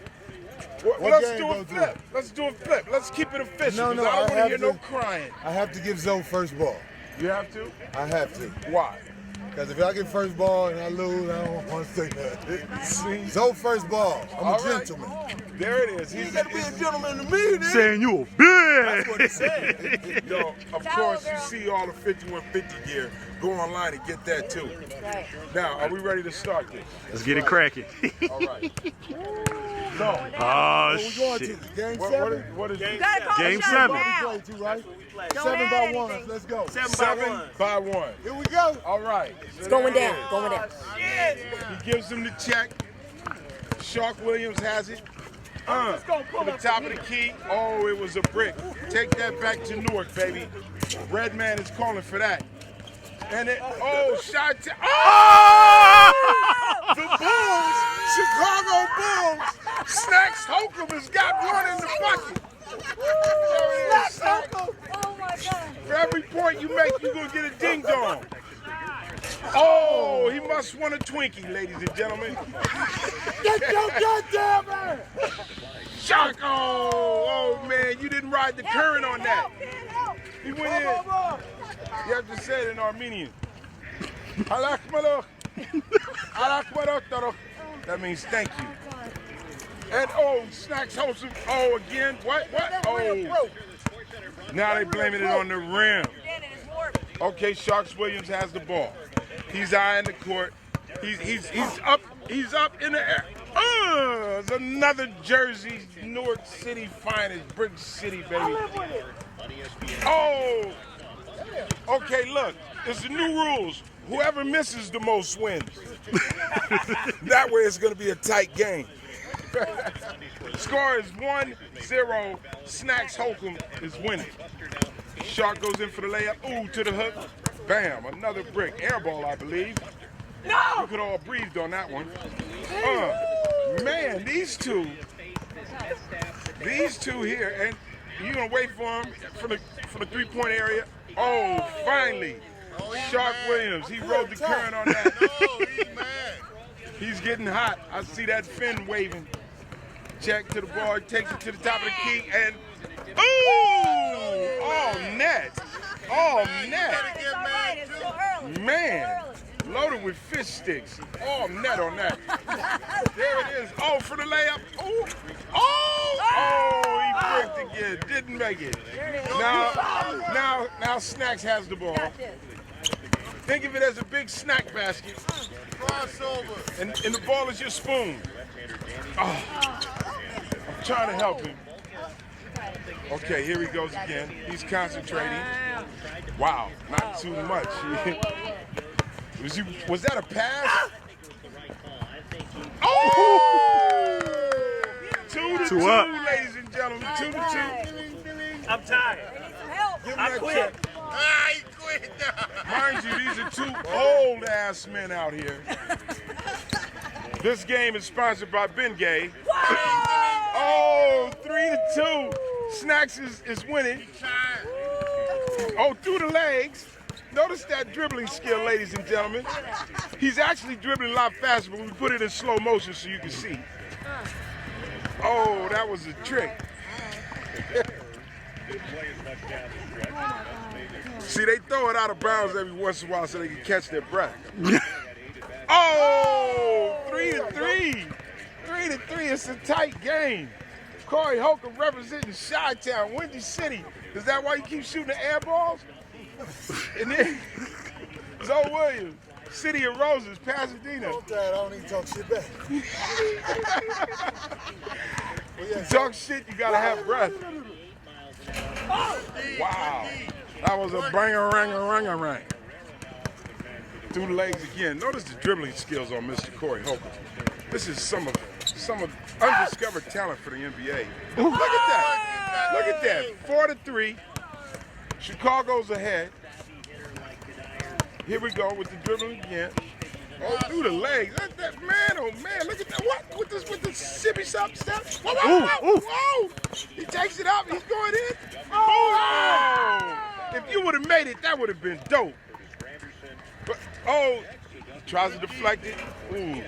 Speaker 7: Let's
Speaker 1: game
Speaker 7: do
Speaker 1: go
Speaker 7: a flip. Let's do a flip. Let's keep it official.
Speaker 1: No,
Speaker 7: I don't want to
Speaker 1: have
Speaker 7: hear
Speaker 1: to-
Speaker 7: no crying.
Speaker 1: I have to give Zoe first ball.
Speaker 7: You have to?
Speaker 1: I have to.
Speaker 7: Why?
Speaker 1: Because if I get first ball and I lose, I don't want to say nothing.
Speaker 7: See?
Speaker 1: Zoe first ball. I'm
Speaker 7: All
Speaker 1: a
Speaker 7: right.
Speaker 1: gentleman.
Speaker 7: There it is. He's
Speaker 1: You gotta be a gentleman to me, then.
Speaker 2: Saying you a bitch.
Speaker 1: That's what he said.
Speaker 7: Yo, of course, you see all the 5150 gear. Go online and get that too.
Speaker 3: Right.
Speaker 7: Now, are we ready to start this?
Speaker 2: Let's get it cracking.
Speaker 7: All right. So,
Speaker 2: Oh,
Speaker 1: What we going
Speaker 2: shit.
Speaker 1: to? Game
Speaker 7: what
Speaker 1: 7?
Speaker 7: is
Speaker 3: You gotta call
Speaker 2: Game
Speaker 3: the shot
Speaker 2: 7.
Speaker 3: now.
Speaker 1: We play too, right?
Speaker 3: Don't
Speaker 1: 7
Speaker 3: add
Speaker 1: by
Speaker 3: anything.
Speaker 1: 1. Let's go.
Speaker 7: 7 by 1.
Speaker 1: Here we go.
Speaker 7: All right.
Speaker 3: It's going down. Going down.
Speaker 7: He gives him the check. Shark Williams has it. To the top of the key. Oh, it was a brick. Take that back to Newark, baby. Red man is calling for that. And it, oh, shot. The Bulls, Chicago Bulls. Snacks Holcomb has got one in the bucket. There it is, Snack.
Speaker 3: Oh my God.
Speaker 7: For every point you make, you're going to get a ding dong. Oh, he must want a Twinkie, ladies and gentlemen.
Speaker 1: Get your goddamn ass.
Speaker 7: Sharko! Oh, man, you didn't ride the current on that. He went in. You have to say it in Armenian. That means thank you. And oh, Snacks Holcomb. Oh, again. What? Oh. Now they blaming it on the rim. Okay, Sharks Williams has the ball. He's eyeing the court. He's up. He's up in the air. It's another Jersey, Newark City finest, Brick City, baby. Oh. Okay, look. It's the new rules. Whoever misses the most wins. That way it's going to be a tight game. Score is 1-0. Snacks Holcomb is winning. Shark goes in for the layup. Ooh, to the hook. Bam, another brick. Air ball, I believe. No! We could all breathed on that one. Man, these two here, and you gonna wait for them for the 3-point area. Oh, finally. Shark Williams, he rode the current on that.
Speaker 1: He's mad.
Speaker 7: He's getting hot. I see that fin waving. Check to the ball, takes it to the top of the key, and ooh! Oh, net. Oh, net. Man, loaded with fish sticks. Oh, net on that. There it is. Oh, for the layup. Ooh. Oh, he bricked again. Didn't make it. Now Snacks has the ball. Think of it as a big snack basket.
Speaker 1: Crossover.
Speaker 7: And the ball is your spoon. Oh, I'm trying to help him. Okay, here he goes again. He's concentrating. Wow, not too much. Was that a pass? Oh! 2-2,
Speaker 2: up.
Speaker 7: ladies and gentlemen. 2-2.
Speaker 2: I'm tired.
Speaker 7: Give him
Speaker 2: I
Speaker 7: that
Speaker 2: quit.
Speaker 7: check.
Speaker 1: He quit now.
Speaker 7: Mind you, these are two old-ass men out here. This game is sponsored by Bengay. Oh, 3-2. Snacks is winning. Oh, through the legs. Notice that dribbling skill, ladies and gentlemen. He's actually dribbling a lot faster, but we put it in slow motion so you can see. Oh, that was a trick. See, they throw it out of bounds every once in a while so they can catch their breath. Oh, 3-3. 3-3, it's a tight game. Corey Holcomb representing Chi-Town, Windy City. Is that why you keep shooting the air balls? And then Zoe Williams, City of Roses, Pasadena.
Speaker 4: I don't even talk shit back.
Speaker 7: You talk shit, you gotta have breath. Wow, that was a banger-ranger-ranger-rang. Through the legs again. Notice the dribbling skills on Mr. Corey Holcomb. This is some of undiscovered talent for the NBA. Look at that. Look at that. 4-3. Chicago's ahead. Here we go with the dribbling again. Oh, through the legs. That man, oh man, look at that. What? With the sippy step? Whoa, whoa, whoa, whoa. He takes it up, he's going in. Oh! If you would have made it, that would have been dope. But, oh, tries to deflect it. Ooh.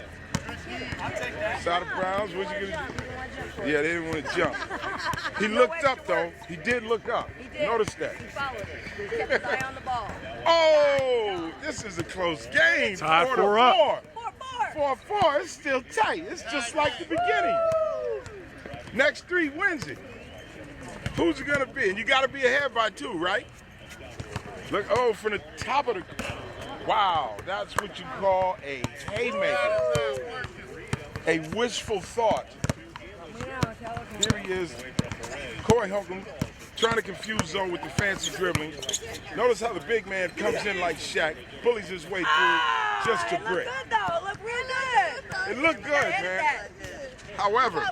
Speaker 7: Side of Browns, what's he gonna do? Yeah, they didn't want to jump. He looked up though. He did look up.
Speaker 3: He did.
Speaker 7: Notice that.
Speaker 3: He followed it. He kept his eye on the ball.
Speaker 7: Oh, this is a close game.
Speaker 2: Tied
Speaker 7: 4-4.
Speaker 3: 4-4.
Speaker 7: 4-4. It's still tight. It's just like the beginning. Next 3 wins it. Who's it gonna be? And you gotta be ahead by 2, right? Look, oh, from the top of the. Wow, that's what you call a haymaker. A wishful thought. Here he is, Corey Holcomb, trying to confuse Zoe with the fancy dribbling. Notice how the big man comes in like Shaq, bullies his way through just to brick.
Speaker 3: It looked good, though. It looked real good.
Speaker 7: It looked good, man. However,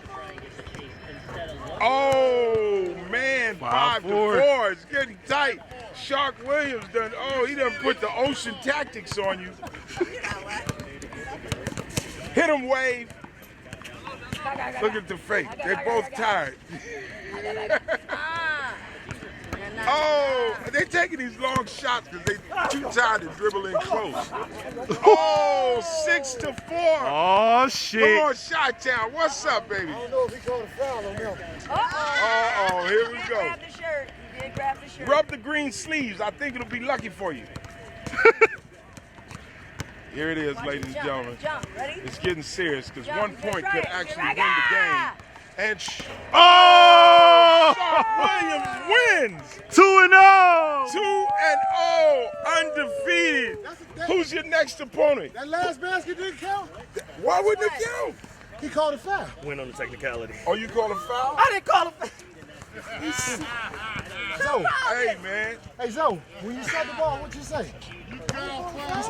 Speaker 7: oh man, 5-4. It's getting tight. Shark Williams done. Oh, he done put the ocean tactics on you. Hit him, Wave. Look at the fake. They're both tired. Oh, they're taking these long shots because they're too tired to dribble in close. Oh, 6-4.
Speaker 2: Oh, shit.
Speaker 7: Come on, Chi-Town. What's up, baby?
Speaker 4: I don't know if he called a foul on them.
Speaker 7: Uh-oh, here we go.
Speaker 3: Grab the shirt. He did grab the shirt.
Speaker 7: Rub the green sleeves. I think it'll be lucky for you. Here it is, ladies and gentlemen.
Speaker 3: Jump. Ready?
Speaker 7: It's getting serious because 1 point
Speaker 3: That's
Speaker 7: could
Speaker 3: right.
Speaker 7: actually
Speaker 3: Here
Speaker 7: win
Speaker 3: I
Speaker 7: the game.
Speaker 3: go.
Speaker 7: And
Speaker 2: Oh!
Speaker 7: Shark Williams wins.
Speaker 2: 2-0.
Speaker 7: 2-0, undefeated. Who's your next opponent?
Speaker 4: That last basket didn't count.
Speaker 7: Why wouldn't it count?
Speaker 4: He called a foul.
Speaker 2: Win on the technicality.
Speaker 7: Oh, you call a foul?
Speaker 2: I didn't call him.
Speaker 4: Zoe,
Speaker 7: Hey, man.
Speaker 4: hey Zoe, when you shot the ball, what'd you say? You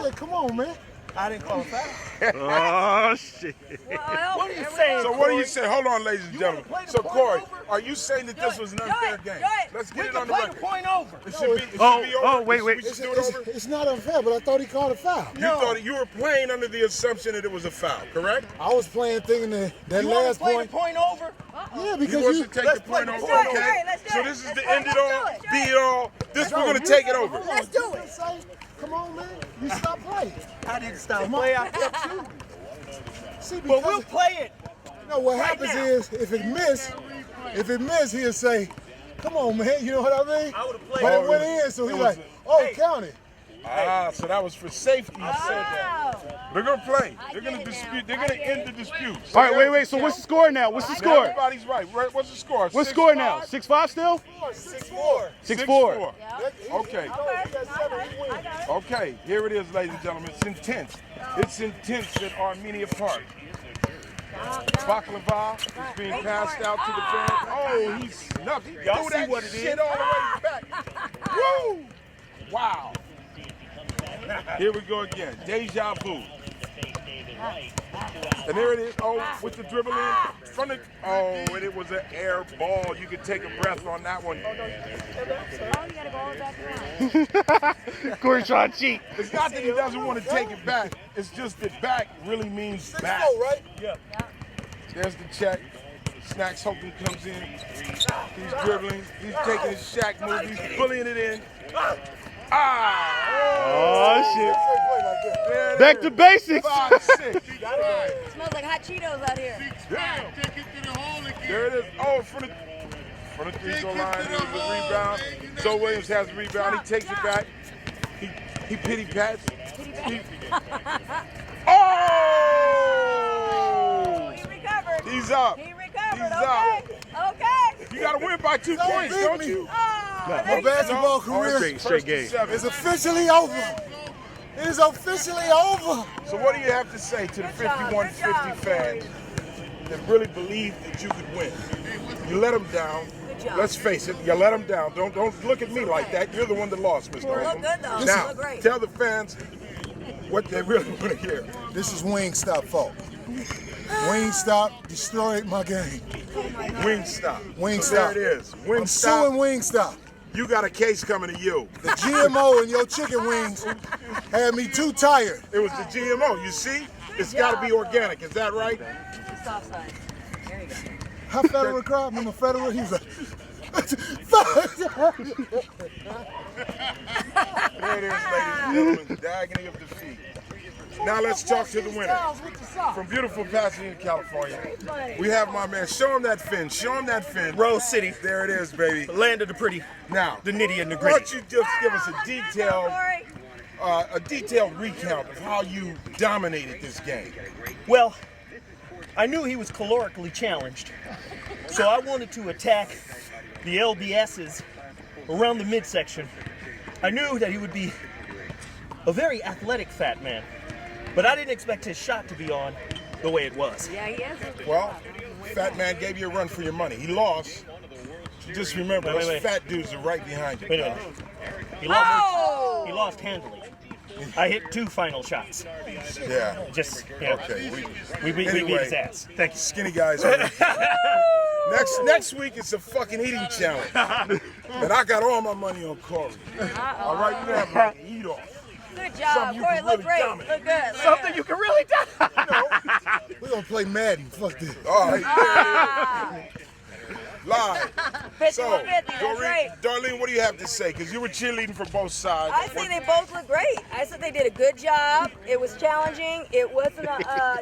Speaker 4: said, come on, man. I didn't call a foul.
Speaker 2: Oh, shit.
Speaker 3: What are you saying?
Speaker 7: So what do you say? Hold on, ladies and gentlemen. So Corey, are you saying that this was an unfair game? Let's get it on the record.
Speaker 5: Point over.
Speaker 7: It should be over.
Speaker 2: Oh, wait.
Speaker 7: We should do it over.
Speaker 4: It's not unfair, but I thought he called a foul.
Speaker 7: You thought you were playing under the assumption that it was a foul, correct?
Speaker 4: I was playing thinking that last point.
Speaker 5: Point over.
Speaker 4: Yeah,
Speaker 7: You
Speaker 4: because
Speaker 7: want
Speaker 4: you.
Speaker 7: to take the point over,
Speaker 3: do it.
Speaker 7: okay?
Speaker 3: Let's do
Speaker 7: So
Speaker 3: it.
Speaker 7: this is
Speaker 3: Let's
Speaker 7: the
Speaker 3: do it.
Speaker 7: end it
Speaker 3: Let's
Speaker 7: all,
Speaker 3: do it.
Speaker 7: be it all. This we're gonna take it over.
Speaker 3: Let's do it.
Speaker 4: Come on, man. You stop playing.
Speaker 5: I didn't stop play. I kept shooting.
Speaker 4: See,
Speaker 5: But
Speaker 4: because
Speaker 5: we'll play it.
Speaker 4: no, what happens is if it miss, he'll say, "Come on, man." You know what I mean?
Speaker 5: I would've played
Speaker 4: But
Speaker 7: it.
Speaker 4: it went in, so he's
Speaker 7: It was
Speaker 4: like, "Oh, count it."
Speaker 7: Ah, so that was for safety. You said that.
Speaker 3: Oh.
Speaker 7: They're gonna play. They're
Speaker 3: get
Speaker 7: gonna
Speaker 3: it
Speaker 7: dispute.
Speaker 3: now.
Speaker 7: They're
Speaker 3: I
Speaker 7: gonna
Speaker 3: get
Speaker 7: end
Speaker 3: it.
Speaker 7: the dispute.
Speaker 11: All right, wait. So what's the score now? What's the score?
Speaker 7: Everybody's right. What's the score?
Speaker 11: What's the score now? 6-5 still?
Speaker 4: 6-4.
Speaker 11: 6-4.
Speaker 7: Okay. Okay. Here it is, ladies and gentlemen. It's intense. It's intense at Armenia Park. Baklava is being passed out to the fans. Oh, he snuffed. He threw that shit all the way back. Woo! Wow. Here we go again. Deja vu. And there it is. Oh, with the dribble in from the. Oh, and it was an air ball. You could take a breath on that one.
Speaker 11: Corey trying to cheat.
Speaker 7: It's not that he doesn't want to take it back. It's just that back really means back.
Speaker 4: 6-4, right?
Speaker 5: Yeah.
Speaker 7: There's the check. Snacks Holcomb comes in. He's dribbling. He's taking his Shaq move. He's bullying it in. Ah!
Speaker 11: Oh, shit. Back to basics.
Speaker 4: 5, 6.
Speaker 3: Smells like hot Cheetos out here.
Speaker 7: There it is. Oh, from the free throw line, there's the rebound. Joe Williams has the rebound. He takes it back. He pity pats. Oh!
Speaker 3: He recovered.
Speaker 7: He's up.
Speaker 3: He recovered.
Speaker 7: He's
Speaker 3: Okay. Okay.
Speaker 7: You got to win by 2 points, don't you?
Speaker 4: My basketball career
Speaker 11: Straight game.
Speaker 4: is officially over. It is officially over.
Speaker 7: So what do you have to say to the 5150 fans that really believe that you could win? You let them down.
Speaker 3: job.
Speaker 7: Let's face it, you let them down. Don't look at me like that. You're the one that lost, Mr.
Speaker 3: Look
Speaker 7: Holcomb.
Speaker 3: good, though.
Speaker 7: Now,
Speaker 3: Look great.
Speaker 7: tell the fans what they really want to hear.
Speaker 4: This is Wingstop fault. Wingstop destroyed my game.
Speaker 7: Wingstop.
Speaker 4: Wingstop.
Speaker 7: So there it is.
Speaker 4: I'm suing Wingstop.
Speaker 7: You got a case coming to you.
Speaker 4: The GMO in your chicken wings had me too tired.
Speaker 7: It was the GMO. You see? It's got to be organic. Is that right?
Speaker 3: Stop sign. There you go.
Speaker 4: How federal crime? I'm a federal. He was like,
Speaker 7: There it is, ladies and gentlemen. The agony of defeat. Now let's talk to the winner. From beautiful Pasadena, California, we have my man. Show him that fin. Show him that fin.
Speaker 2: Rose City.
Speaker 7: There it is, baby.
Speaker 2: Land of the pretty.
Speaker 7: Now,
Speaker 2: the nitty and the
Speaker 7: why
Speaker 2: gritty.
Speaker 7: don't you just give us a detailed recount of how you dominated this game?
Speaker 12: Well, I knew he was calorically challenged, so I wanted to attack the LBSs around the midsection. I knew that he would be a very athletic fat man, but I didn't expect his shot to be on the way it was.
Speaker 3: Yeah, he is.
Speaker 7: Well, Fat Man gave you a run for your money. He lost. Just remember,
Speaker 12: Wait,
Speaker 7: those
Speaker 12: wait.
Speaker 7: fat dudes are right behind you.
Speaker 12: Wait a minute. He lost, he lost handily. I hit 2 final shots.
Speaker 7: Yeah.
Speaker 12: Just, you know,
Speaker 7: Okay.
Speaker 12: we beat
Speaker 7: Anyway,
Speaker 12: his ass. Thank you.
Speaker 7: Skinny guys. Next week it's a fucking eating challenge. And I got all my money on Corey. All right, you have my eat off.
Speaker 3: Good job,
Speaker 7: Something you
Speaker 3: Corey.
Speaker 7: can
Speaker 3: Look
Speaker 7: really
Speaker 3: great.
Speaker 7: dominate.
Speaker 3: Look good.
Speaker 12: Something you can really do.
Speaker 4: we're going to play Madden. Fuck this.
Speaker 7: All right. Live.
Speaker 3: 50
Speaker 7: So,
Speaker 3: 50, that's right.
Speaker 7: Darlene, what do you have to say? Because you were cheerleading for both sides.
Speaker 3: I say they both look great. I said they did a good job. It was challenging. It wasn't a,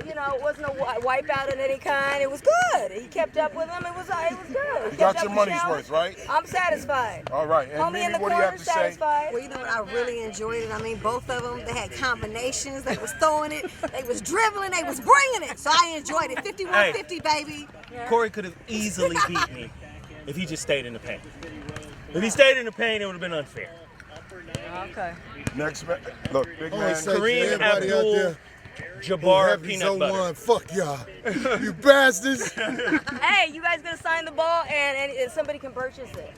Speaker 3: it wasn't a wipeout of any kind. It was good. He kept up with them. It was good.
Speaker 7: You got your money's worth, right?
Speaker 3: I'm satisfied.
Speaker 7: All right. And
Speaker 3: Homie in
Speaker 7: Mimi,
Speaker 3: the
Speaker 7: what do you
Speaker 3: corner
Speaker 7: have to say?
Speaker 3: satisfied.
Speaker 6: Well, you know what? I really enjoyed it. I mean, both of them, they had combinations. They was throwing it. They was dribbling. They was bringing it. So I enjoyed it. 51-50, baby.
Speaker 12: Corey could have easily beat me if he just stayed in the paint. If he stayed in the paint, it would have been unfair.
Speaker 3: Okay.
Speaker 7: Next man. Look, big man.
Speaker 4: Say to
Speaker 12: Kareem
Speaker 4: everybody out there,
Speaker 12: Jabbar
Speaker 4: happy
Speaker 12: Peanut Butter.
Speaker 4: won. Fuck y'all. You bastards.
Speaker 3: Hey, you guys gonna sign the ball and somebody can purchase it.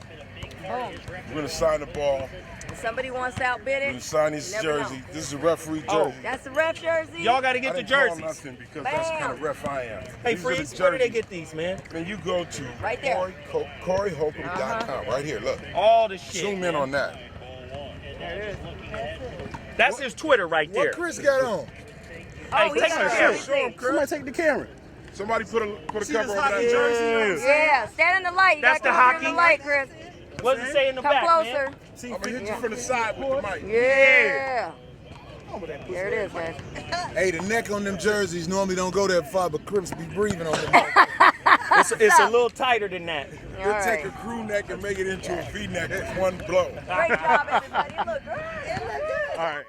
Speaker 3: Boom.
Speaker 7: We're going to sign the ball.
Speaker 3: If somebody wants to outbid
Speaker 7: We're going
Speaker 3: it,
Speaker 7: to sign his
Speaker 3: never
Speaker 7: jersey.
Speaker 3: know.
Speaker 7: This is a referee jersey.
Speaker 12: Oh.
Speaker 3: That's the ref jersey.
Speaker 12: Y'all got to
Speaker 7: I
Speaker 12: get the
Speaker 7: didn't call
Speaker 12: jerseys.
Speaker 7: nothing because that's the kind of ref I am.
Speaker 12: Hey,
Speaker 7: These are the
Speaker 12: Freeze, where do they
Speaker 7: jerseys.
Speaker 12: get these, man?
Speaker 7: Then you go to
Speaker 3: Right there.
Speaker 7: CoreyHolcomb.com. Right here, look.
Speaker 12: All the shit.
Speaker 7: Zoom in on that.
Speaker 12: That's his Twitter right there.
Speaker 4: What Chris got on?
Speaker 12: Hey,
Speaker 3: he
Speaker 12: take
Speaker 3: got
Speaker 12: the
Speaker 3: a
Speaker 12: camera.
Speaker 3: shirt.
Speaker 7: Show him, Chris.
Speaker 11: Somebody take the camera.
Speaker 7: Somebody put a cover
Speaker 11: this
Speaker 7: over
Speaker 11: hockey
Speaker 7: that
Speaker 11: jersey?
Speaker 3: Yeah, stand in the light. You
Speaker 12: That's
Speaker 3: gotta
Speaker 12: the
Speaker 3: come in the
Speaker 12: hockey.
Speaker 3: light, Chris.
Speaker 12: What does it say in the
Speaker 3: Come
Speaker 12: back,
Speaker 3: closer.
Speaker 12: man?
Speaker 7: I'm going to hit you from the side with the mic.
Speaker 3: Yeah. There it is, man.
Speaker 4: Hey, the neck on them jerseys normally don't go that far, but Crips be breathing on them.
Speaker 12: It's a little tighter than that.
Speaker 3: All
Speaker 7: We'll take
Speaker 3: right.
Speaker 7: a crew neck and make it into a V neck with one blow.
Speaker 3: Great job, everybody. It looked good. It looked good.
Speaker 7: All right.